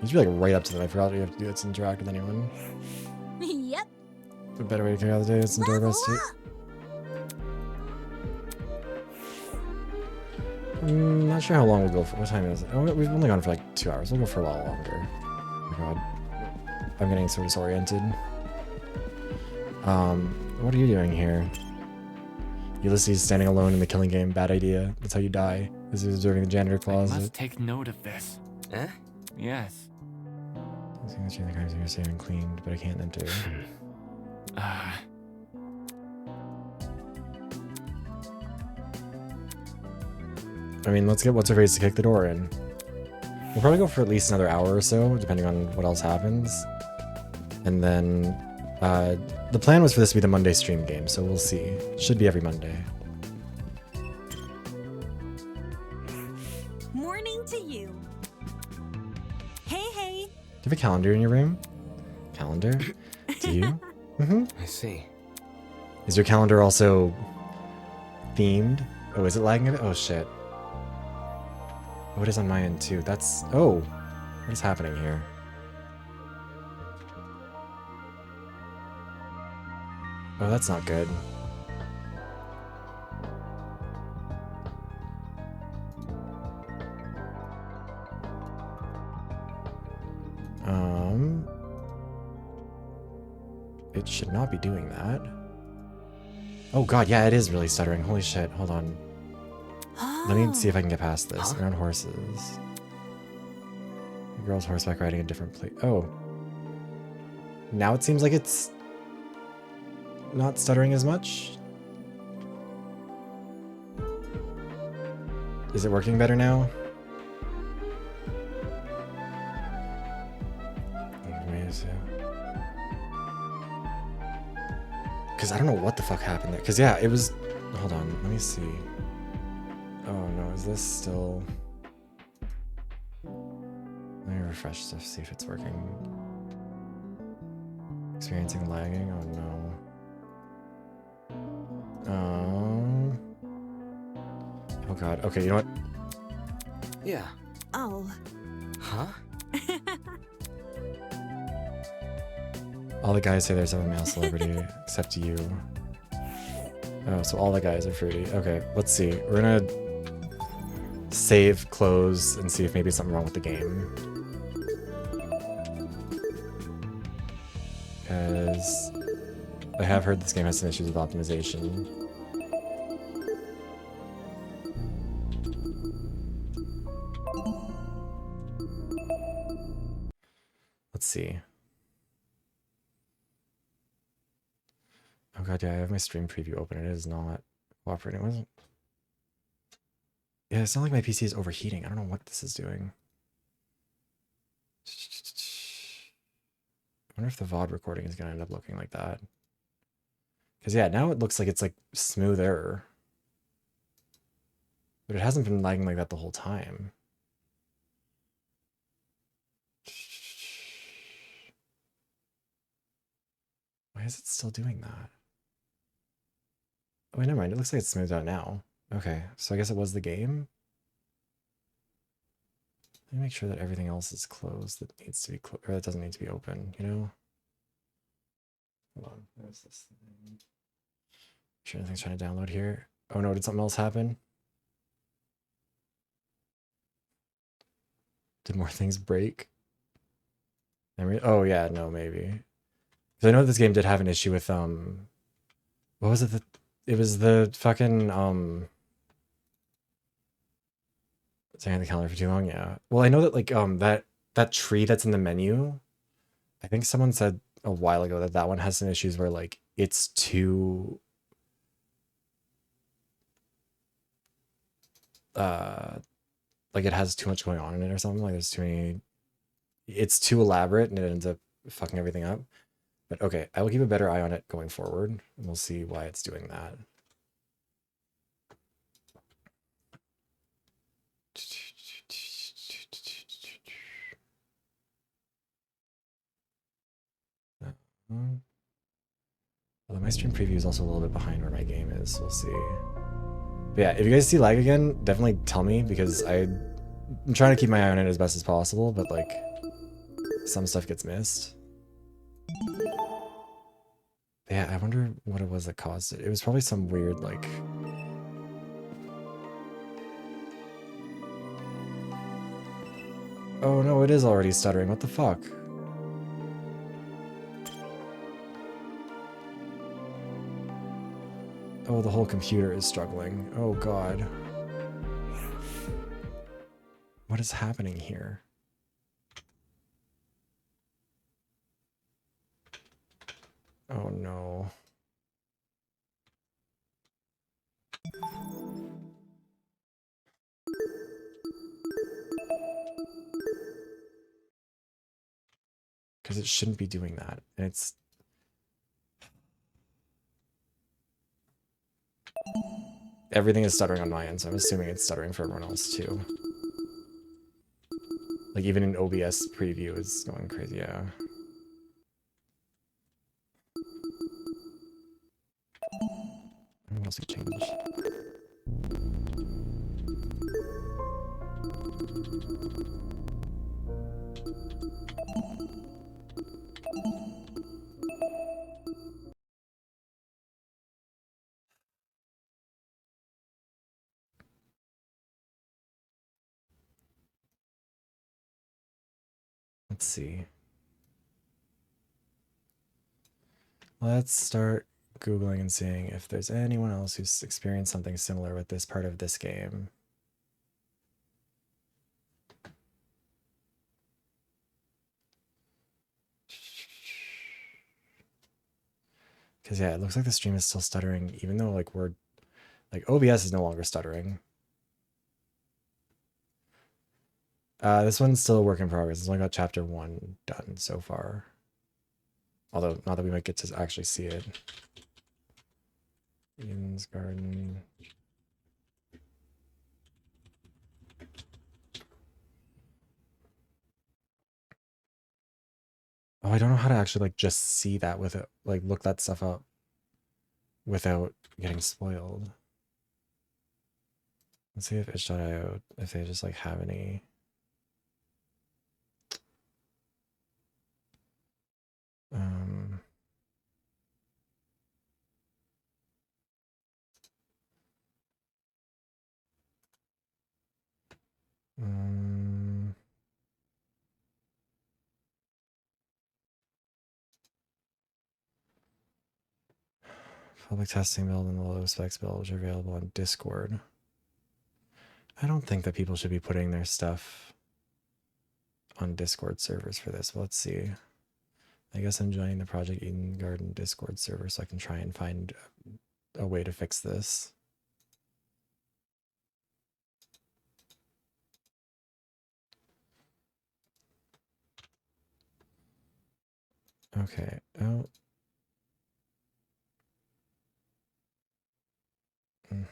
You should be like right up to them. I forgot you have to do that to interact with anyone. Yep. A better way to figure out the day is some doorbells too. Not sure how long we'll go for. What time is it? Oh, we've only gone for like 2 hours. We'll go for a while longer. Oh my god. I'm getting sort of disoriented. What are you doing here? Ulysses standing alone in the killing game. Bad idea. That's how you die. Is observing the janitor closet. I must take note of this. Eh? Yes. I think the guys are safe and cleaned, but I can't enter. I mean, let's get what's her face to kick the door in. We'll probably go for at least another hour or so, depending on what else happens. And then, the plan was for this to be the Monday stream game, so we'll see. Should be every Monday. Morning to you. Hey, hey. Do you have a calendar in your room? Calendar? Do you? I see. Is your calendar also themed? Oh, is it lagging a bit? Oh, shit. Oh, it is on my end, too. That's... Oh! What is happening here? Oh, that's not good. It should not be doing that. Oh god, yeah, it is really stuttering. Holy shit, hold on. Let me see if I can get past this. Around horses. The girl's horseback riding a different place. Oh. Now it seems like it's not stuttering as much. Is it working better now? Because I don't know what the fuck happened there. Because yeah, it was... Hold on, let me see. Oh no, is this still... Let me refresh stuff, see if it's working. Experiencing lagging? Oh no. Oh god, okay, you know what? Yeah. Oh. Huh? All the guys say there's a male celebrity, except you. Oh, so all the guys are fruity. Okay, let's see. We're gonna save, close, and see if maybe something wrong with the game. Because I have heard this game has some issues with optimization. Let's see. Oh god, yeah, I have my stream preview open. It is not cooperating. It wasn't. Yeah, it's not like my PC is overheating. I don't know what this is doing. I wonder if the VoD recording is going to end up looking like that. Because yeah, now it looks like it's like smoother. But it hasn't been lagging like that the whole time. Why is it still doing that? Oh, wait, never mind. It looks like it's smoothed out now. Okay, so I guess it was the game. Let me make sure that everything else is closed that needs to be closed, or that doesn't need to be open, you know? Hold on, there's this thing. Make sure anything's trying to download here. Oh no, did something else happen? Did more things break? Oh yeah, no, maybe. Because I know this game did have an issue with, what was it? It was the fucking, staying on the calendar for too long, yeah. Well, I know that, like, that tree that's in the menu, I think someone said a while ago that that one has some issues where, like, it's too, like, it has too much going on in it or something. Like, there's too many, it's too elaborate and it ends up fucking everything up. But okay, I will keep a better eye on it going forward, and we'll see why it's doing that. Although my stream preview is also a little bit behind where my game is. We'll see. But yeah, if you guys see lag again, definitely tell me, because I'm trying to keep my eye on it as best as possible, but like some stuff gets missed. Yeah, I wonder what it was that caused it. It was probably some weird like... Oh no, it is already stuttering. What the fuck? Oh, the whole computer is struggling. Oh god. What is happening here? Oh no. Because it shouldn't be doing that. And it's... Everything is stuttering on my end, so I'm assuming it's stuttering for everyone else too. Like even in OBS preview is going crazy, yeah. What else can change? Let's see. Let's start Googling and seeing if there's anyone else who's experienced something similar with this part of this game. Because yeah, it looks like the stream is still stuttering, even though like we're... Like OBS is no longer stuttering. This one's still a work in progress. It's only got chapter 1 done so far. Although, not that we might get to actually see it. Eden's Garden. Oh, I don't know how to actually like just see that with it, like look that stuff up without getting spoiled. Let's see if itch.io, if they just like have any. Um, um, Public testing build and the low specs build, which are available on Discord. I don't think that people should be putting their stuff on Discord servers for this, but let's see. I guess I'm joining the Project Eden Garden Discord server so I can try and find a way to fix this. Okay. Oh. Mm.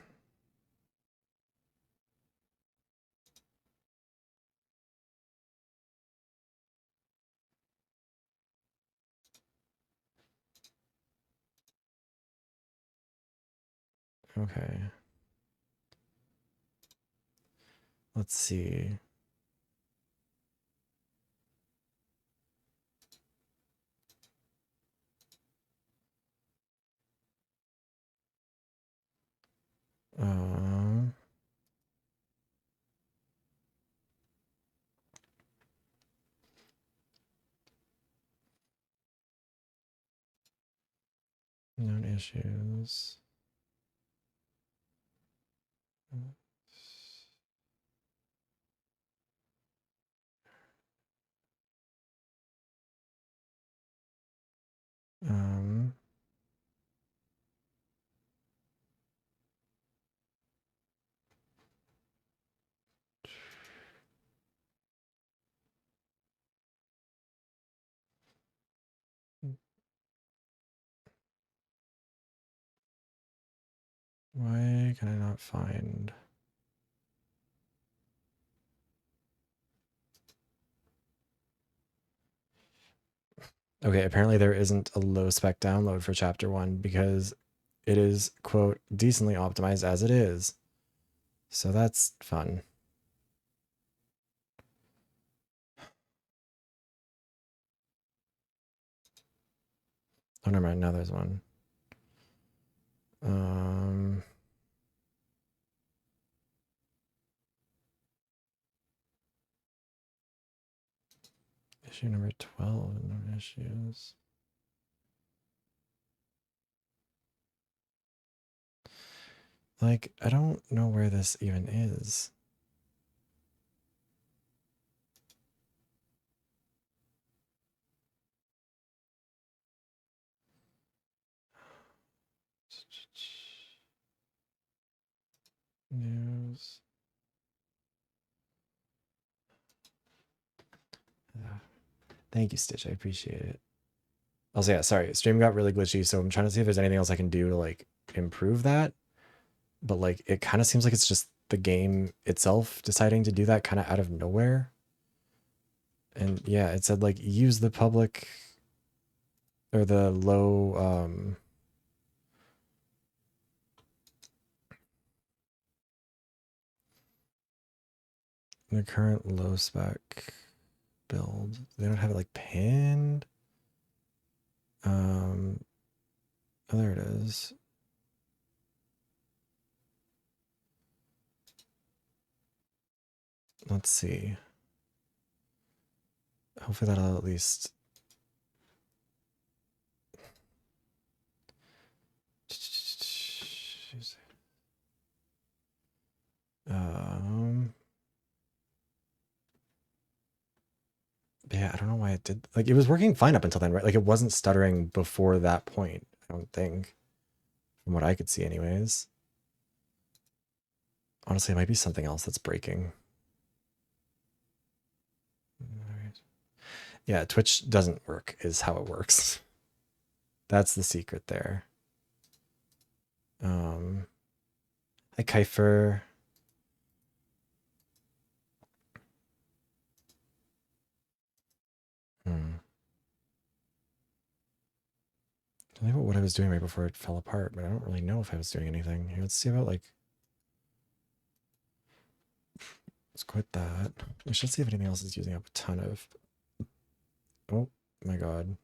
Okay. Let's see. Um, Known issues. Um, why can I not find? Okay, apparently there isn't a low spec download for chapter 1 because it is, quote, decently optimized as it is. So that's fun. Oh, never mind. Now there's one. Issue number 12, no issues. Like, I don't know where this even is. News. Thank you, Stitch. I appreciate it. Also, yeah, sorry. Stream got really glitchy, so I'm trying to see if there's anything else I can do to, like, improve that. But, like, it kind of seems like it's just the game itself deciding to do that kind of out of nowhere. And, yeah, it said, like, use the public or the low, the current low spec build. They don't have it, like, pinned. Oh, there it is. Let's see. Hopefully that'll at least... Yeah, I don't know why it did. Like, it was working fine up until then, right? Like, it wasn't stuttering before that point, I don't think. From what I could see anyways. Honestly, it might be something else that's breaking. Alright. Yeah, Twitch doesn't work, is how it works. That's the secret there. Hi, Kiefer. I think about what I was doing right before it fell apart, but I don't really know if I was doing anything. Here, let's see about, like... Let's quit that. I should see if anything else is using up a ton of... Oh, my God.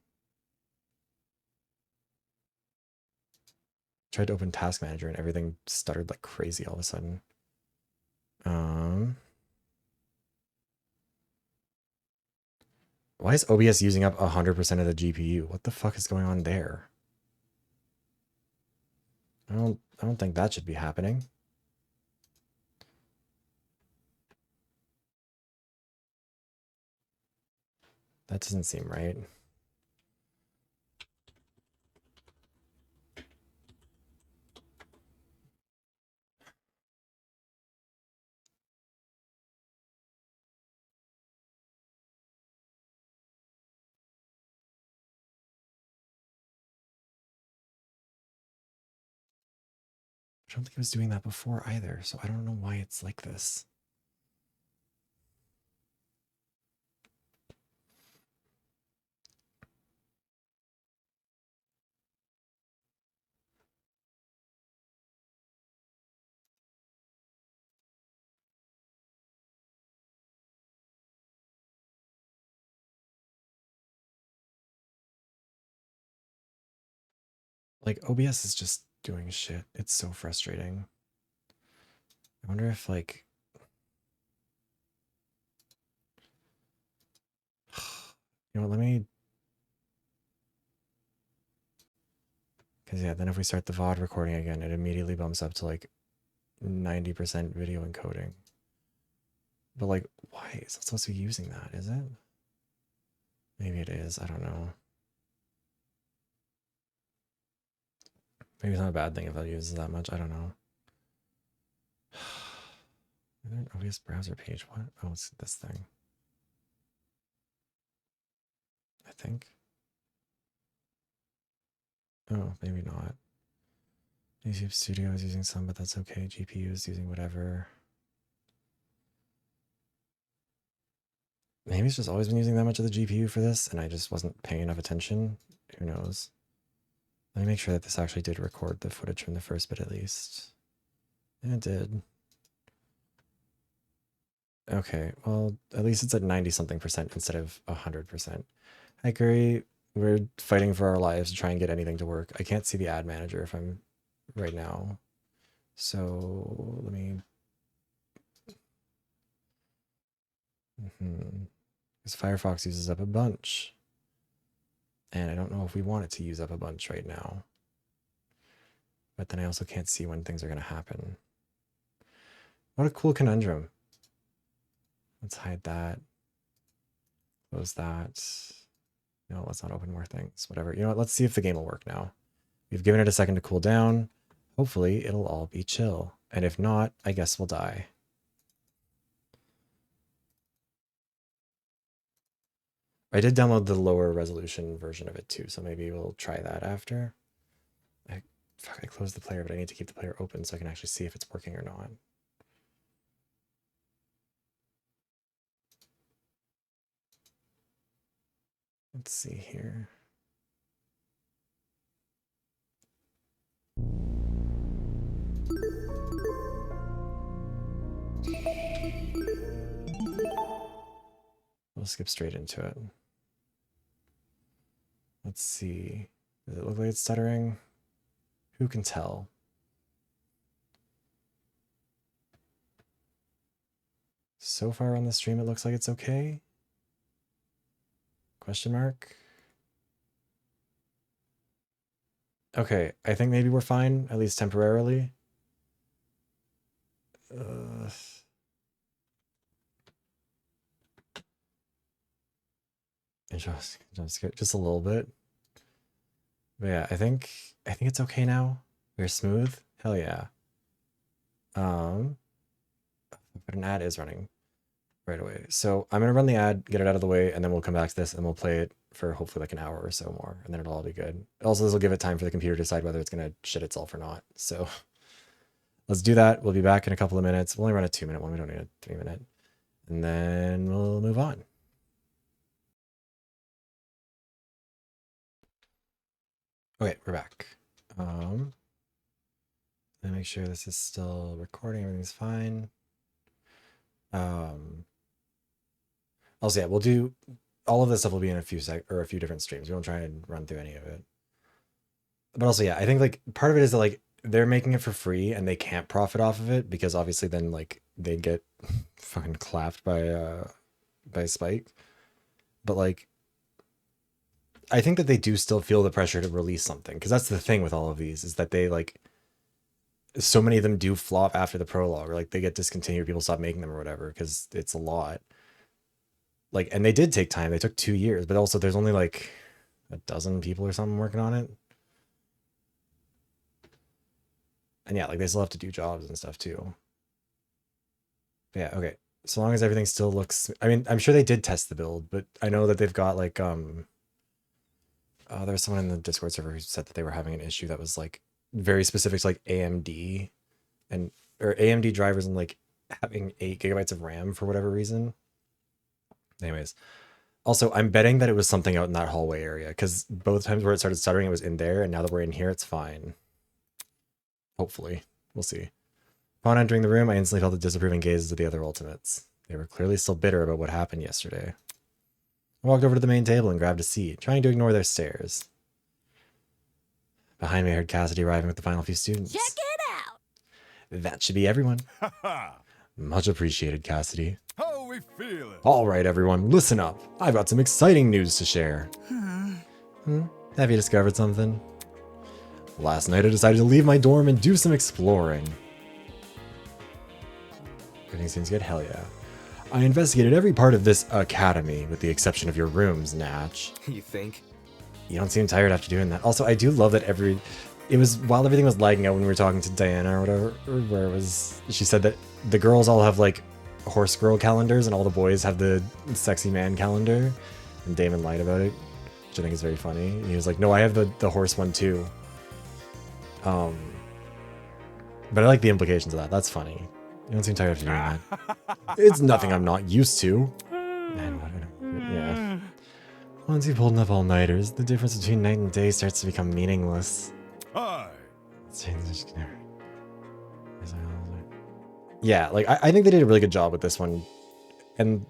Tried to open Task Manager and everything stuttered like crazy all of a sudden. Why is OBS using up 100% of the GPU? What the fuck is going on there? I don't think that should be happening. That doesn't seem right. I don't think I was doing that before either, so I don't know why it's like this. Like, OBS is just doing shit. It's so frustrating. I wonder if, like... You know what, let me... Because, yeah, then if we start the VoD recording again, it immediately bumps up to, like, 90% video encoding. But, like, why is it supposed to be using that, is it? Maybe it is, I don't know. Maybe it's not a bad thing if I use it that much, I don't know. Is there an OBS browser page? What? Oh, it's this thing. I think. Oh, maybe not. YouTube Studio is using some, but that's okay. GPU is using whatever. Maybe it's just always been using that much of the GPU for this, and I just wasn't paying enough attention. Who knows? Let me make sure that this actually did record the footage from the first bit at least. Yeah, it did. Okay, well, at least it's at 90-something% instead of 100%. Hi, Curry. We're fighting for our lives to try and get anything to work. I can't see the ad manager if I'm right now. So let me... Because Firefox uses up a bunch. And I don't know if we want it to use up a bunch right now. But then I also can't see when things are going to happen. What a cool conundrum. Let's hide that. Close that. No, let's not open more things. Whatever. You know what? Let's see if the game will work now. We've given it a second to cool down. Hopefully, it'll all be chill. And if not, I guess we'll die. I did download the lower resolution version of it too, so maybe we'll try that after. I closed the player, but I need to keep the player open so I can actually see if it's working or not. Let's see here. We'll skip straight into it. Let's see. Does it look like it's stuttering? Who can tell? So far on the stream, it looks like it's okay. Question mark? Okay, I think maybe we're fine, at least temporarily. Just a little bit. But yeah, I think it's okay now. We're smooth. Hell yeah. But an ad is running right away. So I'm gonna run the ad, get it out of the way, and then we'll come back to this and we'll play it for hopefully like an hour or so more, and then it'll all be good. Also, this will give it time for the computer to decide whether it's gonna shit itself or not. So let's do that. We'll be back in a couple of minutes. We'll only run a 2-minute one. We don't need a 3-minute. And then we'll move on. Okay, we're back. Let me make sure this is still recording. Everything's fine. Also, yeah, we'll do all of this stuff will be in a few different streams. We won't try and run through any of it. But also, yeah, I think like part of it is that like they're making it for free and they can't profit off of it because obviously then like they'd get fucking clapped by Spike. But like I think that they do still feel the pressure to release something, because that's the thing with all of these is that they like so many of them do flop after the prologue, or like they get discontinued, people stop making them or whatever because it's a lot. Like, and they did take time. They took 2 years, but also there's only like a dozen people or something working on it. And yeah, like they still have to do jobs and stuff too. But yeah, okay. So long as everything still looks, I mean, I'm sure they did test the build, but I know that they've got like there was someone in the Discord server who said that they were having an issue that was like very specific to like AMD or AMD drivers and like having 8 GB of RAM for whatever reason. Anyways, also I'm betting that it was something out in that hallway area, because both times where it started stuttering, it was in there, and now that we're in here, it's fine. Hopefully, we'll see. Upon entering the room, I instantly felt the disapproving gazes of the other ultimates. They were clearly still bitter about what happened yesterday. I walked over to the main table and grabbed a seat, trying to ignore their stares. Behind me, I heard Cassidy arriving with the final few students. Check it out! That should be everyone. Much appreciated, Cassidy. How we feeling? All right, everyone, listen up. I've got some exciting news to share. Have you discovered something? Last night, I decided to leave my dorm and do some exploring. Everything seems good? Hell yeah. I investigated every part of this academy, with the exception of your rooms, Natch. You think? You don't seem tired after doing that. Also, I do love that it was while everything was lagging out when we were talking to Diana or whatever, where it was, she said that the girls all have like horse girl calendars and all the boys have the sexy man calendar, and Damon lied about it, which I think is very funny. And he was like, no, I have the horse one too. But I like the implications of that. That's funny. You don't seem tired after doing that. It's nothing I'm not used to. Man, Once you pulled enough all-nighters, the difference between night and day starts to become meaningless. Aye. Yeah, like, I think they did a really good job with this one. And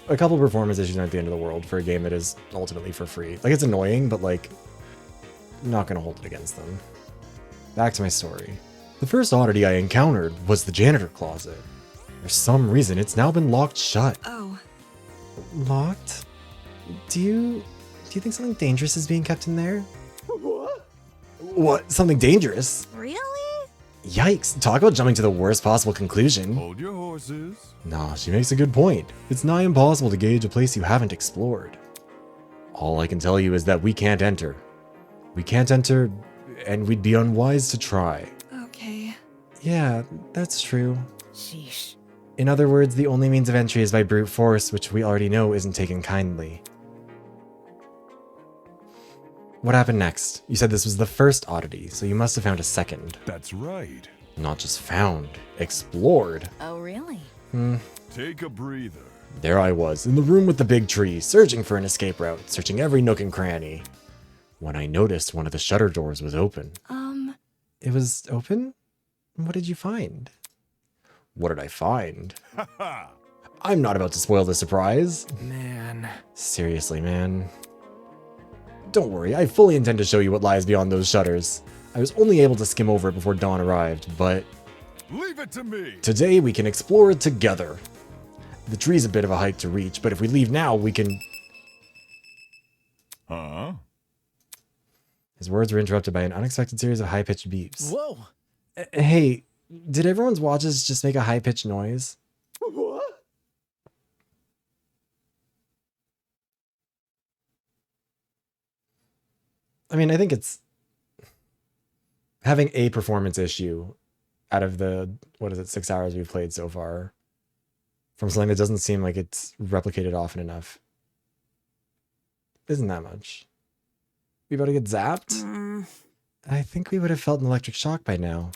a couple performance issues aren't the end of the world for a game that is ultimately for free. Like, it's annoying, but, like, I'm not gonna hold it against them. Back to my story. The first oddity I encountered was the janitor closet. For some reason, it's now been locked shut. Oh. Locked? Do you think something dangerous is being kept in there? What? What? Something dangerous? Really? Yikes, talk about jumping to the worst possible conclusion. Hold your horses. Nah, she makes a good point. It's nigh impossible to gauge a place you haven't explored. All I can tell you is that we can't enter. We can't enter, and we'd be unwise to try. Okay. Yeah, that's true. Sheesh. In other words, the only means of entry is by brute force, which we already know isn't taken kindly. What happened next? You said this was the first oddity, so you must have found a second. That's right. Not just found, explored. Oh, really? Take a breather. There I was, in the room with the big tree, searching for an escape route, searching every nook and cranny. When I noticed one of the shutter doors was open. It was open? What did you find? What did I find? I'm not about to spoil the surprise. Man. Seriously, man. Don't worry, I fully intend to show you what lies beyond those shutters. I was only able to skim over it before dawn arrived, but... Leave it to me! Today we can explore it together. The tree's a bit of a hike to reach, but if we leave now, we can... Huh? His words were interrupted by an unexpected series of high-pitched beeps. Whoa! Hey, did everyone's watches just make a high-pitched noise? What? I mean, I think it's having a performance issue out of the, 6 hours we've played so far from something that doesn't seem like it's replicated often enough. Isn't that much. We about to get zapped? I think we would have felt an electric shock by now.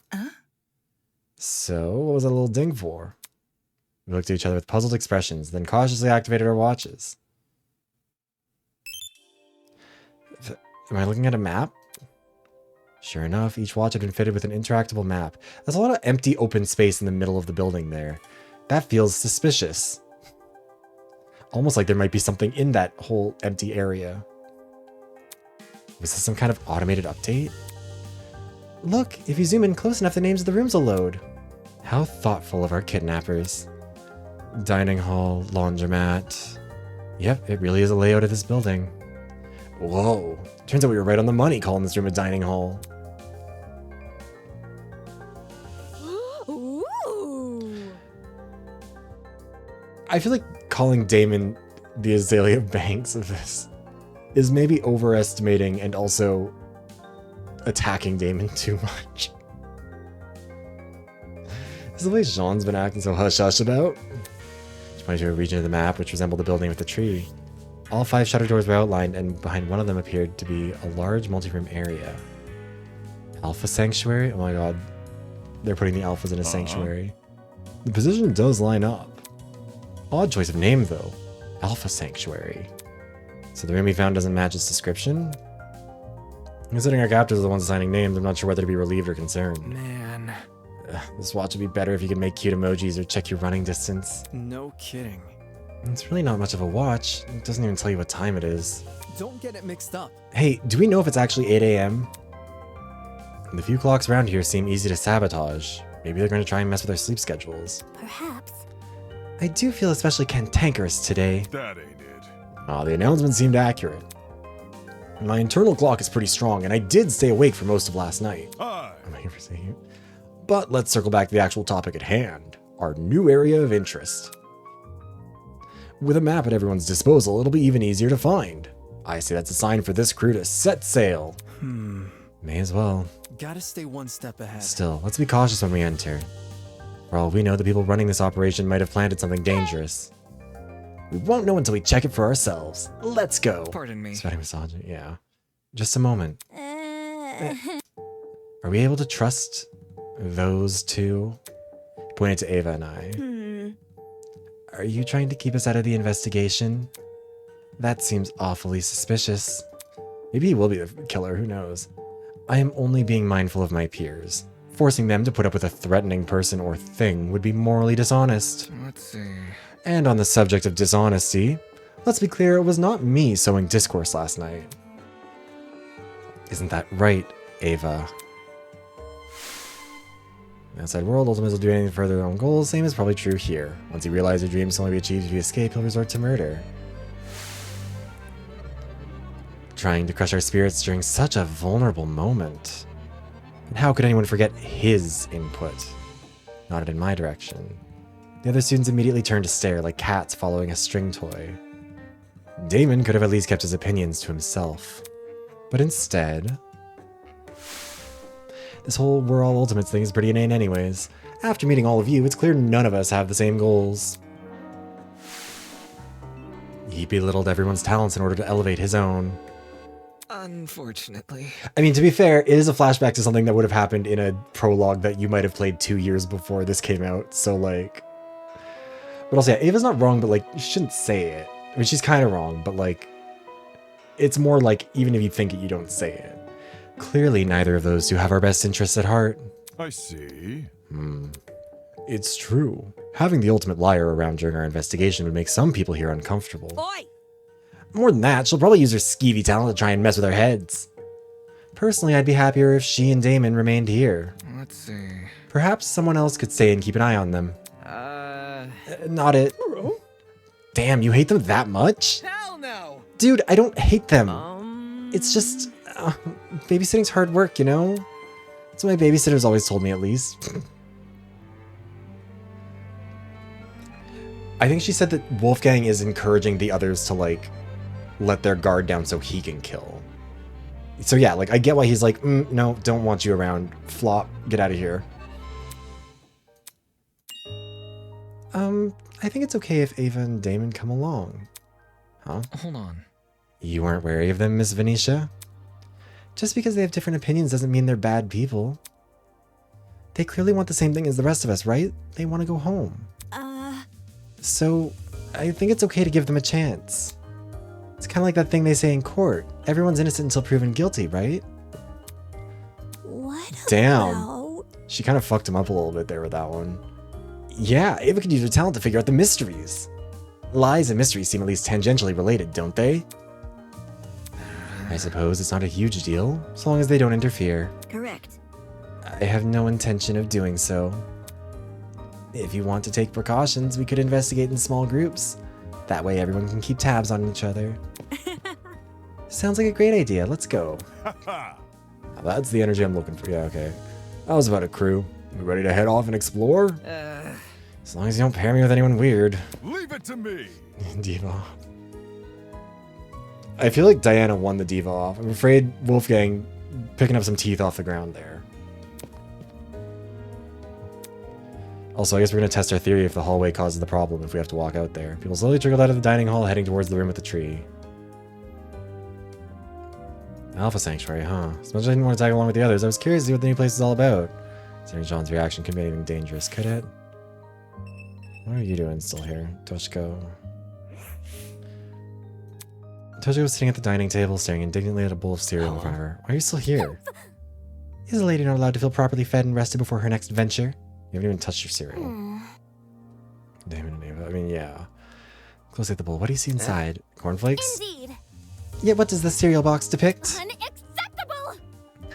So, what was that little ding for? We looked at each other with puzzled expressions, then cautiously activated our watches. Am I looking at a map? Sure enough, each watch had been fitted with an interactable map. There's a lot of empty open space in the middle of the building there. That feels suspicious. Almost like there might be something in that whole empty area. Was this some kind of automated update? Look, if you zoom in close enough, the names of the rooms will load. How thoughtful of our kidnappers. Dining hall, laundromat. Yep, it really is a layout of this building. Whoa. Turns out we were right on the money calling this room a dining hall. Ooh. I feel like calling Damon the Azalea Banks of this is maybe overestimating and also attacking Damon too much. Is the way Jean's been acting so hush-hush about? She pointed to a region of the map which resembled the building with the tree. All 5 shutter doors were outlined, and behind one of them appeared to be a large multi-room area. Alpha Sanctuary? Oh my god. They're putting the alphas in a sanctuary. The position does line up. Odd choice of name, though. Alpha Sanctuary. So the room we found doesn't match its description? Considering our captors are the ones assigning names, I'm not sure whether to be relieved or concerned. Man. This watch would be better if you could make cute emojis or check your running distance. No kidding. It's really not much of a watch. It doesn't even tell you what time it is. Don't get it mixed up. Hey, do we know if it's actually 8 a.m.? The few clocks around here seem easy to sabotage. Maybe they're going to try and mess with our sleep schedules. Perhaps. I do feel especially cantankerous today. That ain't it. The announcement seemed accurate. My internal clock is pretty strong, and I did stay awake for most of last night. Aye. Am I here for saying it? But let's circle back to the actual topic at hand. Our new area of interest. With a map at everyone's disposal, it'll be even easier to find. I say that's a sign for this crew to set sail. May as well. Gotta stay one step ahead. Still, let's be cautious when we enter. For all we know, the people running this operation might have planted something dangerous. We won't know until we check it for ourselves. Let's go. Pardon me. Sweating misogyny, yeah. Just a moment. Are we able to trust those two? Pointed to Ava and I. Are you trying to keep us out of the investigation? That seems awfully suspicious. Maybe he will be the killer, who knows? I am only being mindful of my peers. Forcing them to put up with a threatening person or thing would be morally dishonest. Let's see. And on the subject of dishonesty, let's be clear, it was not me sowing discourse last night. Isn't that right, Ava? In the outside world, ultimately will do anything further their own goals. Same is probably true here. Once he realizes your dreams can only be achieved if you escape, he'll resort to murder. Trying to crush our spirits during such a vulnerable moment. And how could anyone forget his input? Nodded in my direction. The other students immediately turned to stare like cats following a string toy. Damon could have at least kept his opinions to himself. But instead... This whole we're all ultimates thing is pretty inane anyways. After meeting all of you, it's clear none of us have the same goals. He belittled everyone's talents in order to elevate his own. Unfortunately. I mean, to be fair, it is a flashback to something that would have happened in a prologue that you might have played 2 years before this came out, so like... But also, yeah, Ava's not wrong, but like, you shouldn't say it. I mean, she's kind of wrong, but like... It's more like, even if you think it, you don't say it. Clearly, neither of those two have our best interests at heart. I see. It's true. Having the ultimate liar around during our investigation would make some people here uncomfortable. Oi! More than that, she'll probably use her skeevy talent to try and mess with our heads. Personally, I'd be happier if she and Damon remained here. Let's see. Perhaps someone else could stay and keep an eye on them. Not it. Damn, you hate them that much? Hell no! Dude, I don't hate them. It's just... babysitting's hard work, you know? That's what my babysitter's always told me, at least. I think she said that Wolfgang is encouraging the others to, like, let their guard down so he can kill. So yeah, like, I get why he's like, no, don't want you around. Flop, get out of here. I think it's okay if Ava and Damon come along. Huh? Hold on. You weren't wary of them, Miss Venetia? Just because they have different opinions doesn't mean they're bad people. They clearly want the same thing as the rest of us, right? They want to go home. So, I think it's okay to give them a chance. It's kind of like that thing they say in court. Everyone's innocent until proven guilty, right? What Damn. about... She kind of fucked him up a little bit there with that one. Yeah, Ava could use her talent to figure out the mysteries. Lies and mysteries seem at least tangentially related, don't they? I suppose it's not a huge deal, as long as they don't interfere. Correct. I have no intention of doing so. If you want to take precautions, we could investigate in small groups. That way everyone can keep tabs on each other. Sounds like a great idea, let's go. That's the energy I'm looking for, yeah, okay. That was about a crew. We ready to head off and explore? As long as you don't pair me with anyone weird. Leave it to me! Diva. I feel like Diana won the diva off. I'm afraid Wolfgang picking up some teeth off the ground there. Also, I guess we're going to test our theory if the hallway causes the problem if we have to walk out there. People slowly trickled out of the dining hall, heading towards the room with the tree. Alpha Sanctuary, huh? As much as I didn't want to tag along with the others, I was curious to see what the new place is all about. Considering John's reaction could be anything dangerous, could it? What are you doing still here, Toshiko? Toshiko was sitting at the dining table, staring indignantly at a bowl of cereal in front of her. Why are you still here? Is a lady not allowed to feel properly fed and rested before her next venture? You haven't even touched your cereal. Damon and Ava. I mean, yeah. Close at the bowl. What do you see inside? Cornflakes? Indeed. Yet what does the cereal box depict? Unacceptable!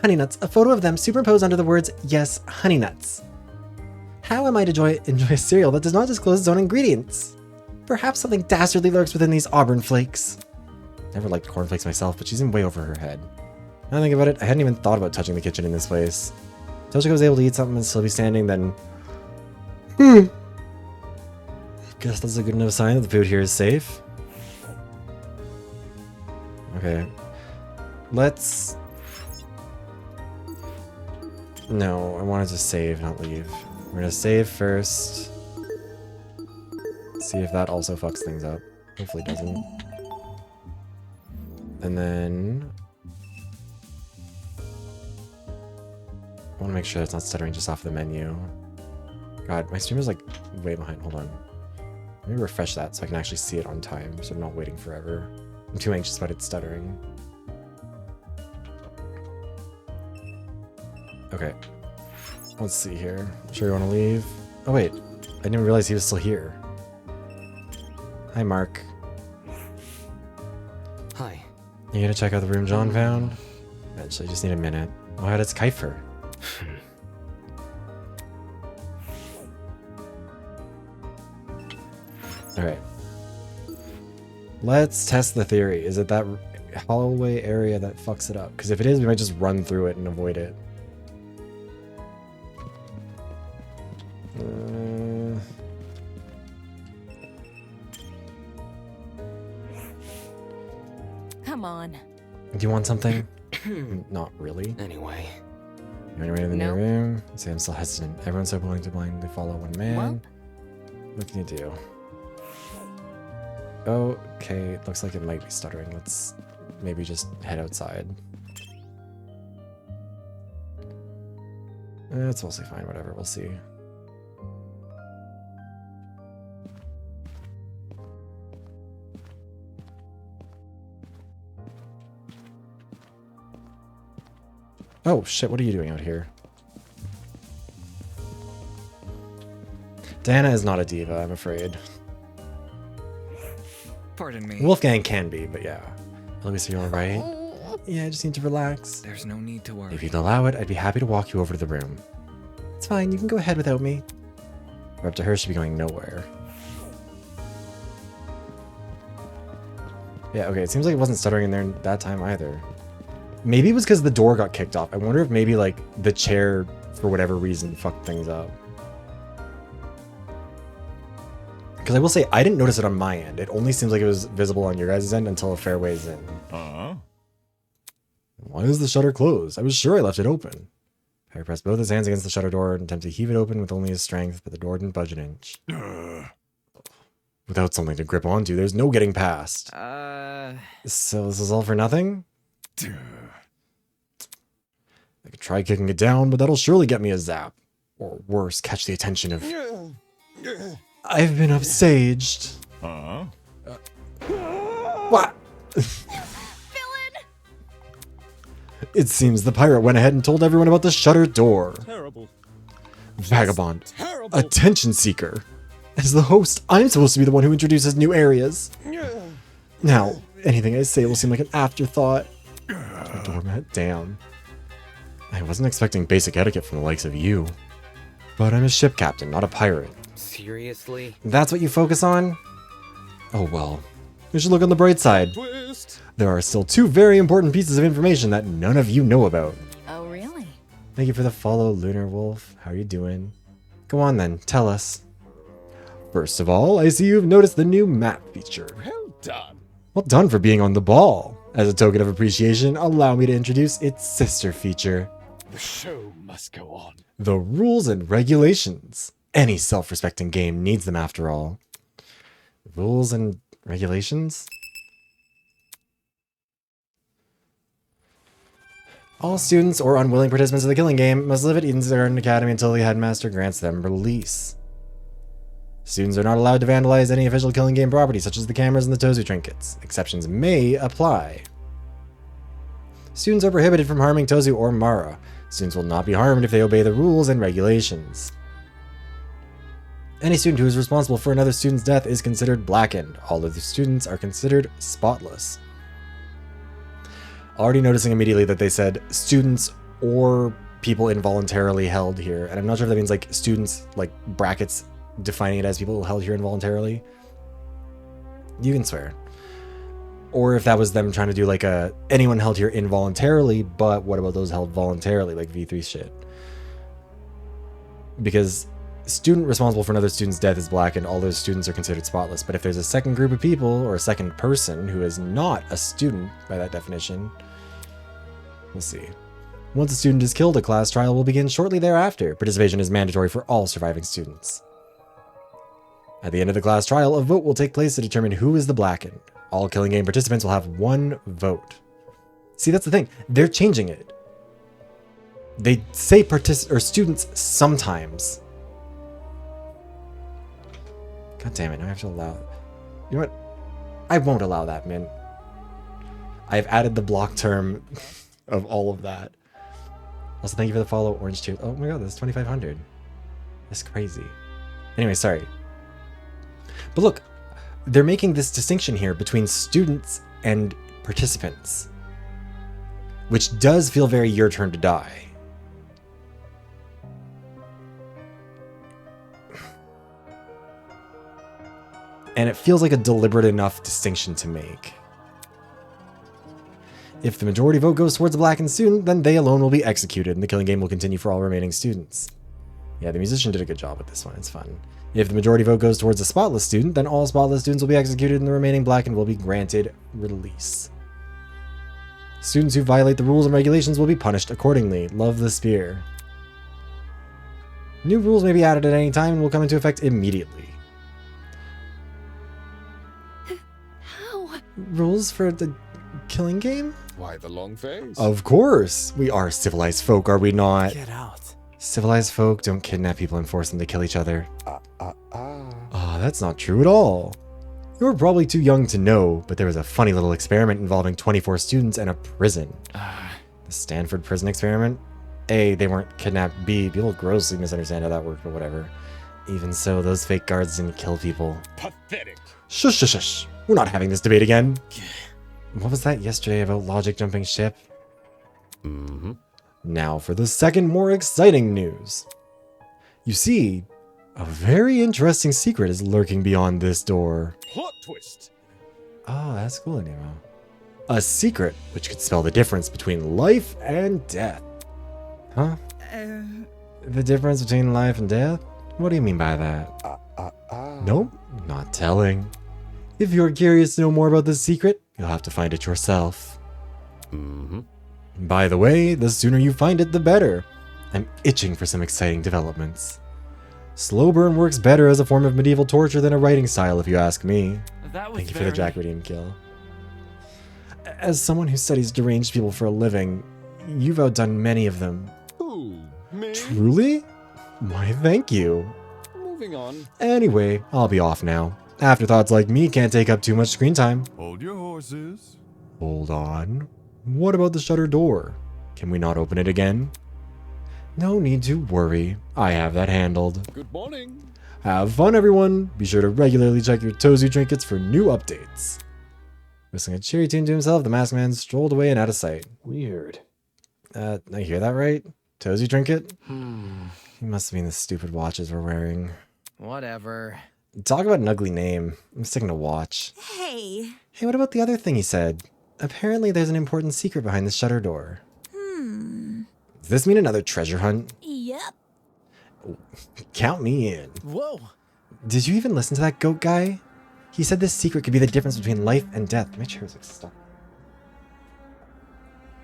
Honey Nuts. A photo of them superimposed under the words, yes, Honey Nuts. How am I to enjoy a cereal that does not disclose its own ingredients? Perhaps something dastardly lurks within these auburn flakes. Never liked cornflakes myself, but she's in way over her head. Now I think about it, I hadn't even thought about touching the kitchen in this place. Toshiko was able to eat something and still be standing, then... Guess that's a good enough sign that the food here is safe. Okay. Let's... No, I wanted to save, not leave. We're gonna save first. See if that also fucks things up. Hopefully it doesn't. And then... I want to make sure it's not stuttering just off the menu. God, my stream is like way behind. Hold on. Let me refresh that so I can actually see it on time so I'm not waiting forever. I'm too anxious about it stuttering. Okay. Let's see here. Sure you want to leave? Oh wait, I didn't realize he was still here. Hi, Mark. Hi. You gonna check out the room John found? Eventually, just need a minute. Oh, how does Kiefer? Alright. Let's test the theory. Is it that hallway area that fucks it up? Because if it is, we might just run through it and avoid it. Come on. Do you want something? Not really. Anyway. You want to in the new room? See, I'm still hesitant. Everyone's so willing to blindly follow one man. What can you do? Okay, looks like it might be stuttering. Let's maybe just head outside. It's mostly fine, whatever, we'll see. Oh shit, what are you doing out here? Diana is not a diva, I'm afraid. Pardon me. Wolfgang can be, but yeah. Let me see, you're alright? Yeah, I just need to relax. There's no need to worry. If you'd allow it, I'd be happy to walk you over to the room. It's fine, you can go ahead without me. We're up to her, she'd be going nowhere. Yeah, okay, it seems like it wasn't stuttering in there that time either. Maybe it was because the door got kicked off. I wonder if maybe, like, the chair, for whatever reason, fucked things up. Because I will say, I didn't notice it on my end. It only seems like it was visible on your guys' end until a fair ways in. Why is the shutter closed? I was sure I left it open. Harry pressed both his hands against the shutter door and attempted to heave it open with only his strength, but the door didn't budge an inch. Without something to grip onto, there's no getting past. So this is all for nothing? I could try kicking it down, but that'll surely get me a zap. Or worse, catch the attention of... I've been upstaged. What? It seems the pirate went ahead and told everyone about the shutter door. Terrible. Vagabond. Terrible. Attention seeker. As the host, I'm supposed to be the one who introduces new areas. Now, anything I say will seem like an afterthought. Doormat, damn. I wasn't expecting basic etiquette from the likes of you. But I'm a ship captain, not a pirate. Seriously? That's what you focus on? Oh well. You should look on the bright side. Twist. There are still two very important pieces of information that none of you know about. Oh, really? Thank you for the follow, Lunar Wolf. How are you doing? Go on then, tell us. First of all, I see you've noticed the new map feature. Well done. Well done for being on the ball. As a token of appreciation, allow me to introduce its sister feature. The show must go on. The rules and regulations. Any self-respecting game needs them after all. Rules and regulations? All students or unwilling participants of the killing game must live at Eden's Garden Academy until the headmaster grants them release. Students are not allowed to vandalize any official killing game property, such as the cameras and the Tozu trinkets. Exceptions may apply. Students are prohibited from harming Tozu or Mara. Students will not be harmed if they obey the rules and regulations. Any student who is responsible for another student's death is considered blackened. All other students are considered spotless. Already noticing immediately that they said students or people involuntarily held here. And I'm not sure if that means like students, like brackets defining it as people held here involuntarily. You can swear. Or if that was them trying to do like a anyone held here involuntarily, but what about those held voluntarily, like V3 shit? Because student responsible for another student's death is blackened, all those students are considered spotless. But if there's a second group of people or a second person who is not a student by that definition, we'll see. Once a student is killed, a class trial will begin shortly thereafter. Participation is mandatory for all surviving students. At the end of the class trial, a vote will take place to determine who is the blackened. All killing game participants will have one vote. See, that's the thing. They're changing it. They say students sometimes. God damn it, now I have to allow... You know what? I won't allow that, man. I've added the block term of all of that. Also, thank you for the follow, Orange Tears. Oh my god, that's 2,500. That's crazy. Anyway, sorry. But look, they're making this distinction here between students and participants, which does feel very Your Turn to Die. And it feels like a deliberate enough distinction to make. If the majority vote goes towards a blackened student, then they alone will be executed, and the killing game will continue for all remaining students. Yeah, the musician did a good job with this one. It's fun. If the majority vote goes towards a spotless student, then all spotless students will be executed, and the remaining blackened will be granted release. Students who violate the rules and regulations will be punished accordingly. Love the spear. New rules may be added at any time and will come into effect immediately. How? Rules for the killing game? Why the long face? Of course! We are civilized folk, are we not? Get out. Civilized folk don't kidnap people and force them to kill each other. That's not true at all. You were probably too young to know, but there was a funny little experiment involving 24 students and a prison. The Stanford prison experiment? A, they weren't kidnapped. B, people grossly misunderstand how that worked, but whatever. Even so, those fake guards didn't kill people. Pathetic. Shush, shush, shush. We're not having this debate again. What was that yesterday about logic jumping ship? Mm-hmm. Now for the second, more exciting news. You see, a very interesting secret is lurking beyond this door. Plot twist. Oh, that's cool, Nemo. A secret which could spell the difference between life and death. Huh? The difference between life and death? What do you mean by that? Nope, not telling. If you're curious to know more about this secret, you'll have to find it yourself. Mm-hmm. By the way, the sooner you find it, the better. I'm itching for some exciting developments. Slow burn works better as a form of medieval torture than a writing style, if you ask me. Thank you for the Jack Redeem kill. As someone who studies deranged people for a living, you've outdone many of them. Who? Me? Truly? Why, thank you. Moving on. Anyway, I'll be off now. Afterthoughts like me can't take up too much screen time. Hold your horses. Hold on. What about the shutter door? Can we not open it again? No need to worry. I have that handled. Good morning. Have fun, everyone. Be sure to regularly check your Tozu trinkets for new updates. Whistling a cheery tune to himself, the masked man strolled away and out of sight. Weird. I hear that right? Tozu trinket? He must have been the stupid watches we're wearing. Whatever. Talk about an ugly name. I'm sticking to watch. Hey. Hey, what about the other thing he said? Apparently there's an important secret behind the shutter door. Does this mean another treasure hunt? Yep. Count me in. Whoa. Did you even listen to that goat guy? He said this secret could be the difference between life and death. My chair is like stuck.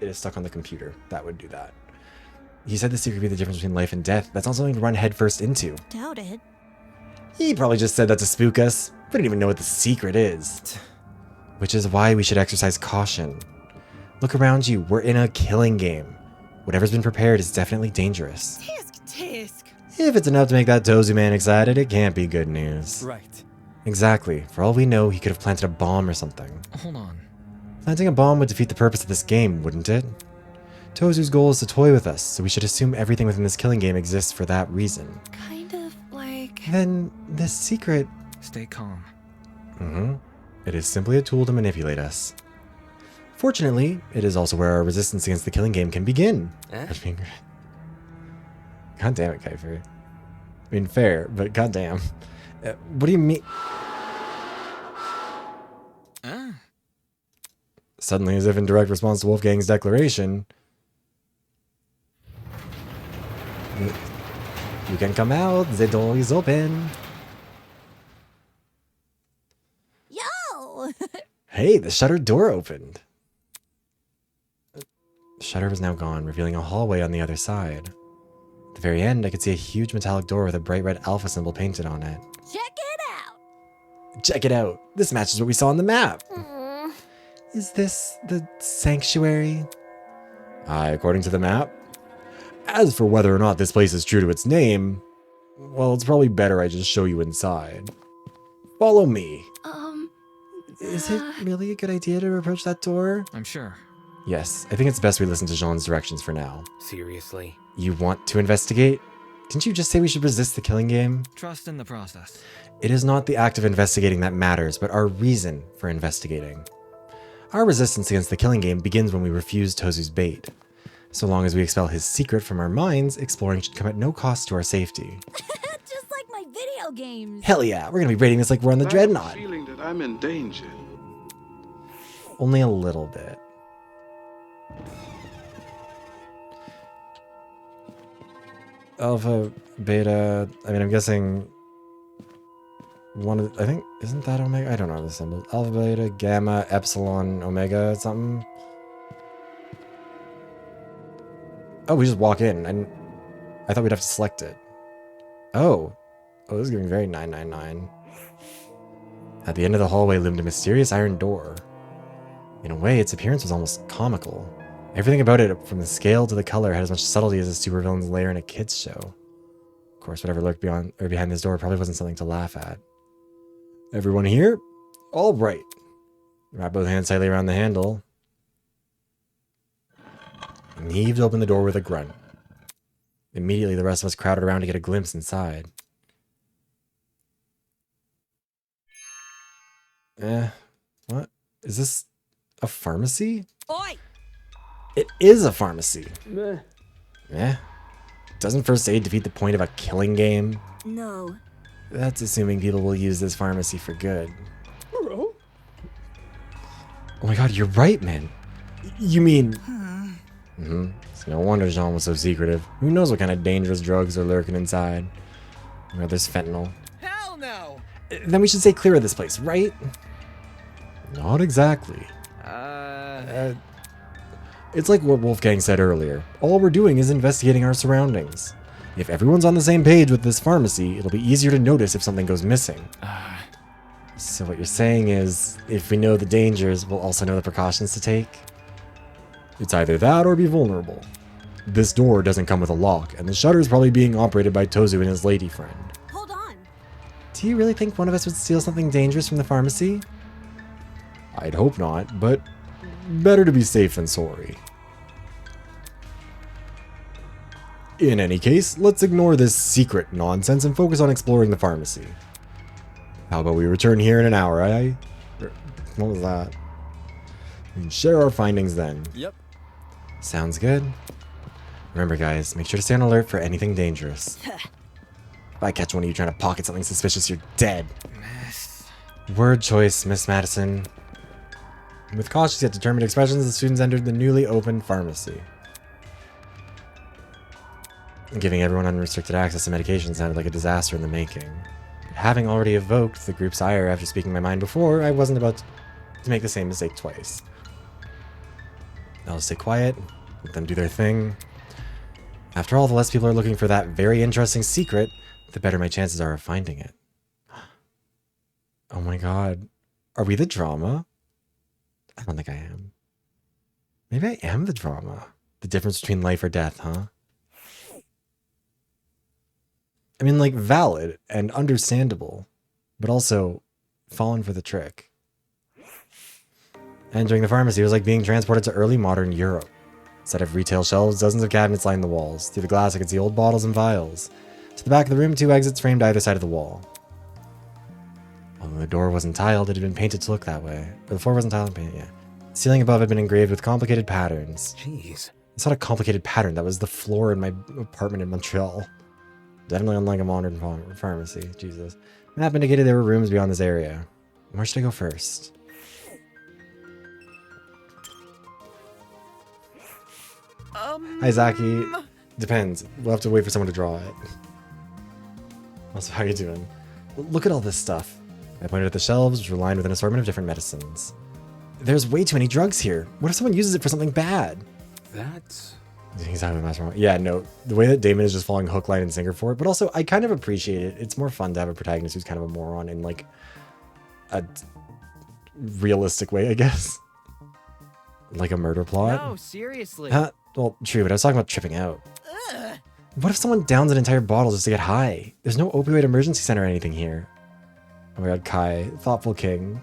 It is stuck on the computer. That would do that. He said this secret could be the difference between life and death. That's not something to run headfirst into. Doubt it. He probably just said that to spook us. We don't even know what the secret is. Which is why we should exercise caution. Look around you. We're in a killing game. Whatever's been prepared is definitely dangerous. Tisk. If it's enough to make that Tozu man excited, it can't be good news. Right. Exactly. For all we know, he could have planted a bomb or something. Hold on. Planting a bomb would defeat the purpose of this game, wouldn't it? Tozu's goal is to toy with us, so we should assume everything within this killing game exists for that reason. Kind of like... Then, this secret... Stay calm. It is simply a tool to manipulate us. Fortunately, it is also where our resistance against the killing game can begin. God damn it, Kiefer. I mean, fair, but goddamn. What do you mean? Suddenly, as if in direct response to Wolfgang's declaration, you can come out, the door is open. Yo! Hey, the shutter door opened. The shutter was now gone, revealing a hallway on the other side. At the very end, I could see a huge metallic door with a bright red alpha symbol painted on it. Check it out! Check it out. This matches what we saw on the map. Is this the sanctuary? According to the map. As for whether or not this place is true to its name, well, it's probably better I just show you inside. Follow me. Is it really a good idea to approach that door? I'm sure. Yes, I think it's best we listen to Jean's directions for now. Seriously? You want to investigate? Didn't you just say we should resist the killing game? Trust in the process. It is not the act of investigating that matters, but our reason for investigating. Our resistance against the killing game begins when we refuse Tozu's bait. So long as we expel his secret from our minds, exploring should come at no cost to our safety. Just like my video games. Hell yeah, we're gonna be rating this like we're on the Dreadnought. Feeling that I'm in danger. Only a little bit. Alpha, beta, I mean, I'm guessing one of, I think, isn't that omega? I don't know the symbol. Alpha, beta, gamma, epsilon, omega, something. Oh, we just walk in, and I thought we'd have to select it. Oh, this is getting very 999. At the end of the hallway loomed a mysterious iron door. In a way, its appearance was almost comical. Everything about it, from the scale to the color, had as much subtlety as a supervillain's lair in a kid's show. Of course, whatever lurked beyond or behind this door probably wasn't something to laugh at. Everyone here? All right. Wrap both hands tightly around the handle. And heaved open the door with a grunt. Immediately, the rest of us crowded around to get a glimpse inside. What? Is this a pharmacy? Oi! It is a pharmacy. Meh. Doesn't first aid defeat the point of a killing game? No. That's assuming people will use this pharmacy for good. Bro? Oh my god, you're right, man. You mean... It's no wonder Jean was so secretive. Who knows what kind of dangerous drugs are lurking inside. Or there's fentanyl. Hell no! Then we should stay clear of this place, right? Not exactly. It's like what Wolfgang said earlier. All we're doing is investigating our surroundings. If everyone's on the same page with this pharmacy, it'll be easier to notice if something goes missing. So what you're saying is, if we know the dangers, we'll also know the precautions to take? It's either that or be vulnerable. This door doesn't come with a lock, and the shutter is probably being operated by Tozu and his lady friend. Hold on. Do you really think one of us would steal something dangerous from the pharmacy? I'd hope not, but better to be safe than sorry. In any case, let's ignore this secret nonsense and focus on exploring the pharmacy. How about we return here in an hour, eh? What was that? We can share our findings then. Yep. Sounds good. Remember guys, make sure to stay on alert for anything dangerous. If I catch one of you trying to pocket something suspicious, you're dead. Word choice, Miss Madison. With cautious yet determined expressions, the students entered the newly opened pharmacy. Giving everyone unrestricted access to medication sounded like a disaster in the making. But having already evoked the group's ire after speaking my mind before, I wasn't about to make the same mistake twice. I'll stay quiet, let them do their thing. After all, the less people are looking for that very interesting secret, the better my chances are of finding it. Oh my god. Are we the drama? I don't think I am. Maybe I am the drama. The difference between life or death, huh? I mean, like, valid and understandable, but also fallen for the trick. Entering the pharmacy was like being transported to early modern Europe. Instead of retail shelves, dozens of cabinets lined the walls. Through the glass, I could see old bottles and vials. To the back of the room, 2 exits framed either side of the wall. Although the door wasn't tiled, it had been painted to look that way. Or the floor wasn't tiled and painted, yeah. The ceiling above had been engraved with complicated patterns. Jeez. It's not a complicated pattern, that was the floor in my apartment in Montreal. Definitely unlike a modern pharmacy, Jesus. Map indicated there were rooms beyond this area. Where should I go first? Hi, Zaki. Depends. We'll have to wait for someone to draw it. Also, how you doing? Look at all this stuff. I pointed at the shelves, which were lined with an assortment of different medicines. There's way too many drugs here. What if someone uses it for something bad? That's... Exactly, Master. Yeah, no. The way that Damon is just falling hook, line, and sinker for it, but also I kind of appreciate it. It's more fun to have a protagonist who's kind of a moron in like a realistic way, I guess. Like a murder plot. No, seriously. Well, true, but I was talking about tripping out. Ugh. What if someone downs an entire bottle just to get high? There's no opioid emergency center or anything here. Oh my god, Kai, thoughtful king.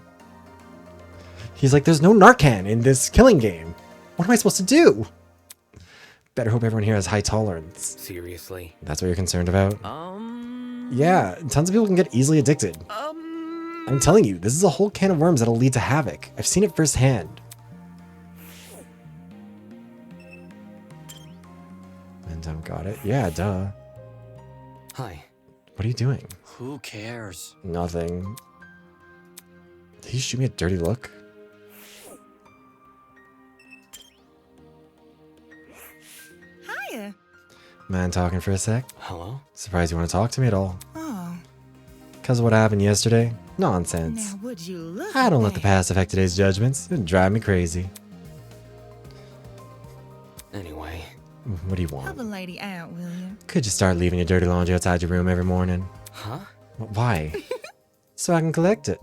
He's like, there's no Narcan in this killing game. What am I supposed to do? Better hope everyone here has high tolerance. Seriously? That's what you're concerned about? Yeah, tons of people can get easily addicted. I'm telling you, this is a whole can of worms that'll lead to havoc. I've seen it firsthand. And got it. Yeah, duh. Hi. What are you doing? Who cares? Nothing. Did he shoot me a dirty look? Hiya. Man talking for a sec? Hello? Surprised you want to talk to me at all. Oh. Because of what happened yesterday? Nonsense. Now would you look I don't at let the that. past affect today's judgments. It would drive me crazy. Anyway. What do you Help want? a lady out, will you? Could you start leaving your dirty laundry outside your room every morning? Huh? Why? So I can collect it.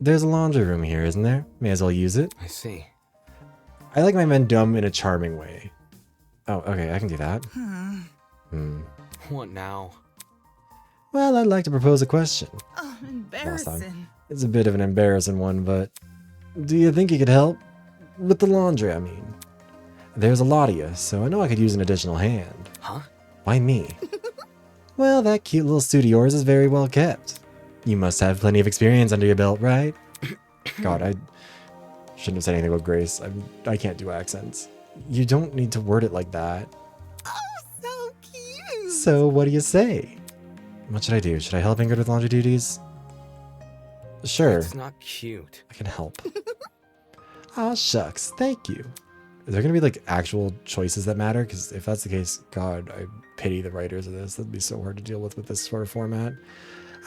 There's a laundry room here, isn't there? May as well use it. I see. I like my men dumb in a charming way. Oh, okay, I can do that. What now? Well, I'd like to propose a question. Oh, Last time. embarrassing. It's a bit of an embarrassing one, but do you think you could help? With the laundry, I mean. There's a lot of you, so I know I could use an additional hand. Huh? Why me? Well, that cute little suit of yours is very well kept. You must have plenty of experience under your belt, right? God, I shouldn't have said anything about Grace. I can't do accents. You don't need to word it like that. Oh, so cute. So, what do you say? What should I do? Should I help Ingrid with laundry duties? Sure, It's not cute. I can help. Aw, shucks, thank you. Is there gonna be like actual choices that matter? Because if that's the case, God, I pity the writers of this. That'd be so hard to deal with this sort of format.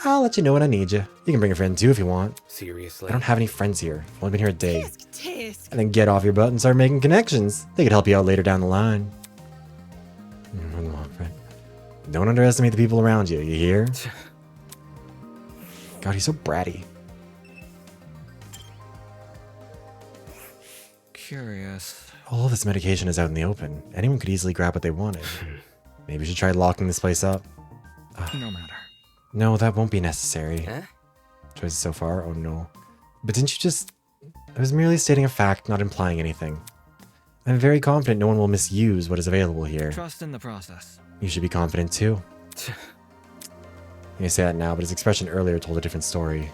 I'll let you know when I need you. You can bring a friend too if you want. Seriously? I don't have any friends here. I've only been here a day. Tisk. And then get off your butt and start making connections. They could help you out later down the line. Come on, friend. Don't underestimate the people around you, you hear? God, he's so bratty. Curious. All of this medication is out in the open. Anyone could easily grab what they wanted. Maybe we should try locking this place up. No matter. No, that won't be necessary. Huh? Choices so far? Oh no. But didn't you just... I was merely stating a fact, not implying anything. I'm very confident no one will misuse what is available here. Trust in the process. You should be confident too. You say that now, but his expression earlier told a different story.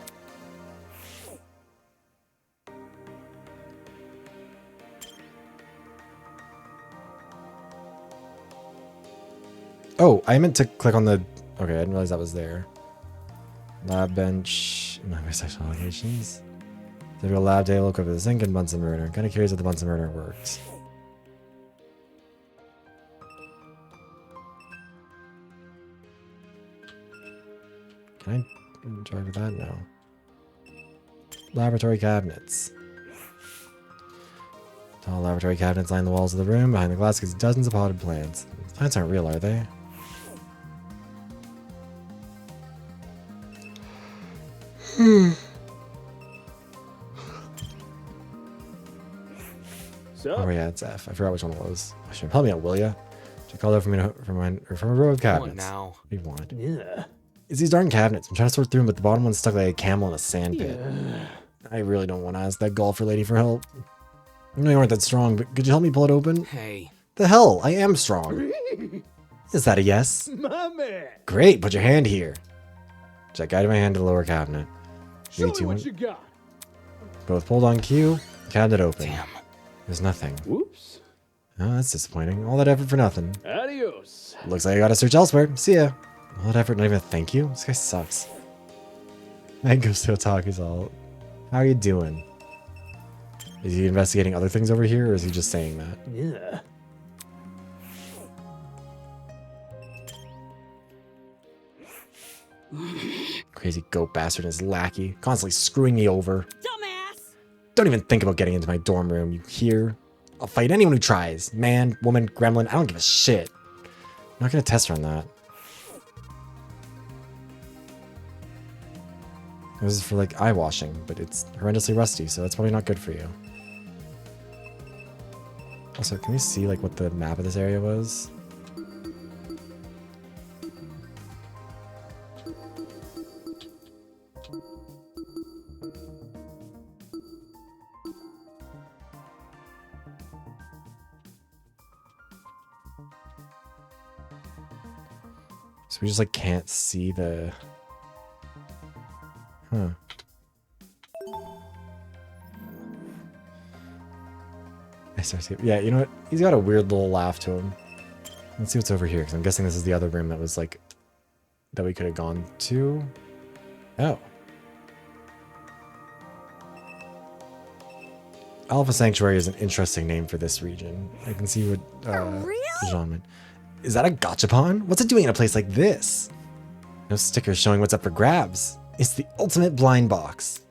Oh, I meant to click on the... Okay, I didn't realize that was there. Lab bench... My sexual allegations. Typical lab day, look over the sink and Bunsen burner. Kinda curious how the Bunsen burner works. Can I drive with that now? Laboratory cabinets. Tall laboratory cabinets line the walls of the room. Behind the glass is dozens of potted plants. Plants aren't real, are they? So, Oh yeah, it's F. I forgot which one it was. Help me out, will ya? She called out from a row of cabinets. What now? What do you want? yeah. It's these darn cabinets. I'm trying to sort through them, but the bottom one's stuck like a camel in a sandpit. I really don't want to ask that golfer lady for help. I know you aren't that strong, but could you help me pull it open? Hey. The hell, I am strong. Is that a yes? My man. Great, put your hand here. Jack guided my hand to the lower cabinet. Show Three, me two, what one. you got. Both pulled on cue. Cabinet open. Damn. There's nothing. Whoops. Oh, that's disappointing. All that effort for nothing. Adios. Looks like I gotta search elsewhere. See ya. All that effort, not even a thank you? This guy sucks. I go so talk is all. How are you doing? Is he investigating other things over here, or is he just saying that? Yeah. Crazy goat bastard and his lackey, constantly screwing me over. Dumbass! Don't even think about getting into my dorm room, you hear? I'll fight anyone who tries. Man, woman, gremlin, I don't give a shit. I'm not gonna test her on that. This is for like eye washing, but it's horrendously rusty, so that's probably not good for you. Also, can we see like what the map of this area was? So we just like can't see the... Huh. I start to... Yeah, you know what? He's got a weird little laugh to him. Let's see what's over here, because I'm guessing this is the other room that was like... that we could have gone to. Oh. Alpha Sanctuary is an interesting name for this region. I can see what Jean meant. Is that a gachapon? What's it doing in a place like this? No stickers showing what's up for grabs. It's the ultimate blind box.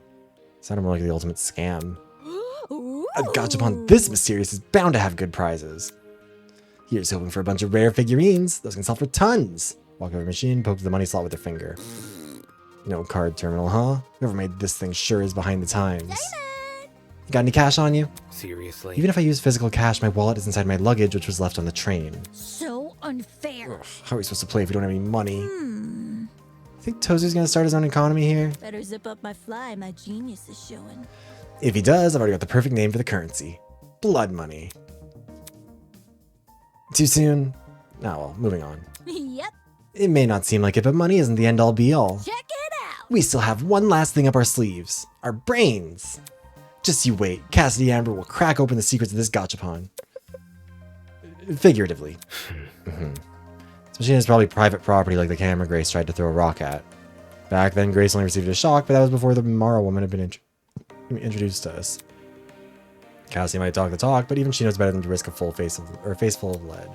Sounded more like the ultimate scam. A gachapon this mysterious is bound to have good prizes. Here's hoping for a bunch of rare figurines. Those can sell for tons. Walk over machine, poke the money slot with their finger. No card terminal, huh? Whoever made this thing sure is behind the times. You got any cash on you? Seriously? Even if I use physical cash, my wallet is inside my luggage, which was left on the train. So unfair. Ugh, how are we supposed to play if we don't have any money? Think Tozu's gonna start his own economy here? Better zip up my fly, my genius is showing. If he does, I've already got the perfect name for the currency. Blood money. Too soon? Oh well, moving on. Yep. It may not seem like it, but money isn't the end all be all. Check it out. We still have one last thing up our sleeves. Our brains. Just you wait. Cassidy Amber will crack open the secrets of this gachapon. Figuratively. This machine is probably private property like the camera Grace tried to throw a rock at. Back then, Grace only received a shock, but that was before the Mara woman had been introduced to us. Cassie might talk the talk, but even she knows better than to risk a face full of lead.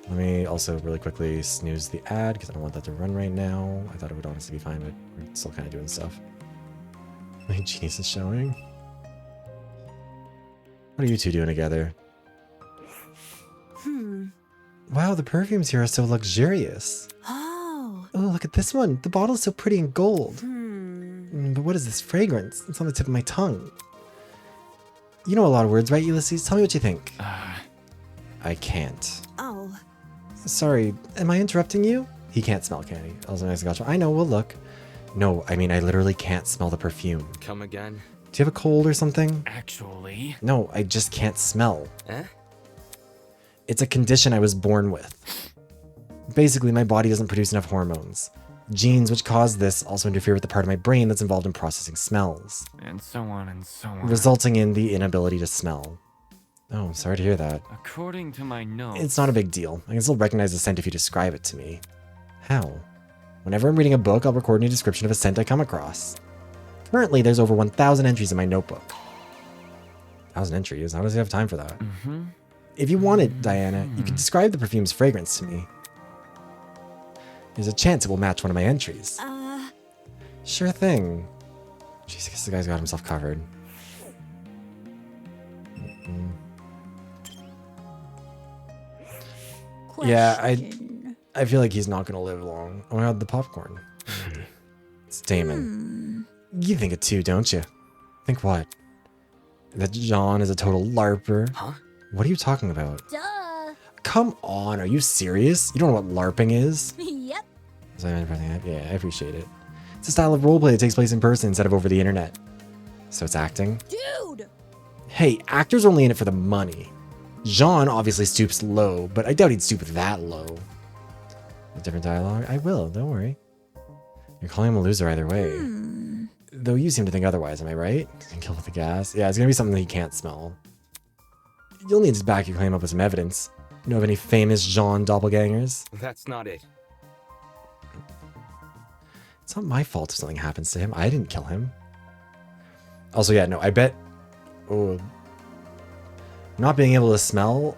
Let me also really quickly snooze the ad because I don't want that to run right now. I thought it would honestly be fine, but we're still kind of doing stuff. My genius is showing. What are you two doing together? Wow, the perfumes here are so luxurious. Oh. Oh, look at this one. The bottle's so pretty and gold. But what is this fragrance? It's on the tip of my tongue. You know a lot of words, right, Ulysses? Tell me what you think. I can't. Oh. Sorry, am I interrupting you? He can't smell, can he? Also, nice gotcha. I know, we'll look. No, I mean, I literally can't smell the perfume. Come again? Do you have a cold or something? Actually... No, I just can't smell. Eh? It's a condition I was born with. Basically, my body doesn't produce enough hormones. Genes which cause this also interfere with the part of my brain that's involved in processing smells. And so on and so on. Resulting in the inability to smell. Oh, sorry to hear that. According to my notes... It's not a big deal. I can still recognize the scent if you describe it to me. How? Whenever I'm reading a book, I'll record a description of a scent I come across. Currently, there's over 1,000 entries in my notebook. 1,000 entries? How does he have time for that? If you wanted, Diana, you could describe the perfume's fragrance to me. There's a chance it will match one of my entries. Sure thing. Jeez, I guess the guy's got himself covered. Yeah, I feel like he's not gonna live long. Oh my god, the popcorn. It's Damon. You think it too, don't you? Think what? That John is a total LARPer? Huh? What are you talking about? Duh. Come on, are you serious? You don't know what LARPing is? Yep. Yeah, I appreciate it. It's a style of roleplay that takes place in person instead of over the internet. So it's acting? Dude! Hey, actors are only in it for the money. Jean obviously stoops low, but I doubt he'd stoop that low. A different dialogue? I will, don't worry. You're calling him a loser either way. Though you seem to think otherwise, am I right? Kill with the gas? Yeah, it's gonna be something that he can't smell. You'll need to back your claim up with some evidence. You know of any famous Jean doppelgangers? That's not it. It's not my fault if something happens to him. I didn't kill him. Also, yeah, no, I bet... Oh... Not being able to smell...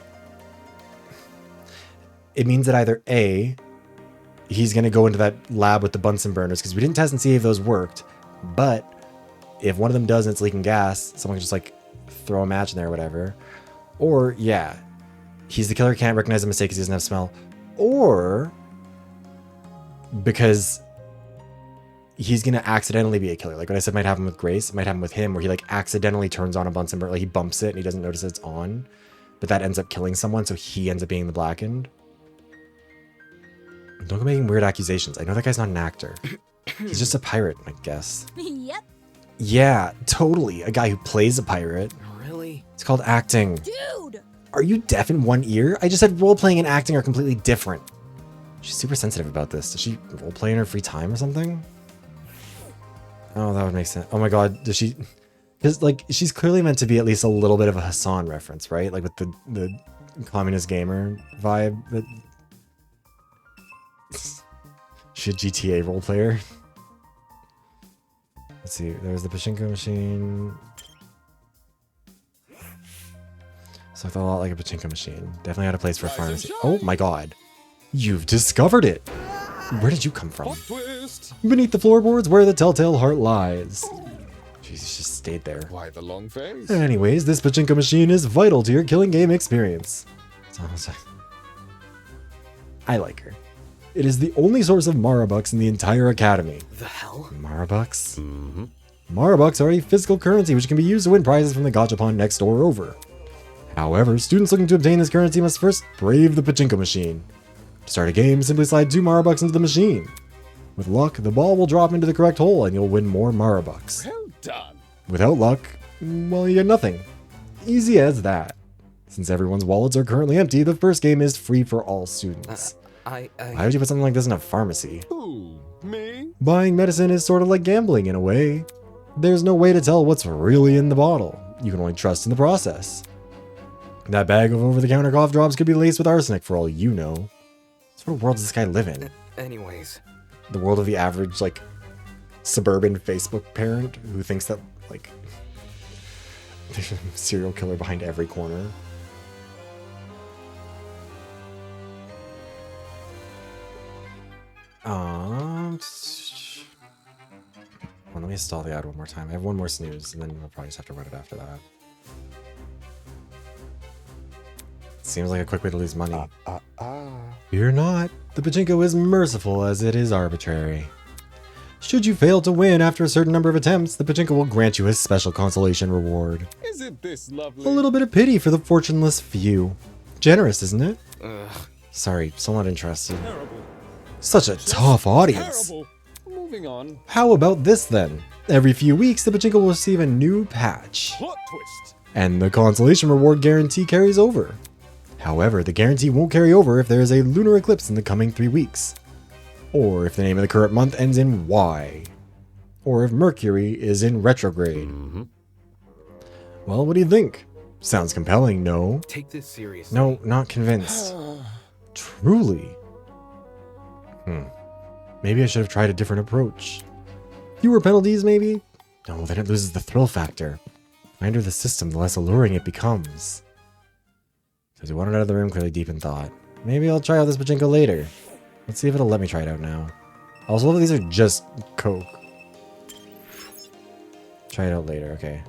It means that either A, he's going to go into that lab with the Bunsen burners, because we didn't test and see if those worked, but if one of them does and it's leaking gas, someone can just, like, throw a match in there or whatever. Or, yeah, he's the killer, can't recognize the mistake because he doesn't have smell. Or, because he's going to accidentally be a killer. Like what I said might happen with Grace, it might happen with him, where he, like, accidentally turns on a Bunsen burner, like, he bumps it and he doesn't notice it's on, but that ends up killing someone, so he ends up being the blackened. Don't go making weird accusations. I know that guy's not an actor. He's just a pirate, I guess. Yep. Yeah, totally. A guy who plays a pirate. Really? It's called acting. Dude! Are you deaf in one ear? I just said role-playing and acting are completely different. She's super sensitive about this. Does she roleplay in her free time or something? Oh, that would make sense. Oh my god, does she... Because, like, she's clearly meant to be at least a little bit of a Hassan reference, right? Like, with the communist gamer vibe. That... She a GTA role player. Let's see, there's the pachinko machine. So I thought a lot like a pachinko machine. Definitely had a place for a pharmacy. Oh my god. You've discovered it! Where did you come from? Beneath the floorboards where the telltale heart lies. Jesus, just stayed there. Why the long face? Anyways, this pachinko machine is vital to your killing game experience. I like her. It is the only source of Marabucks in the entire academy. The hell? Marabucks? Mm-hmm. Marabucks are a physical currency which can be used to win prizes from the gachapon next door over. However, students looking to obtain this currency must first brave the pachinko machine. To start a game, simply slide 2 Marabucks into the machine. With luck, the ball will drop into the correct hole and you'll win more Marabucks. Well done. Without luck, well, you get nothing. Easy as that. Since everyone's wallets are currently empty, the first game is free for all students. Why would you put something like this in a pharmacy? Who? Me? Buying medicine is sort of like gambling in a way. There's no way to tell what's really in the bottle. You can only trust in the process. That bag of over-the-counter cough drops could be laced with arsenic for all you know. What sort of world does this guy live in? Anyways. The world of the average, like, suburban Facebook parent who thinks that, like, there's a serial killer behind every corner. Well, let me install the ad one more time. I have one more snooze, and then we'll probably just have to run it after that. Seems like a quick way to lose money. Fear not. The pachinko is merciful as it is arbitrary. Should you fail to win after a certain number of attempts, the pachinko will grant you a special consolation reward. Isn't this lovely? A little bit of pity for the fortuneless few. Generous, isn't it? Ugh. Sorry, still not interested. Terrible. Such a tough audience. Terrible. Moving on. How about this then? Every few weeks, the pachinko will receive a new patch. Plot twist. And the consolation reward guarantee carries over. However, the guarantee won't carry over if there is a lunar eclipse in the coming 3 weeks. Or if the name of the current month ends in Y. Or if Mercury is in retrograde. Well, what do you think? Sounds compelling, no? Take this seriously. No, not convinced. Truly. Maybe I should have tried a different approach. Fewer penalties, maybe? No, then it loses the thrill factor. The kinder the system, the less alluring it becomes. Because we wanted out of the room clearly deep in thought. Maybe I'll try out this pachinko later. Let's see if it'll let me try it out now. I also love that these are just Coke. Try it out later, okay.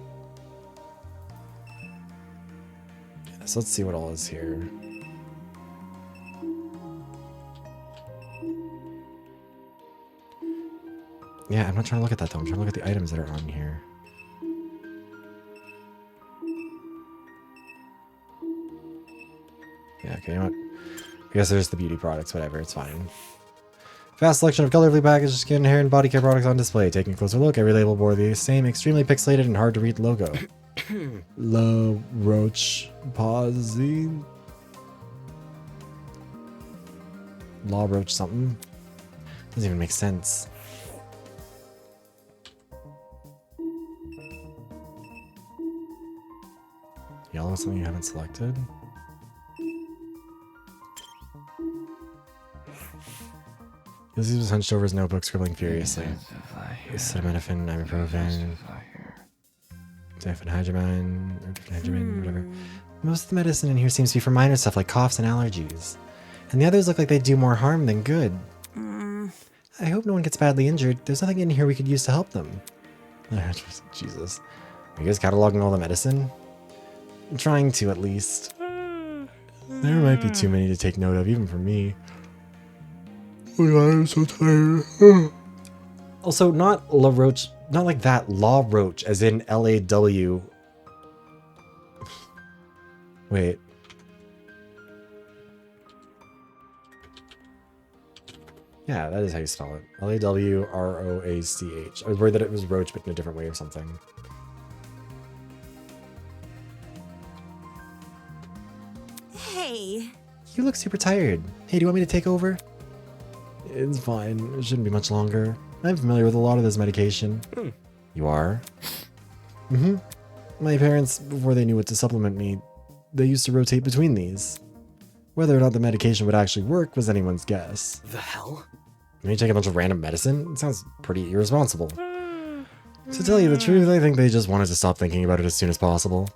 So let's see what all is here. Yeah, I'm not trying to look at that though. I'm trying to look at the items that are on here. Yeah, okay, you know what? I guess there's the beauty products, whatever, it's fine. Vast selection of colorfully packaged skin, hair, and body care products on display. Taking a closer look, every label bore the same extremely pixelated and hard to read logo. La Roche Posay? La Roche something? Doesn't even make sense. Yellow is something you haven't selected? He was hunched over his notebook, scribbling furiously. Acetaminophen, ibuprofen, diphenhydramine, whatever. Most of the medicine in here seems to be for minor stuff like coughs and allergies. And the others look like they do more harm than good. I hope no one gets badly injured. There's nothing in here we could use to help them. Jesus. Are you guys cataloging all the medicine? I'm trying to, at least. There might be too many to take note of, even for me. Oh god, I'm so tired. Also, not La Roche, not like that, La Roche, as in L-A-W. Wait. Yeah, that is how you spell it. L-A-W-R-O-A-C-H. I was worried that it was Roach, but in a different way or something. Hey. You look super tired. Hey, do you want me to take over? It's fine. It shouldn't be much longer. I'm familiar with a lot of this medication. You are? Mm-hmm. My parents, before they knew what to supplement me, they used to rotate between these. Whether or not the medication would actually work was anyone's guess. The hell? When you take a bunch of random medicine, it sounds pretty irresponsible. To tell you the truth, I think they just wanted to stop thinking about it as soon as possible.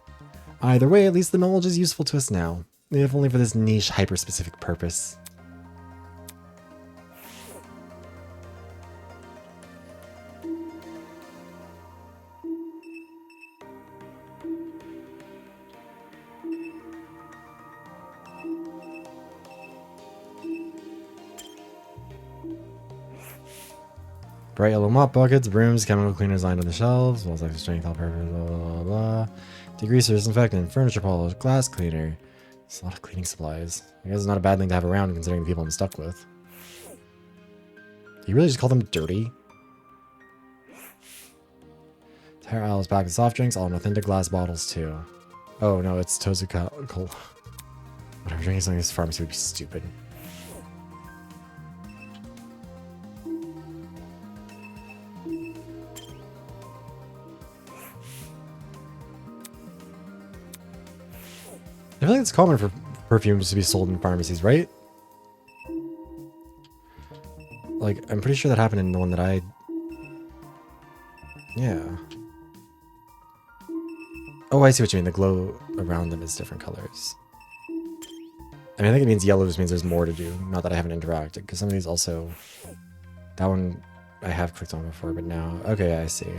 Either way, at least the knowledge is useful to us now, if only for this niche, hyper-specific purpose. Bright yellow mop buckets, brooms, chemical cleaners lined on the shelves, walls extra strength, all purpose, blah, blah, blah, blah. Degreaser, disinfectant, furniture polish, glass cleaner. It's a lot of cleaning supplies. I guess it's not a bad thing to have around considering the people I'm stuck with. You really just call them dirty? Tire aisles back to soft drinks, all nothing to glass bottles too. Oh no, it's Tozuka. Whatever, drinking something in this pharmacy would be stupid. I feel like it's common for perfumes to be sold in pharmacies, right? Like, I'm pretty sure that happened in the one that I... Yeah. Oh, I see what you mean. The glow around them is different colors. I mean, I think it means yellow just means there's more to do. Not that I haven't interacted, because some of these also... That one I have clicked on before, but now... Okay, I see.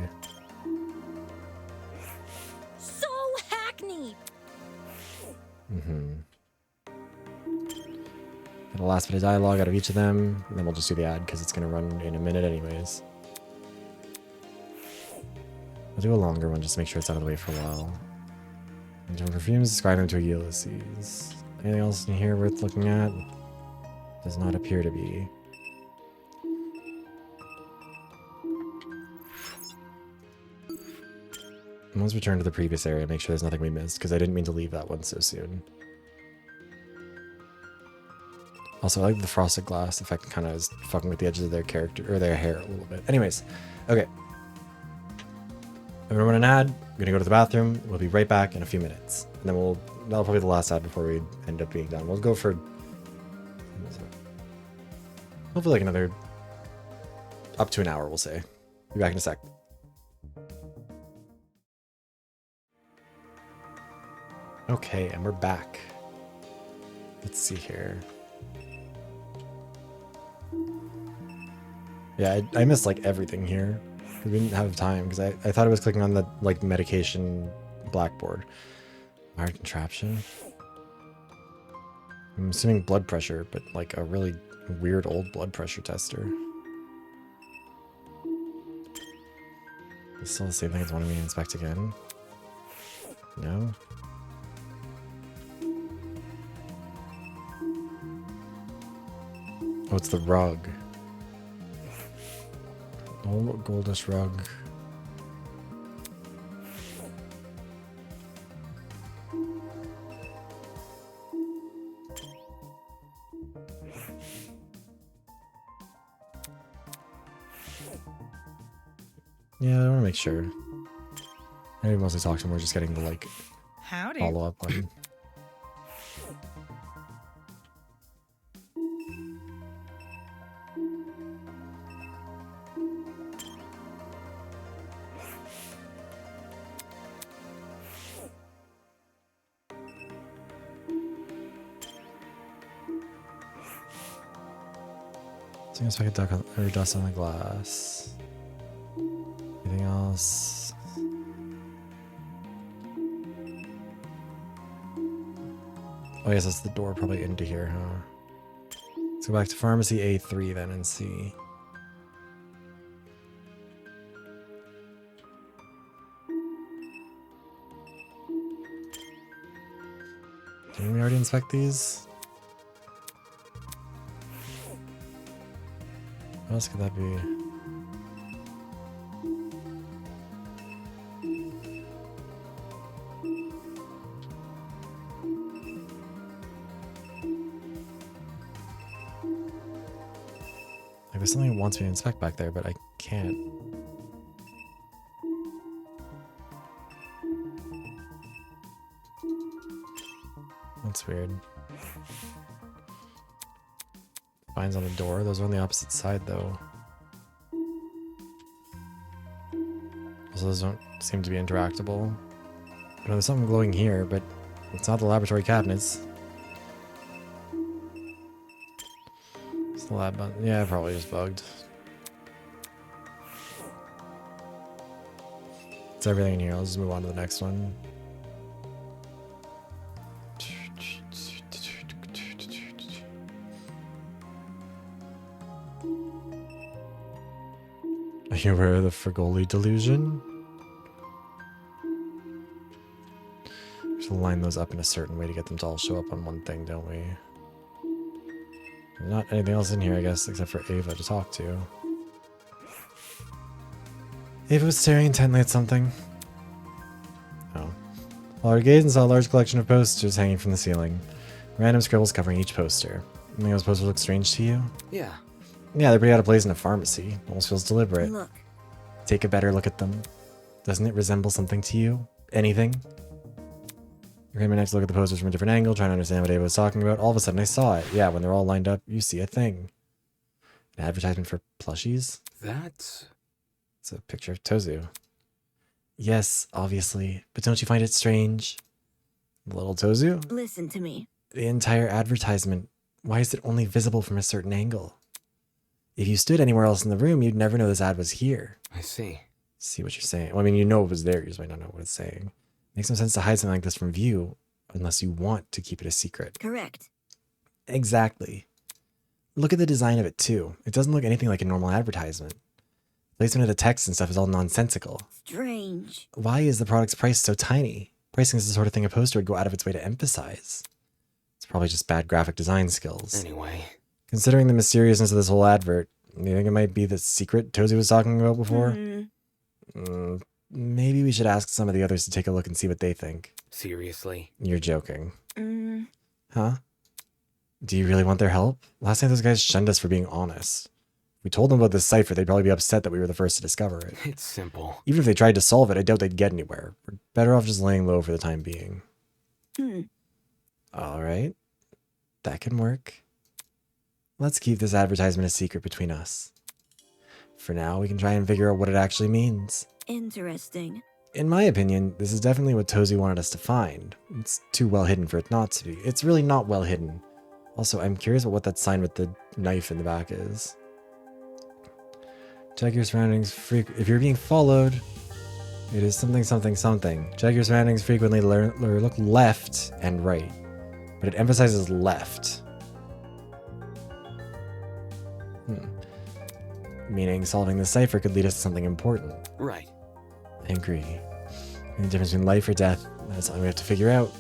So hackneyed! Mm-hmm. Get the last bit of dialogue out of each of them, and then we'll just do the ad, because it's going to run in a minute anyways. I'll do a longer one just to make sure it's out of the way for a while. Different perfumes, describe them to Ulysses. Anything else in here worth looking at? Does not appear to be. And let's return to the previous area, make sure there's nothing we missed, because I didn't mean to leave that one so soon. Also, I like the frosted glass effect kind of is fucking with the edges of their character, or their hair a little bit. Anyways, okay. I'm gonna run an ad, I'm gonna go to the bathroom, we'll be right back in a few minutes. And then that'll probably be the last ad before we end up being done. We'll go for, hopefully like another, up to an hour, we'll say. Be back in a sec. Okay, and we're back. Let's see here. Yeah, I missed like everything here. We didn't have time because I thought I was clicking on the like medication blackboard. Wired contraption. I'm assuming blood pressure, but like a really weird old blood pressure tester. It's still the same thing as wanting me to inspect again. No. Oh, it's the rug. Old goldish rug. Yeah, I want to make sure. I mostly talk to him. We're just getting the like Howdy. follow up button. See if I can duck on, or dust on the glass. Anything else? Oh yes, that's the door probably into here, huh? Let's go back to pharmacy A3 then and see. Didn't we already inspect these? What else could that be? There's something that wants me to inspect back there, but I can't. That's weird. Vines on the door. Those are on the opposite side, though. Also, those don't seem to be interactable. I know there's something glowing here, but it's not the laboratory cabinets. It's the lab button. Yeah, probably just bugged. It's everything in here. I'll just move on to the next one. Are you aware of the Frigoli delusion? We should line those up in a certain way to get them to all show up on one thing, don't we? Not anything else in here, I guess, except for Ava to talk to. Ava was staring intently at something. Oh. While her gaze saw a large collection of posters hanging from the ceiling. Random scribbles covering each poster. You think those posters look strange to you? Yeah. Yeah, they're pretty out of place in a pharmacy. Almost feels deliberate. Look. Take a better look at them. Doesn't it resemble something to you? Anything? I came next to look at the posters from a different angle, trying to understand what Ava was talking about. All of a sudden I saw it. Yeah, when they're all lined up, you see a thing. An advertisement for plushies? That's... It's a picture of Tozu. Yes, obviously. But don't you find it strange? Little Tozu? Listen to me. The entire advertisement. Why is it only visible from a certain angle? If you stood anywhere else in the room, you'd never know this ad was here. I see. See what you're saying. Well, I mean, you know it was there. You just might not know what it's saying. Makes no sense to hide something like this from view unless you want to keep it a secret. Correct. Exactly. Look at the design of it, too. It doesn't look anything like a normal advertisement. Placement of the text and stuff is all nonsensical. Strange. Why is the product's price so tiny? Pricing is the sort of thing a poster would go out of its way to emphasize. It's probably just bad graphic design skills. Anyway. Considering the mysteriousness of this whole advert, do you think it might be the secret Tozy was talking about before? Maybe we should ask some of the others to take a look and see what they think. Seriously? You're joking. Huh? Do you really want their help? Last night those guys shunned us for being honest. If we told them about this cipher, they'd probably be upset that we were the first to discover it. It's simple. Even if they tried to solve it, I doubt they'd get anywhere. We're better off just laying low for the time being. Alright. That can work. Let's keep this advertisement a secret between us. For now, we can try and figure out what it actually means. Interesting. In my opinion, this is definitely what Tozy wanted us to find. It's too well hidden for it not to be. It's really not well hidden. Also, I'm curious about what that sign with the knife in the back is. Check your surroundings if you're being followed, it is something, something, something. Check your surroundings frequently, look left and right. But it emphasizes left. Meaning solving the cipher could lead us to something important. Right. I agree. And the difference between life or death, that's something we have to figure out.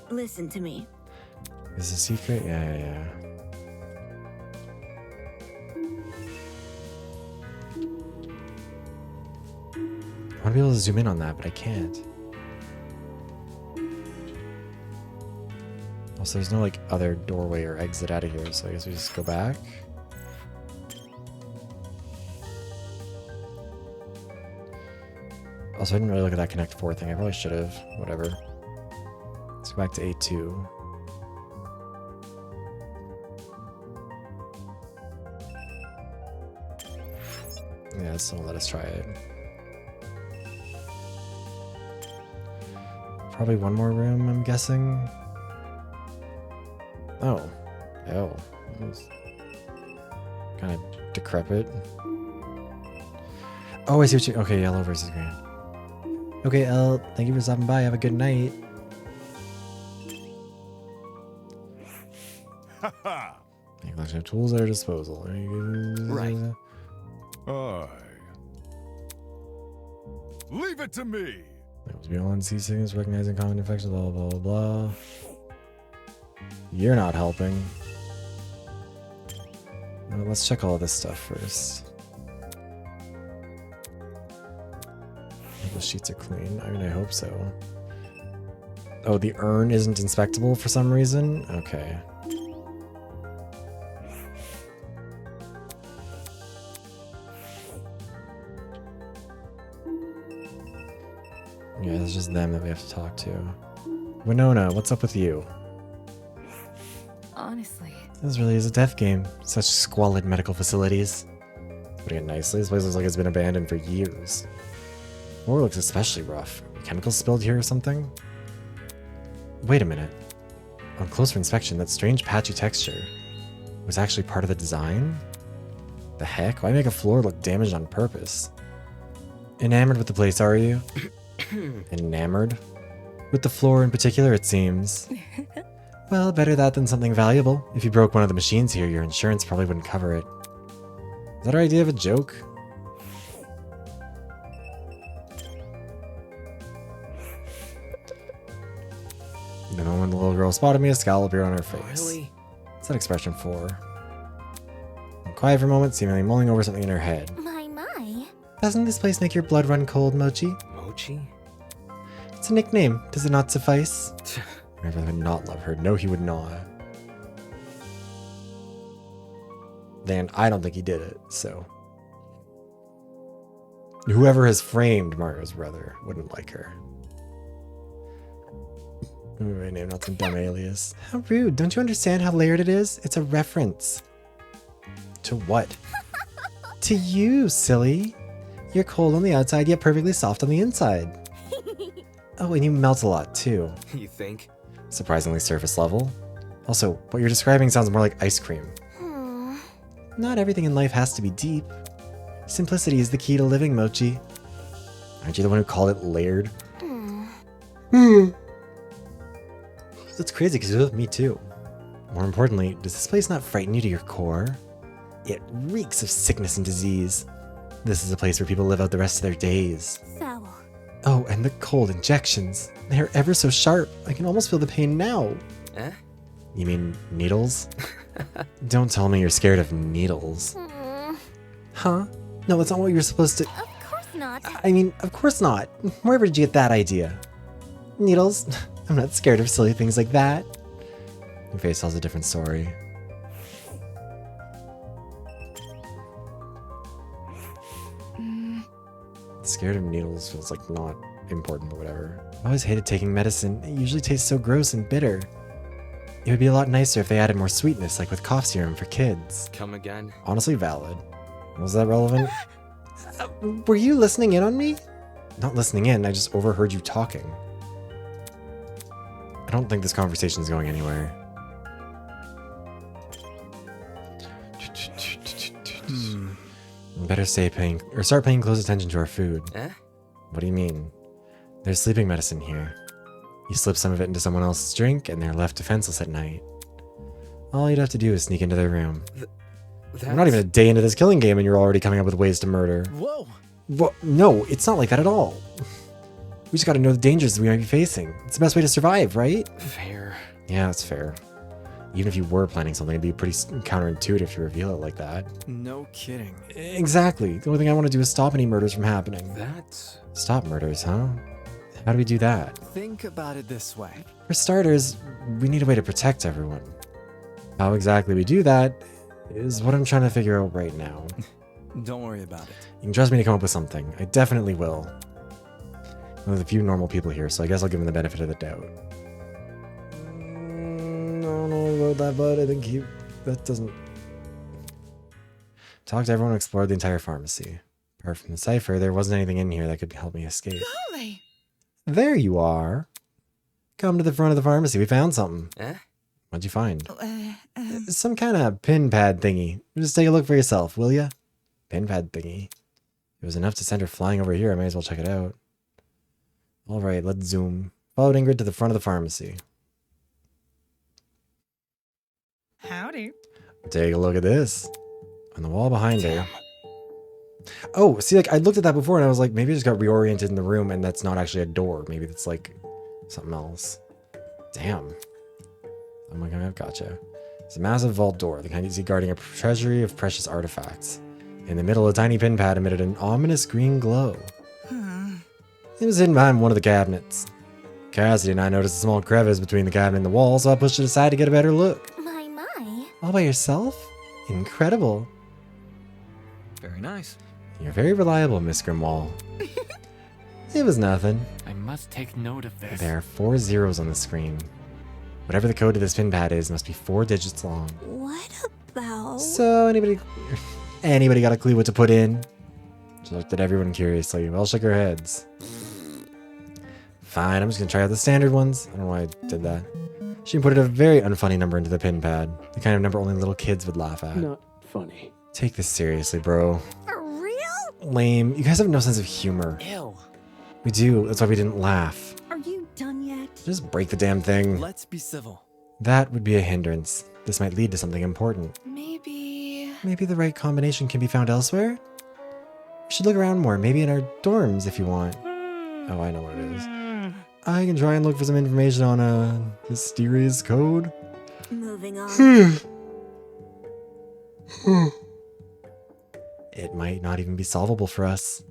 Listen to me. Is this a secret? Yeah. I want to be able to zoom in on that, but I can't. Also, there's no like other doorway or exit out of here, so I guess we just go back. Also, I didn't really look at that Connect 4 thing. I probably should have. Whatever. Let's go back to A2. Yeah, so let us try it. Probably one more room, I'm guessing. Oh. Kind of decrepit. Oh, I see what you... Okay, yellow versus green. Okay, L, thank you for stopping by. Have a good night. Make collection of tools at our disposal. Right. Aye. Leave it to me. That was beyond sea sickness, recognizing common infections, blah, blah, blah, blah. You're not helping. Let's check all of this stuff first. The sheets are clean. I mean, I hope so. Oh, the urn isn't inspectable for some reason? Okay. Yeah, it's just them that we have to talk to. Winona, what's up with you? Honestly. This really is a death game. Such squalid medical facilities. Putting it nicely, this place looks like it's been abandoned for years. Floor looks especially rough. Chemicals spilled here or something? Wait a minute. On closer inspection, that strange patchy texture was actually part of the design? The heck? Why make a floor look damaged on purpose? Enamored with the place, are you? Enamored? With the floor in particular, it seems. Well, better that than something valuable. If you broke one of the machines here, your insurance probably wouldn't cover it. Is that our idea of a joke? The moment the little girl spotted me, a scowl appeared on her face. Really? What's that expression for? Quiet for a moment, seemingly mulling over something in her head. My. Doesn't this place make your blood run cold, Mochi? Mochi? It's a nickname. Does it not suffice? My brother would not love her. No, he would not. Then I don't think he did it, so. Whoever has framed Mario's brother wouldn't like her. My name, not some dumb alias. How rude. Don't you understand how layered it is? It's a reference. To what? To you, silly. You're cold on the outside, yet perfectly soft on the inside. Oh, and you melt a lot, too. You think? Surprisingly surface level. Also, what you're describing sounds more like ice cream. Not everything in life has to be deep. Simplicity is the key to living, Mochi. Aren't you the one who called it layered? That's crazy because you're with me too. More importantly, does this place not frighten you to your core? It reeks of sickness and disease. This is a place where people live out the rest of their days. Foul. Oh, and the cold injections. They're ever so sharp. I can almost feel the pain now. Eh? You mean needles? Don't tell me you're scared of needles. Huh? No, that's not what you're supposed to... Of course not. I mean, of course not. Wherever did you get that idea? Needles? I'm not scared of silly things like that. Your face tells a different story. Scared of needles feels like not important, but whatever. I always hated taking medicine. It usually tastes so gross and bitter. It would be a lot nicer if they added more sweetness, like with cough serum for kids. Come again? Honestly valid. Was that relevant? Were you listening in on me? Not listening in, I just overheard you talking. I don't think this conversation is going anywhere. Better start paying close attention to our food. Eh? What do you mean? There's sleeping medicine here. You slip some of it into someone else's drink, and they're left defenseless at night. All you'd have to do is sneak into their room. We're not even a day into this killing game, and you're already coming up with ways to murder. Whoa! Well, no, it's not like that at all. We just gotta know the dangers we might be facing. It's the best way to survive, right? Fair. Yeah, that's fair. Even if you were planning something, it'd be pretty counterintuitive to reveal it like that. No kidding. Exactly. The only thing I want to do is stop any murders from happening. Stop murders, huh? How do we do that? Think about it this way. For starters, we need a way to protect everyone. How exactly we do that is what I'm trying to figure out right now. Don't worry about it. You can trust me to come up with something. I definitely will. One of the few normal people here, so I guess I'll give him the benefit of the doubt. I don't know about that, but I think that doesn't... Talk to everyone who explored the entire pharmacy. Apart from the cipher, there wasn't anything in here that could help me escape. Golly! There you are. Come to the front of the pharmacy. We found something. Eh? What'd you find? Some kind of pin pad thingy. Just take a look for yourself, will ya? Pin pad thingy. It was enough to send her flying over here. I may as well check it out. Alright, let's zoom. Followed Ingrid to the front of the pharmacy. Howdy. Take a look at this. On the wall behind her. Oh, see, like, I looked at that before and I was like, maybe I just got reoriented in the room and that's not actually a door. Maybe that's like something else. Damn. Oh my god, I've gotcha. It's a massive vault door, the kind you see guarding a treasury of precious artifacts. In the middle, a tiny pin pad emitted an ominous green glow. It was hidden behind one of the cabinets. Cassidy and I noticed a small crevice between the cabinet and the wall, so I pushed it aside to get a better look. My. All by yourself? Incredible. Very nice. You're very reliable, Miss Grimwall. It was nothing. I must take note of this. There are 4 zeros on the screen. Whatever the code to this pin pad is must be 4 digits long. What about... So, anybody got a clue what to put in? She looked at everyone curiously. We all shook our heads. Fine, I'm just gonna try out the standard ones. I don't know why I did that. She put a very unfunny number into the pin pad. The kind of number only little kids would laugh at. Not funny. Take this seriously, bro. For real? Lame. You guys have no sense of humor. Ew. We do. That's why we didn't laugh. Are you done yet? Just break the damn thing. Let's be civil. That would be a hindrance. This might lead to something important. Maybe the right combination can be found elsewhere? We should look around more, maybe in our dorms if you want. Oh, I know what it is. I can try and look for some information on a mysterious code. Moving on. It might not even be solvable for us.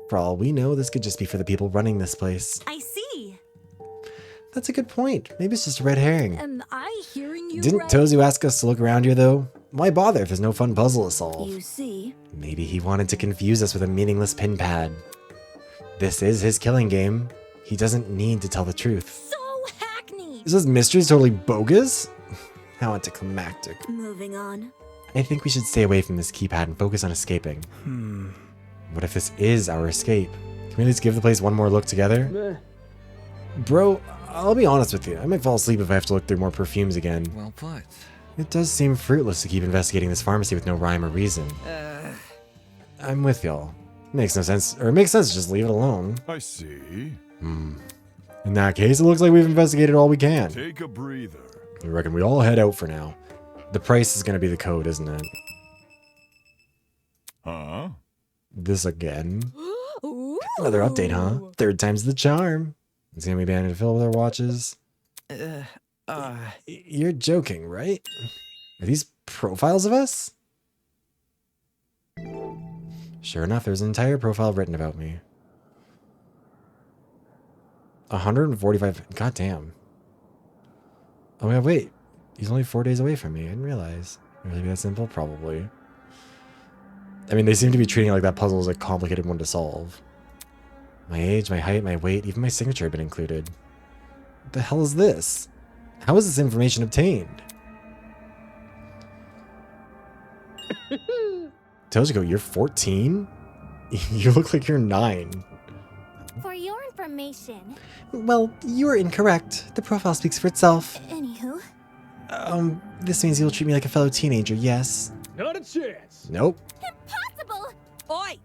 For all we know, this could just be for the people running this place. I see. That's a good point. Maybe it's just a red herring. Am I hearing you Didn't right? Tozu ask us to look around here, though? Why bother if there's no fun puzzle to solve? You see. Maybe he wanted to confuse us with a meaningless pin pad. This is his killing game. He doesn't need to tell the truth. So hackneyed. Is this mystery totally bogus? How anticlimactic. Moving on. I think we should stay away from this keypad and focus on escaping. What if this is our escape? Can we at least give the place one more look together? Meh. Bro, I'll be honest with you. I might fall asleep if I have to look through more perfumes again. Well put. It does seem fruitless to keep investigating this pharmacy with no rhyme or reason. I'm with y'all. Makes no sense, or it makes sense to just leave it alone. I see. In that case, it looks like we've investigated all we can. Take a breather. I reckon we all head out for now. The price is gonna be the code, isn't it? Huh? This again. Another update, huh? 3rd time's the charm. It's gonna be banned to fill with our watches. You're joking, right? Are these profiles of us? Sure enough, there's an entire profile written about me. 145. Goddamn. Oh yeah, wait. He's only 4 days away from me. I didn't realize. Really be that simple? Probably. I mean, they seem to be treating it like that puzzle is a complicated one to solve. My age, my height, my weight, even my signature have been included. What the hell is this? How is this information obtained? Tozuko, you're 14? You look like you're 9. For your information. Well, you are incorrect. The profile speaks for itself. Anywho. This means you'll treat me like a fellow teenager, yes? Not a chance. Nope. Impossible. Oi.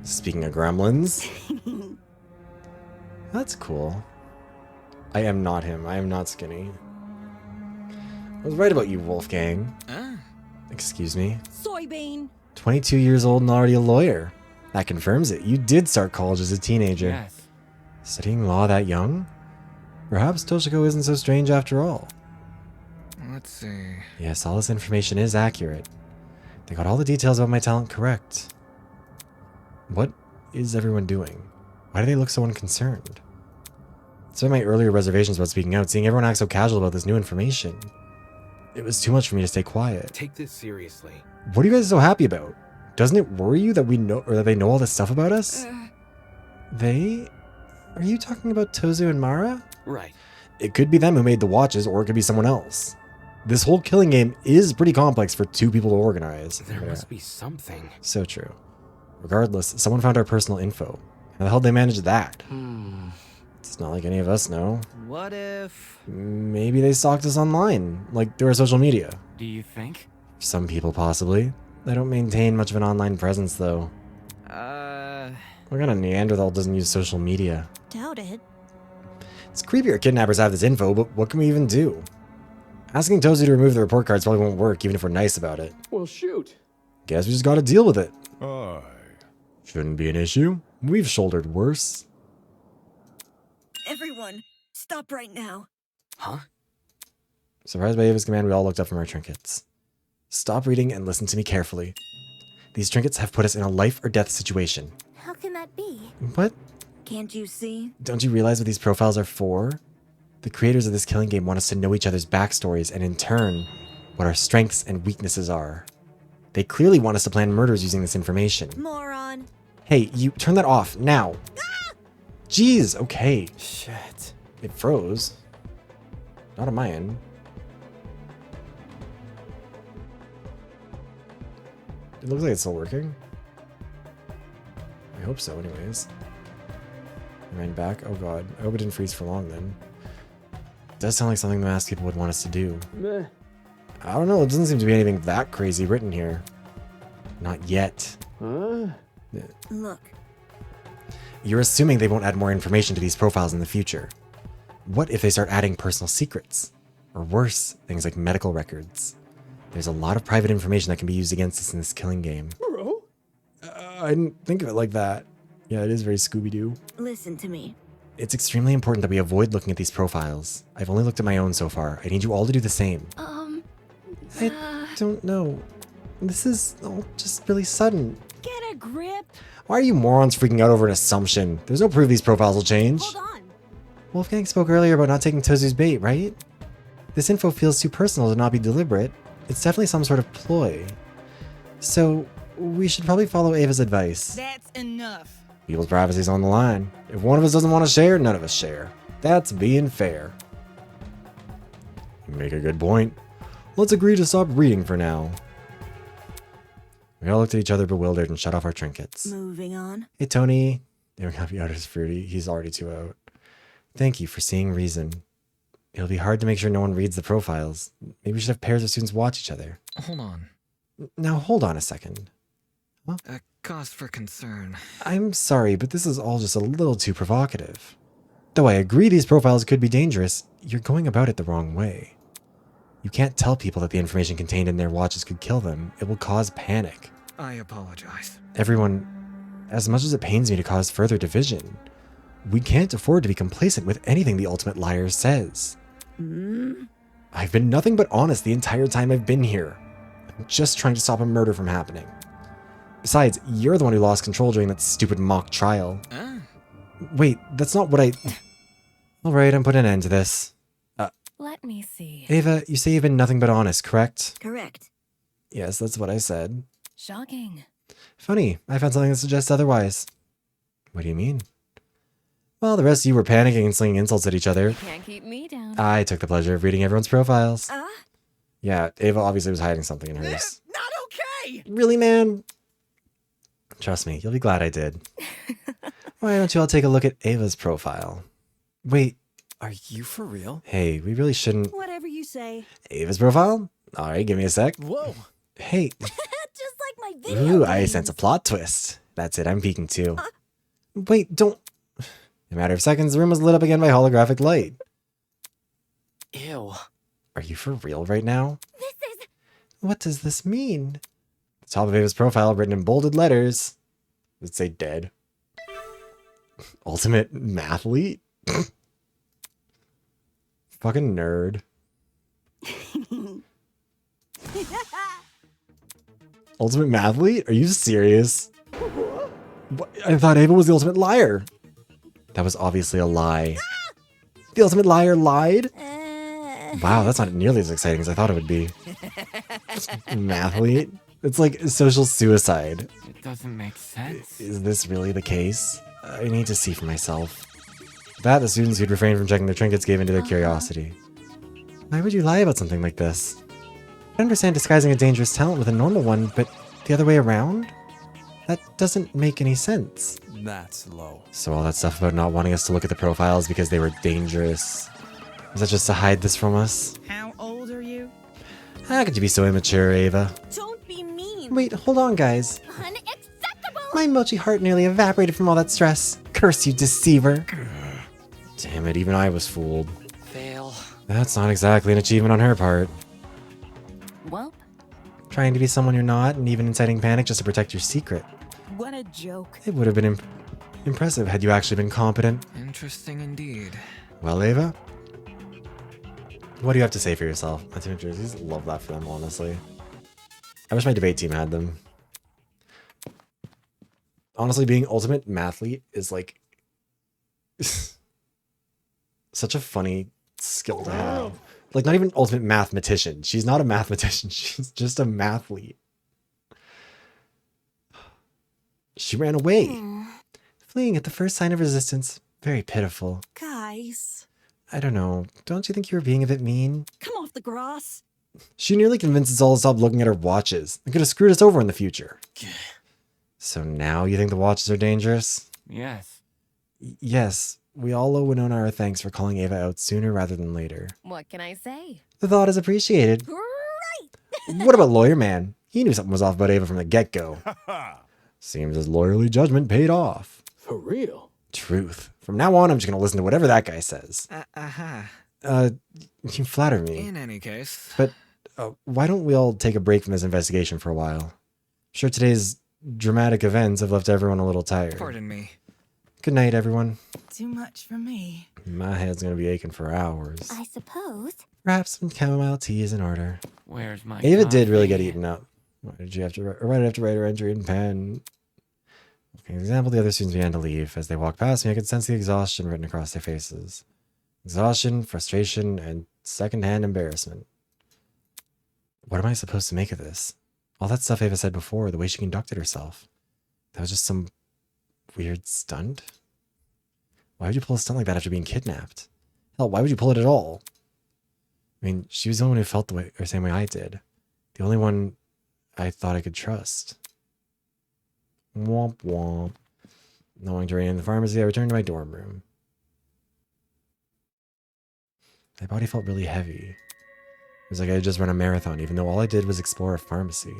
Speaking of gremlins. That's cool. I am not him. I am not skinny. I was right about you, Wolfgang. Excuse me. Soybean. 22 years old and already a lawyer. That confirms it. You did start college as a teenager. Yes. Studying law that young? Perhaps Toshiko isn't so strange after all. Let's see. Yes, all this information is accurate. They got all the details about my talent correct. What is everyone doing? Why do they look so unconcerned? Despite my earlier reservations about speaking out, seeing everyone act so casual about this new information, it was too much for me to stay quiet. Take this seriously. What are you guys so happy about? Doesn't it worry you that we know, or that they know all this stuff about us? They? Are you talking about Tozu and Mara? Right. It could be them who made the watches, or it could be someone else. This whole killing game is pretty complex for 2 people to organize. There must be something. So true. Regardless, someone found our personal info. How the hell did they manage that? It's not like any of us know. What if... Maybe they stalked us online, like through our social media. Do you think? Some people, possibly. They don't maintain much of an online presence, though. What kind of Neanderthal doesn't use social media? Doubt it. It's creepy our kidnappers have this info, but what can we even do? Asking Tozu to remove the report cards probably won't work, even if we're nice about it. Well, shoot. Guess we just gotta deal with it. Aye. Shouldn't be an issue. We've shouldered worse. Everyone, stop right now. Huh? Surprised by Ava's command, we all looked up from our trinkets. Stop reading and listen to me carefully. These trinkets have put us in a life or death situation. How can that be? What? Can't you see? Don't you realize what these profiles are for? The creators of this killing game want us to know each other's backstories and in turn, what our strengths and weaknesses are. They clearly want us to plan murders using this information. Moron. Hey, you turn that off now. Jeez, okay. Shit. It froze. Not on my end. It looks like it's still working. I hope so, anyways. I ran back. Oh god. I hope it didn't freeze for long then. It does sound like something the masked people would want us to do. Meh. I don't know. It doesn't seem to be anything that crazy written here. Not yet. Huh? Look. You're assuming they won't add more information to these profiles in the future. What if they start adding personal secrets? Or worse, things like medical records. There's a lot of private information that can be used against us in this killing game. Bro? I didn't think of it like that. Yeah, it is very Scooby-Doo. Listen to me. It's extremely important that we avoid looking at these profiles. I've only looked at my own so far. I need you all to do the same. I don't know. This is all just really sudden. Get a grip. Why are you morons freaking out over an assumption? There's no proof these profiles will change. Hold on. Wolfgang spoke earlier about not taking Tozu's bait, right? This info feels too personal to not be deliberate. It's definitely some sort of ploy. So, we should probably follow Ava's advice. That's enough. People's privacy's on the line. If one of us doesn't want to share, none of us share. That's being fair. You make a good point. Let's agree to stop reading for now. We all looked at each other bewildered and shut off our trinkets. Moving on. Hey, Tony. They don't have you out as fruity. He's already too out. Thank you for seeing reason. It'll be hard to make sure no one reads the profiles. Maybe we should have pairs of students watch each other. Hold on. Now, hold on a second. Huh? A cause for concern. I'm sorry, but this is all just a little too provocative. Though I agree these profiles could be dangerous, you're going about it the wrong way. You can't tell people that the information contained in their watches could kill them. It will cause panic. I apologize. Everyone, as much as it pains me to cause further division, we can't afford to be complacent with anything the ultimate liar says. I've been nothing but honest the entire time I've been here. I'm just trying to stop a murder from happening. Besides, you're the one who lost control during that stupid mock trial. Wait, that's not what I... Alright, I'm putting an end to this. Let me see. Ava, you say you've been nothing but honest, correct? Correct. Yes, that's what I said. Shocking. Funny, I found something that suggests otherwise. What do you mean? Well, the rest of you were panicking and slinging insults at each other. Can't keep me down. I took the pleasure of reading everyone's profiles. Yeah, Ava obviously was hiding something in hers. Not okay! Really, man? Trust me, you'll be glad I did. Why don't you all take a look at Ava's profile? Wait. Are you for real? Hey, we really shouldn't... Whatever you say. Ava's profile? Alright, give me a sec. Whoa. Hey. Just like my video Ooh, I games. sense a plot twist. That's it, I'm peeking too. Wait, don't... In a matter of seconds, the room was lit up again by holographic light. Ew. Are you for real right now? What does this mean? The top of Ava's profile, written in bolded letters. Does it say dead? Ultimate mathlete? Fucking nerd. Ultimate mathlete? Are you serious? What? I thought Ava was the ultimate liar. That was obviously a lie. The ultimate liar lied? Wow, that's not nearly as exciting as I thought it would be. Mathlete? It's like social suicide. It doesn't make sense. Is this really the case? I need to see for myself. That the students who'd refrained from checking their trinkets gave into their curiosity. Why would you lie about something like this? I understand disguising a dangerous talent with a normal one, but the other way around? That doesn't make any sense. That's low. So all that stuff about not wanting us to look at the profiles because they were dangerous. Was that just to hide this from us? How old are you? How could you be so immature, Ava? Don't be mean. Wait, hold on, guys. Unacceptable! My mochi heart nearly evaporated from all that stress. Curse you, deceiver. Damn it, even I was fooled. Fail. That's not exactly an achievement on her part. Well, Trying to be someone you're not and even inciting panic just to protect your secret. What a joke. It would have been impressive had you actually been competent. Interesting indeed. Well, Ava? What do you have to say for yourself? My team of jerseys, love that for them, honestly. I wish my debate team had them. Honestly, being ultimate mathlete is like Such a funny skill to have. Like, not even ultimate mathematician. She's not a mathematician. She's just a mathlete. She ran away, fleeing at the first sign of resistance. Very pitiful. Guys. I don't know. Don't you think you were being a bit mean? Come off the grass. She nearly convinced us all to stop looking at our watches. It could have screwed us over in the future. So now you think the watches are dangerous? Yes. Yes. We all owe Winona our thanks for calling Ava out sooner rather than later. What can I say? The thought is appreciated. What about Lawyer Man? He knew something was off about Ava from the get-go. Seems his lawyerly judgment paid off. For real? Truth. From now on, I'm just going to listen to whatever that guy says. You flatter me. In any case. But why don't we all take a break from this investigation for a while? I'm sure today's dramatic events have left everyone a little tired. Pardon me. Good night, everyone. Too much for me. My head's going to be aching for hours. I suppose. Perhaps some chamomile tea is in order. Where's my Ava did really coffee? get eaten up. Why did you have to write her entry in pen? Okay, example, the other students began to leave. As they walked past me, I could sense the exhaustion written across their faces. Exhaustion, frustration, and secondhand embarrassment. What am I supposed to make of this? All that stuff Ava said before, the way she conducted herself. That was just some weird stunt? Why would you pull a stunt like that after being kidnapped? Hell, why would you pull it at all? I mean, she was the only one who felt the way, or same way I did. The only one I thought I could trust. Womp womp. Knowing to rein in the pharmacy, I returned to my dorm room. My body felt really heavy. It was like I had just run a marathon, even though all I did was explore a pharmacy.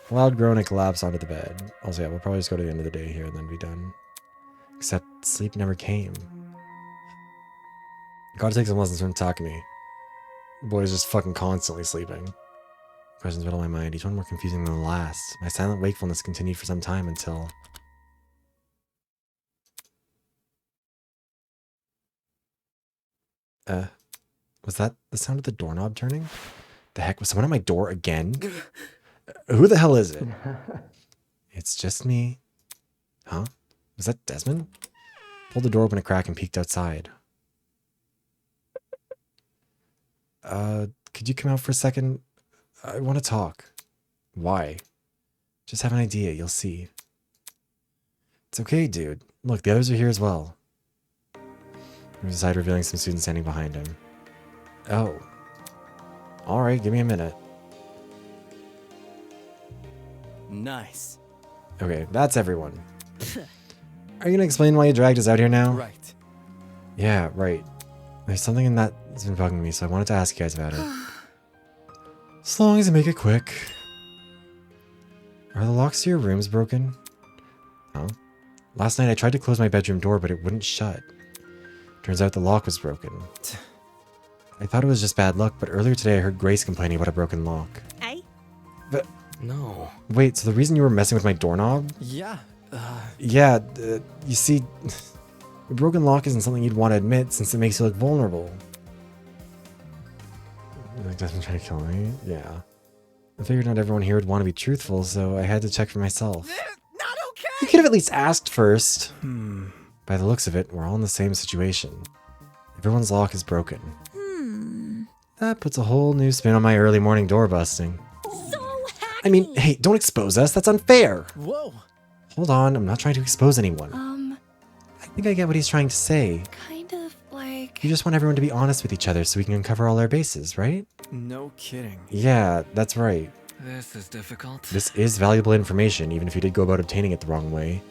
A loud groan, I collapsed onto the bed. Also, yeah, we'll probably just go to the end of the day here and then be done. Except sleep never came. Gotta take some lessons from Takumi. The boy is just fucking constantly sleeping. Questions riddle my mind, each one more confusing than the last. My silent wakefulness continued for some time until... was that the sound of the doorknob turning? The heck, was someone at my door again? Who the hell is it? It's just me. Huh? Was that Desmond? Pulled the door open a crack and peeked outside. Could you come out for a second? I want to talk. Why? Just have an idea, you'll see. It's okay, dude. Look, the others are here as well. He was aside, revealing some students standing behind him. Oh. Alright, give me a minute. Nice. Okay, that's everyone. Are you gonna explain why you dragged us out here now? Right. Yeah, right. There's something in that that's been bugging me, so I wanted to ask you guys about it. As long as you make it quick. Are the locks to your rooms broken? Huh? Last night I tried to close my bedroom door, but it wouldn't shut. Turns out the lock was broken. I thought it was just bad luck, but earlier today I heard Grace complaining about a broken lock. Hey? But No. wait, so the reason you were messing with my doorknob? Yeah. Yeah, you see, a broken lock isn't something you'd want to admit since it makes you look vulnerable. Like Desmond trying to kill me? Yeah. I figured not everyone here would want to be truthful, so I had to check for myself. Not okay! You could have at least asked first. By the looks of it, we're all in the same situation. Everyone's lock is broken. That puts a whole new spin on my early morning door busting. I mean, hey, don't expose us. That's unfair. Whoa. Hold on, I'm not trying to expose anyone. I think I get what he's trying to say. Kind of like... You just want everyone to be honest with each other so we can uncover all our bases, right? No kidding. Yeah, that's right. This is difficult. This is valuable information, even if you did go about obtaining it the wrong way.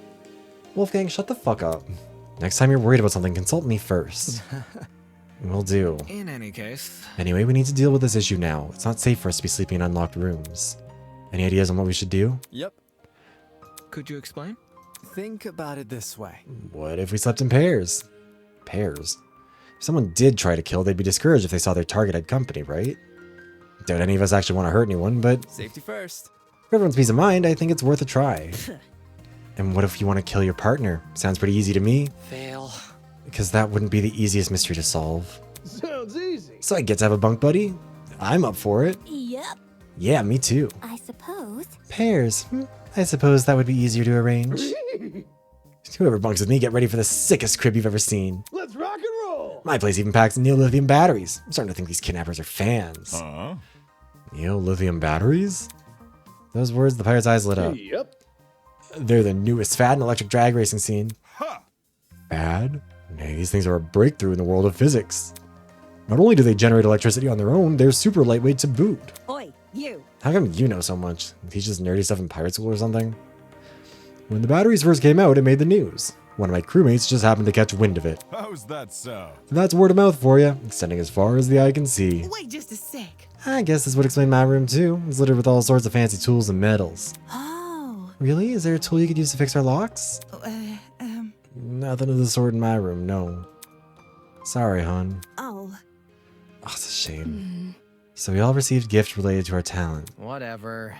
Wolfgang, shut the fuck up. Next time you're worried about something, consult me first. Will do. In any case... Anyway, we need to deal with this issue now. It's not safe for us to be sleeping in unlocked rooms. Any ideas on what we should do? Yep. Could you explain? Think about it this way. What if we slept in pairs? Pairs? If someone did try to kill, they'd be discouraged if they saw their target had company, right? Doubt any of us actually want to hurt anyone, but... Safety first. For everyone's peace of mind, I think it's worth a try. And what if you want to kill your partner? Sounds pretty easy to me. Fail. Because that wouldn't be the easiest mystery to solve. Sounds easy. So I get to have a bunk buddy? I'm up for it. Yep. Yeah, me too. I suppose. Pairs. I suppose that would be easier to arrange. Whoever bunks with me, get ready for the sickest crib you've ever seen. Let's rock and roll! My place even packs neo-lithium batteries. I'm starting to think these kidnappers are fans. Huh? Neo-lithium batteries? Those words, the pirate's eyes lit up. Yep. They're the newest fad in electric drag racing scene. Fad? Nay, these things are a breakthrough in the world of physics. Not only do they generate electricity on their own, they're super lightweight to boot. Oi, you. How come you know so much? Teach us nerdy stuff in pirate school or something? When the batteries first came out, it made the news. One of my crewmates just happened to catch wind of it. How's that sound? That's word of mouth for you, extending as far as the eye can see. Wait just a sec. I guess this would explain my room too. It's littered with all sorts of fancy tools and metals. Oh. Really? Is there a tool you could use to fix our locks? Nothing of the sort in my room, no. Sorry, hon. Oh. Oh, it's a shame. So we all received gifts related to our talent. Whatever.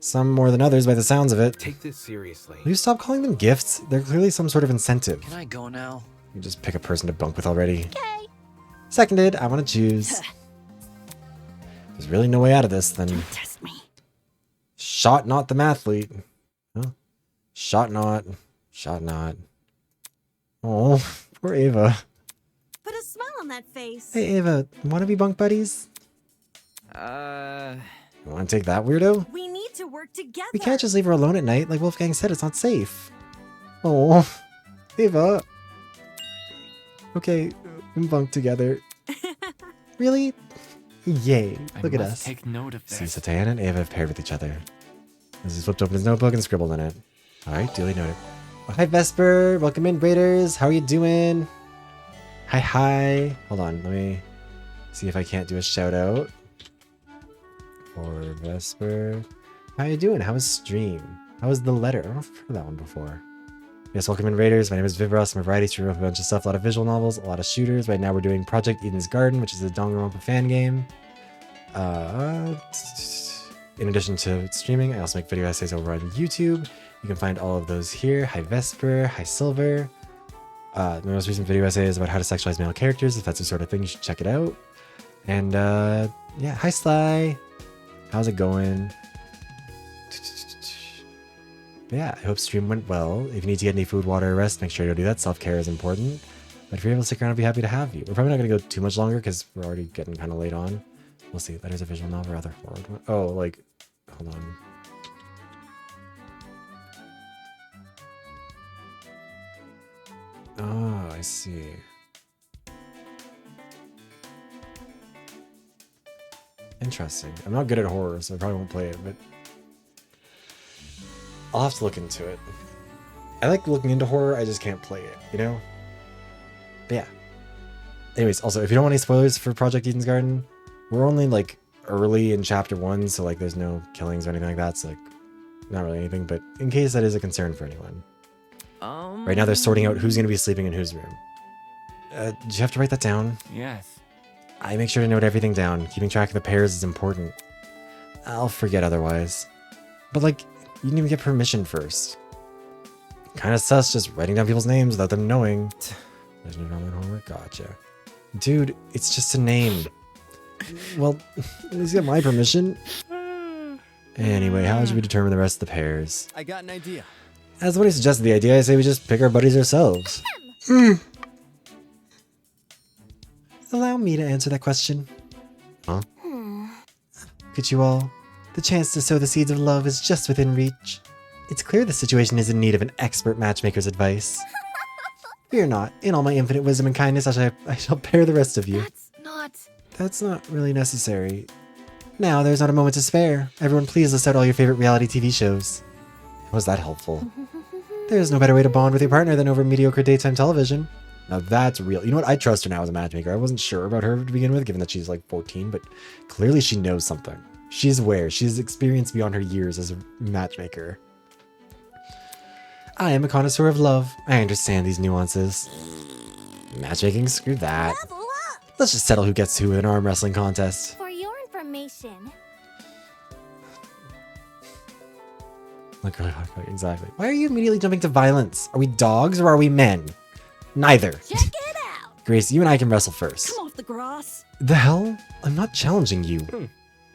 Some more than others by the sounds of it. Take this seriously. Will you stop calling them gifts? They're clearly some sort of incentive. Can I go now? You just pick a person to bunk with already. Okay. Seconded. I want to choose. There's really no way out of this, then. Don't test me. Shot not the mathlete. Huh? Shot not. Shot not. Oh, poor Ava. Put a smile on that face. Hey, Ava, want to be bunk buddies? You want to take that, weirdo? We need to work together. We can't just leave her alone at night. Like Wolfgang said, it's not safe. Oh, Ava. Okay, we can bunk together. Really? Yay. Look at us. Take note of See, this. Satan and Ava have paired with each other. As he flipped open his notebook and scribbled in it. Alright, duly noted. Oh, hi, Vesper. Welcome in, Raiders. How are you doing? Hi, hi. Hold on, let me see if I can't do a shout out. For Vesper. How you doing? How was stream? How was the letter? I don't know if I've heard that one before. Yes, welcome in, Raiders. My name is Vivros. I'm a variety streamer with a bunch of stuff, a lot of visual novels, a lot of shooters. Right now we're doing Project Eden's Garden, which is a Danganronpa fan game. In addition to streaming, I also make video essays over on YouTube. You can find all of those here. Hi, Vesper. Hi, Silver. My most recent video essay is about how to sexualize male characters. If that's the sort of thing, you should check it out. And yeah, hi, Sly. How's it going? Yeah, I hope stream went well. If you need to get any food, water, or rest, make sure to do that. Self-care is important. But if you're able to stick around, I'd be happy to have you. We're probably not going to go too much longer because we're already getting kind of late on. We'll see. That is a visual novel, rather forward one. Oh, like, hold on. Oh, I see. Interesting. I'm not good at horror, so I probably won't play it, but I'll have to look into it. I like looking into horror, I just can't play it, you know? But yeah. Anyways, also, if you don't want any spoilers for Project Eden's Garden, we're only, like, early in Chapter 1, so, like, there's no killings or anything like that, so, like, not really anything, but in case that is a concern for anyone. Right now they're sorting out who's going to be sleeping in whose room. Did you have to write that down? Yes. I make sure to note everything down. Keeping track of the pairs is important. I'll forget otherwise. But, like, you didn't even get permission first. Kinda sus just writing down people's names without them knowing. There's no drama in homework? Gotcha. Dude, it's just a name. Well, at least you got my permission. Anyway, how should we determine the rest of the pairs? I got an idea. As somebody suggested the idea, I say we just pick our buddies ourselves. Allow me to answer that question. Huh? Look at you all. The chance to sow the seeds of love is just within reach. It's clear the situation is in need of an expert matchmaker's advice. Fear not. In all my infinite wisdom and kindness, I shall pair the rest of you. That's not really necessary. Now, there's not a moment to spare. Everyone please list out all your favorite reality TV shows. Was that helpful? There's no better way to bond with your partner than over mediocre daytime television. Now that's real. You know what? I trust her now as a matchmaker. I wasn't sure about her to begin with, given that she's like 14, but clearly she knows something. She's aware. She's experienced beyond her years as a matchmaker. I am a connoisseur of love. I understand these nuances. Matchmaking? Screw that. Let's just settle who gets who in an arm wrestling contest. For your information. Like, exactly. Why are you immediately jumping to violence? Are we dogs or are we men? Neither. Check it out. Grace, you and I can wrestle first. Come off the grass. The hell? I'm not challenging you.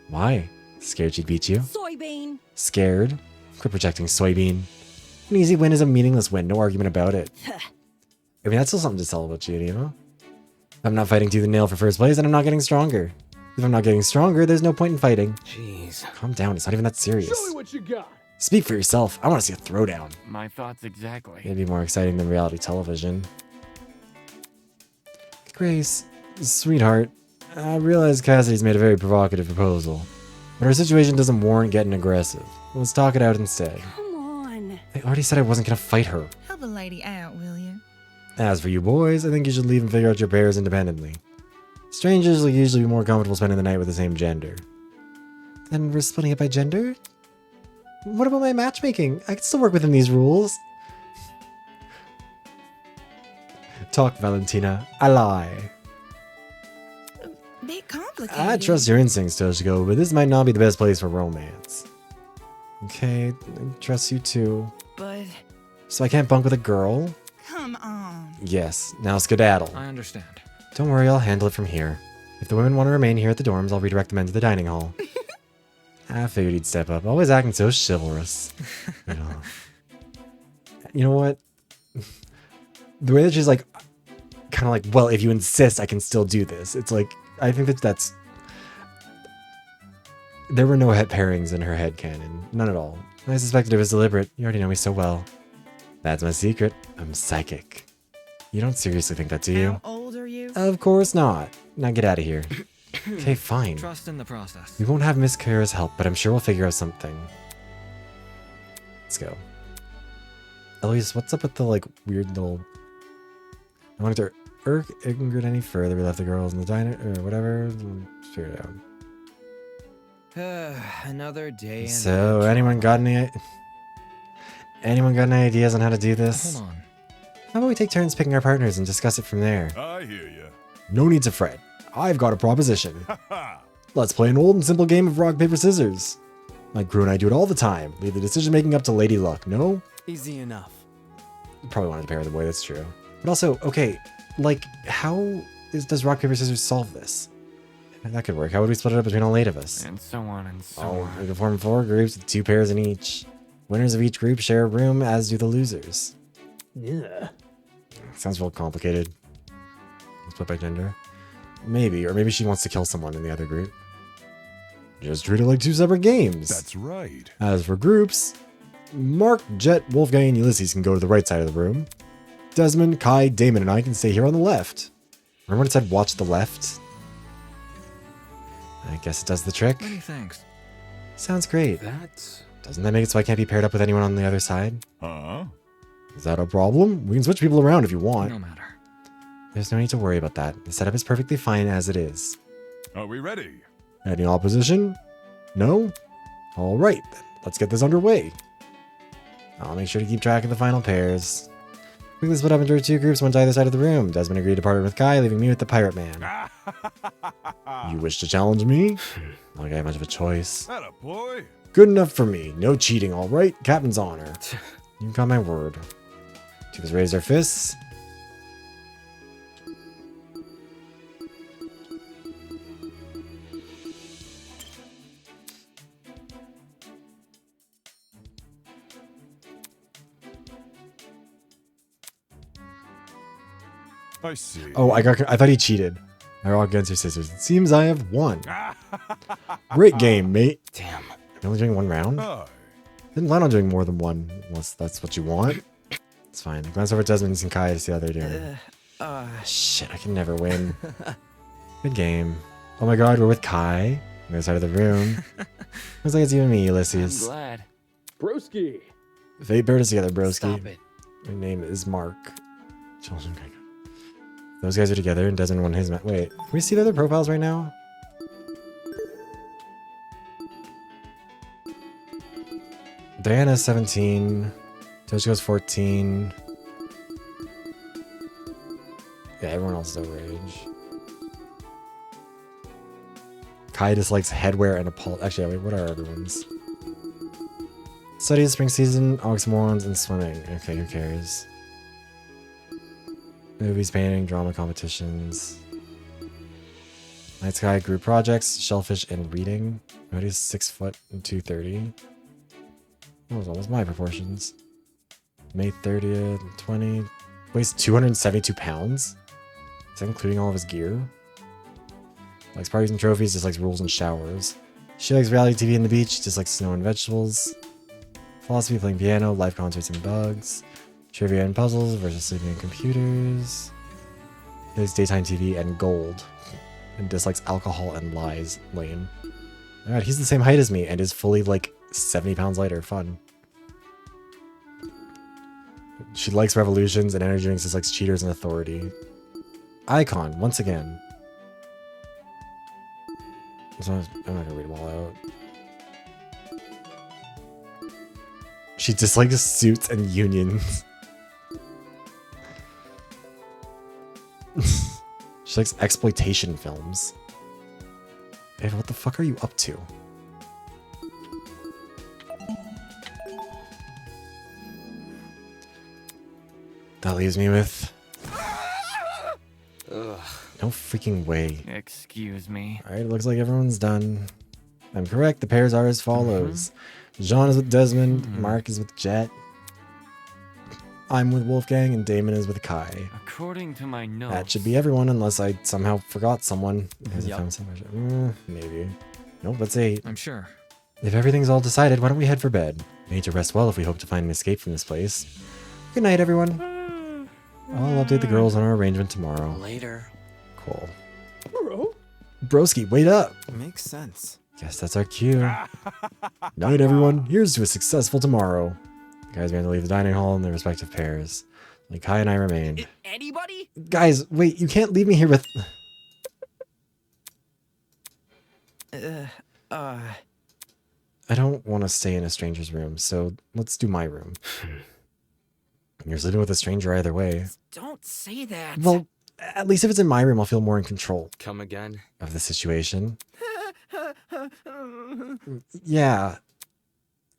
Why? Scared she'd beat you? Soybean. Scared? Quit projecting, soybean. An easy win is a meaningless win, no argument about it. I mean, that's still something to tell about you, you know? I'm not fighting tooth and nail for first place, and I'm not getting stronger. If I'm not getting stronger, there's no point in fighting. Jeez. Calm down, it's not even that serious. Show me what you got. Speak for yourself. I want to see a throwdown. My thoughts exactly. It'd be more exciting than reality television. Grace, sweetheart, I realize Cassidy's made a very provocative proposal, but our situation doesn't warrant getting aggressive. Let's talk it out instead. Come on. I already said I wasn't gonna fight her. Help a lady out, will you? As for you boys, I think you should leave and figure out your pairs independently. Strangers will usually be more comfortable spending the night with the same gender. Then we're splitting it by gender? What about my matchmaking? I can still work within these rules. Talk, Valentina. I lie. Bit complicated. I trust your instincts, Toshiko, but this might not be the best place for romance. Okay, I trust you too. But... So I can't bunk with a girl? Come on. Yes, now skedaddle. I understand. Don't worry, I'll handle it from here. If the women want to remain here at the dorms, I'll redirect the men to the dining hall. I figured he'd step up. Always acting so chivalrous. You know what? The way that she's like, kind of like, well, if you insist, I can still do this. It's like, I think that's... There were no head pairings in her head canon. None at all. I suspected it was deliberate. You already know me so well. That's my secret. I'm psychic. You don't seriously think that, do you? How old are you? Of course not. Now get out of here. Okay, fine. Trust in the process. We won't have Miss Kara's help, but I'm sure we'll figure out something. Let's go. Eloise, what's up with the, like, weird little... I wanted to irk Ingrid any further. We left the girls in the diner, or whatever. Figure it out. Another day. So, anyone got any ideas on how to do this? Hold on. How about we take turns picking our partners and discuss it from there? I hear you. No need to fret. I've got a proposition. Let's play an old and simple game of rock, paper, scissors. My crew and I do it all the time. Leave the decision making up to Lady Luck, no? Easy enough. Probably wanted to pair the boy, that's true. But also, okay, like, does rock, paper, scissors solve this? That could work. How would we split it up between all 8 of us? And so on and so Oh, on. we can form 4 groups with 2 pairs in each. Winners of each group share a room, as do the losers. Yeah. Sounds real complicated. Split by gender. Maybe, or maybe she wants to kill someone in the other group. Just treat it like 2 separate games. That's right. As for groups, Mark, Jet, Wolfgang, and Ulysses can go to the right side of the room. Desmond, Kai, Damon, and I can stay here on the left. Remember when it said watch the left? I guess it does the trick. Many thanks. Sounds great. That's... Doesn't that make it so I can't be paired up with anyone on the other side? Huh? Is that a problem? We can switch people around if you want. No matter. There's no need to worry about that. The setup is perfectly fine as it is. Are we ready? Any opposition? No? Alright, then let's get this underway. I'll make sure to keep track of the final pairs. Quickly split up into 2 groups, one to either side of the room. Desmond agreed to partner with Kai, leaving me with the Pirate Man. You wish to challenge me? Not like I have much of a choice. Atta boy. Good enough for me. No cheating, alright? Captain's honor. You got my word. 2 of us raised our fists. I see. Oh, I thought he cheated. I rock against your sisters. It seems I have won. Great game, mate. Damn. You're only doing 1 round? Didn't plan on doing more than 1, unless that's what you want. It's fine. I glance over at Desmond and Kai to see how they're doing. Shit, I can never win. Good game. Oh my god, we're with Kai on the other side of the room. Looks like it's you and me, Ulysses. I'm glad. Broski. Fate paired us together, broski. Stop it. My name is Mark. Those guys are together and Desmond won his match. Wait, can we see the other profiles right now? Diana's 17. Toshiko's 14. Yeah, everyone else is overage. Kai dislikes headwear and Actually, wait, what are everyone's? Studies, spring season, oxymorons, and swimming. Okay, who cares? Movies, painting, drama competitions. Night Sky, group projects, shellfish, and reading. Nobody's 6 foot and 230. That was almost my proportions. May 30th, 20. Weighs 272 pounds? Is that including all of his gear? Likes parties and trophies, dislikes rules and showers. She likes reality TV and the beach, dislikes snow and vegetables. Philosophy, playing piano, live concerts and bugs. Trivia and puzzles versus sleeping and computers. He likes daytime TV and gold. And dislikes alcohol and lies. Lame. Alright, he's the same height as me and is fully like 70 pounds lighter. Fun. She likes revolutions and energy drinks, dislikes cheaters and authority. Icon, once again. I'm not gonna read them all out. She dislikes suits and unions. She likes exploitation films. Ava, what the fuck are you up to? That leaves me with... Ugh. No freaking way. Excuse me. Alright, it looks like everyone's done. I'm correct, the pairs are as follows. Jean is with Desmond, Mark is with Jet. I'm with Wolfgang, and Damon is with Kai. According to my notes... That should be everyone, unless I somehow forgot someone. Yep. Maybe. Nope, that's 8. I'm sure. If everything's all decided, why don't we head for bed? We need to rest well if we hope to find an escape from this place. Good night, everyone. I'll update the girls on our arrangement tomorrow. Later. Cool. Broski, wait up! Makes sense. Guess that's our cue. Night, everyone. Here's to a successful tomorrow. The guys began to leave the dining hall in their respective pairs. Like Kai and I remained. Anybody? Guys, wait, you can't leave me here with... I don't want to stay in a stranger's room, so let's do my room. You're sleeping with a stranger either way. Don't say that. Well, at least if it's in my room, I'll feel more in control. Come again? Of the situation. Yeah.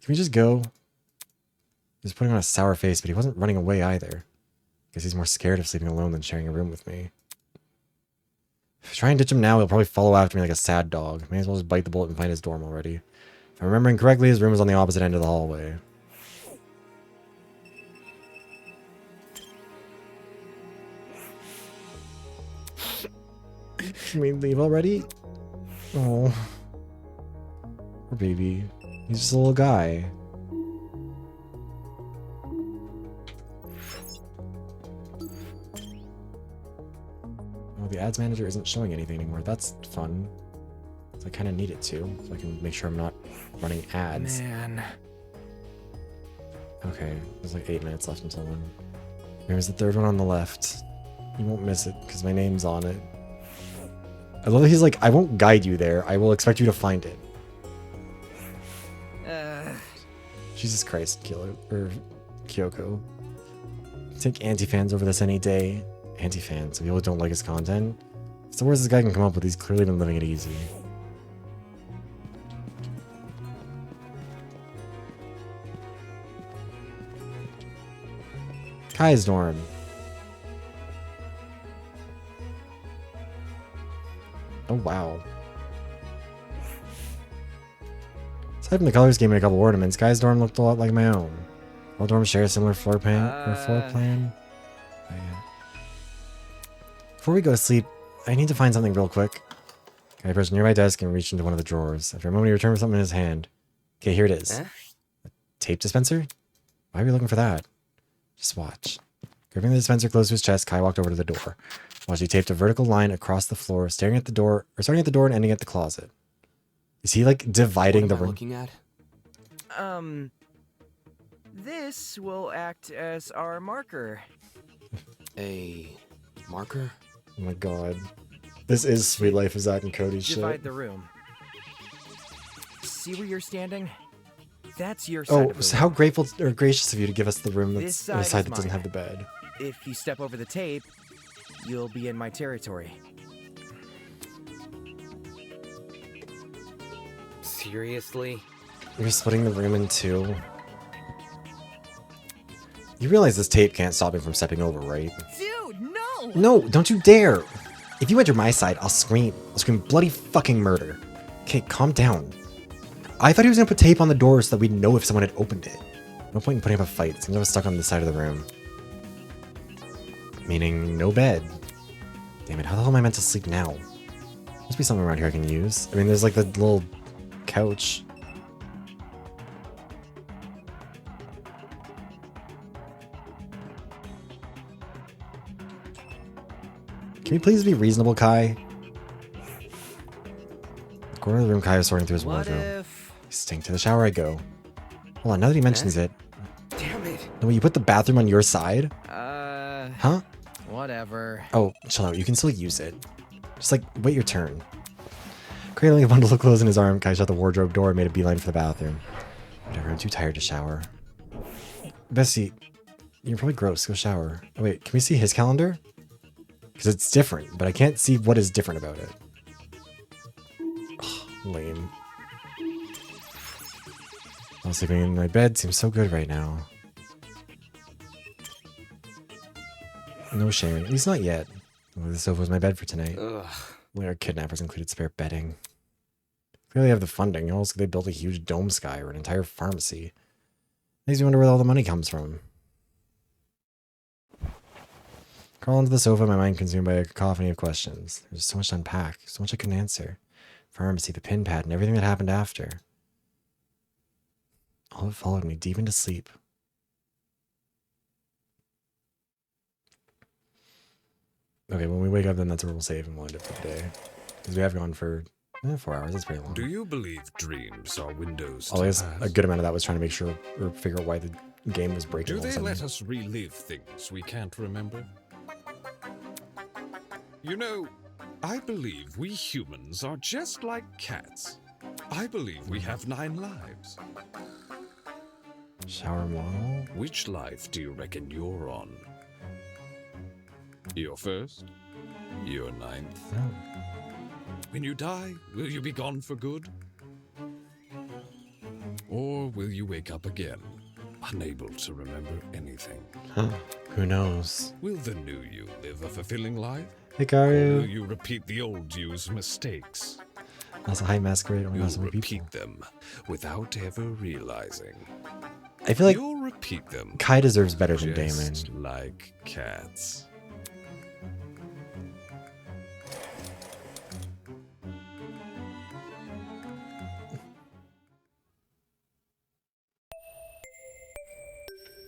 Can we just go? He was putting on a sour face, but he wasn't running away either. Guess he's more scared of sleeping alone than sharing a room with me. If I try and ditch him now, he'll probably follow after me like a sad dog. May as well just bite the bullet and find his dorm already. If I'm remembering correctly, his room is on the opposite end of the hallway. Can we leave already? Oh. Poor baby. He's just a little guy. Oh, the ads manager isn't showing anything anymore. That's fun. I kind of need it to, so I can make sure I'm not running ads. Man. Okay, there's like 8 minutes left until then. There's the third one on the left. You won't miss it, because my name's on it. I love that he's like, I won't guide you there. I will expect you to find it. Jesus Christ, Kyoko. Take anti-fans over this any day. Anti-fans, so people don't like his content. It's the worst this guy can come up with. He's clearly been living it easy. Kai's dorm. Oh, wow. Aside from the color scheme and a couple ornaments, Kai's dorm looked a lot like my own. All dorms share a similar floor plan. Oh, yeah. Before we go to sleep, I need to find something real quick. Kai approached near my desk and reached into one of the drawers. After a moment, he returned with something in his hand. Okay, here it is. A tape dispenser? Why are we looking for that? Just watch. Gripping the dispenser close to his chest, Kai walked over to the door. While she taped a vertical line across the floor, starting at the door and ending at the closet. Is he like dividing the room? Looking at? This will act as our marker. A marker? Oh my god. This is Sweet Life of Zack and Cody shit. Divide the room. See where you're standing? That's your side of the so room. how grateful or gracious of you to give us the room This that's the side side is that doesn't mine. have the bed. If you step over the tape, you'll be in my territory. Seriously? You're splitting the room in two. You realize this tape can't stop him from stepping over, right? Dude, no! No, don't you dare! If you enter my side, I'll scream. I'll scream bloody fucking murder. Okay, calm down. I thought he was gonna put tape on the door so that we'd know if someone had opened it. No point in putting up a fight. Seems I was stuck on the side of the room. Meaning no bed. Damn it, how the hell am I meant to sleep now? Must be something around here I can use. I mean, there's like the little couch. Can you please be reasonable, Kai? The corner of the room, Kai is sorting through his wardrobe. Stink to the shower I go. Hold on, now that he mentions it. Damn it. No, you put the bathroom on your side? Huh? Whatever. Oh, chill out. You can still use it. Just like, wait your turn. Cradling a bundle of clothes in his arm, Kai shut the wardrobe door and made a beeline for the bathroom. Whatever, I'm too tired to shower. Bessie, you're probably gross. Go shower. Oh, wait, can we see his calendar? Because it's different, but I can't see what is different about it. Ugh, lame. While sleeping in my bed seems so good right now. No sharing. At least not yet. Oh, the sofa was my bed for tonight. Ugh. Only our kidnappers included spare bedding. Clearly have the funding. How else could they build a huge dome sky or an entire pharmacy? Makes me wonder where all the money comes from. Crawl onto the sofa, my mind consumed by a cacophony of questions. There's so much to unpack, so much I couldn't answer. Pharmacy, the pin pad, and everything that happened after. All of it followed me deep into sleep. Okay, when we wake up, then that's where we'll save and we'll end up for the day. Because we have gone for 4 hours. That's pretty long. Do you believe dreams are windows to Always past? a good amount of that was trying to make sure or figure out why the game was breaking. Do all of a they sudden. let us relive things we can't remember? You know, I believe we humans are just like cats. I believe we have 9 lives. Shower model? Which life do you reckon you're on? Your first? Your 9th? Oh. When you die, will you be gone for good? Or will you wake up again, unable to remember anything? Huh. Who knows? Will the new you live a fulfilling life? Hikaru. Or will you repeat the old you's mistakes? That's a high masquerade. You'll repeat them without ever realizing. I feel like you'll repeat them. Kai deserves better than Damon. Just like cats.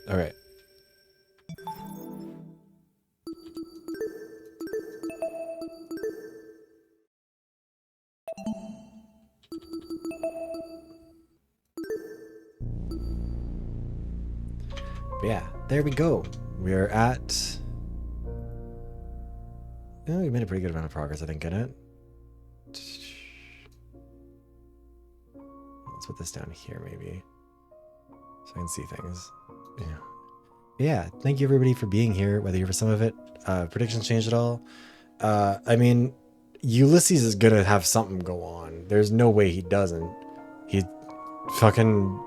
All right. But yeah, there we go. We are at... Oh, we made a pretty good amount of progress, I think, in it. Let's put this down here, maybe. So I can see things. Yeah, thank you everybody for being here, whether you're for some of it. Predictions changed at all? I mean, Ulysses is gonna have something go on. There's no way he doesn't. He fucking...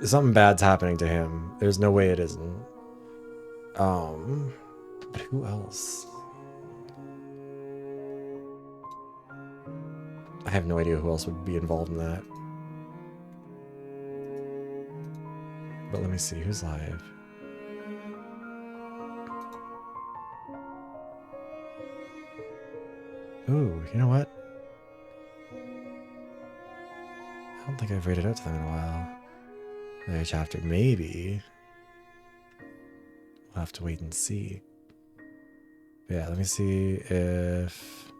Something bad's happening to him. There's no way it isn't. But who else? I have no idea who else would be involved in that. But let me see, who's live? Ooh, you know what? I don't think I've rated out to them in a while. Another chapter, maybe. We'll have to wait and see. But yeah, let me see if...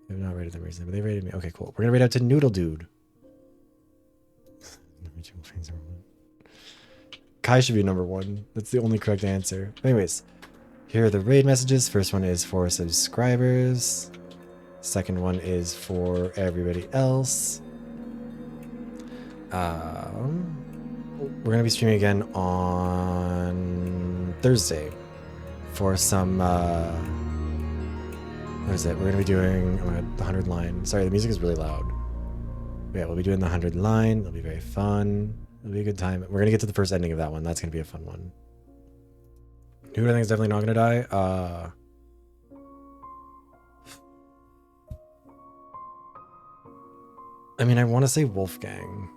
They've not rated them recently, but they rated me. Okay, cool. We're gonna rate out to Noodle Dude. Kai should be number 1. That's the only correct answer. Anyways, here are the raid messages. First one is for subscribers. Second one is for everybody else. We're going to be streaming again on Thursday for some, what is it? We're going to be doing the 100 line. Sorry, the music is really loud. But yeah, we'll be doing the 100 line. It'll be very fun. It'll be a good time. We're going to get to the first ending of that one. That's going to be a fun one. Who I think is definitely not going to die? I mean, I want to say Wolfgang.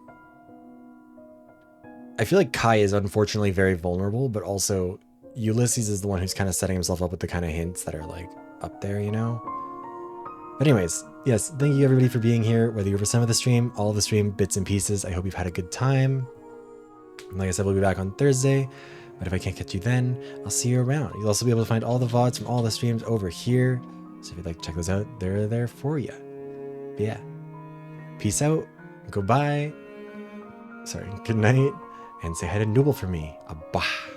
I feel like Kai is unfortunately very vulnerable, but also Ulysses is the one who's kind of setting himself up with the kind of hints that are like up there, you know? But anyways, yes, thank you everybody for being here, whether you were for some of the stream, all of the stream, bits and pieces. I hope you've had a good time. Like I said, we'll be back on Thursday, but if I can't catch you then, I'll see you around. You'll also be able to find all the VoDs from all the streams over here. So if you'd like to check those out, they're there for you. But yeah, peace out, goodbye, sorry, good night, and say hi to Nooble for me. Abah.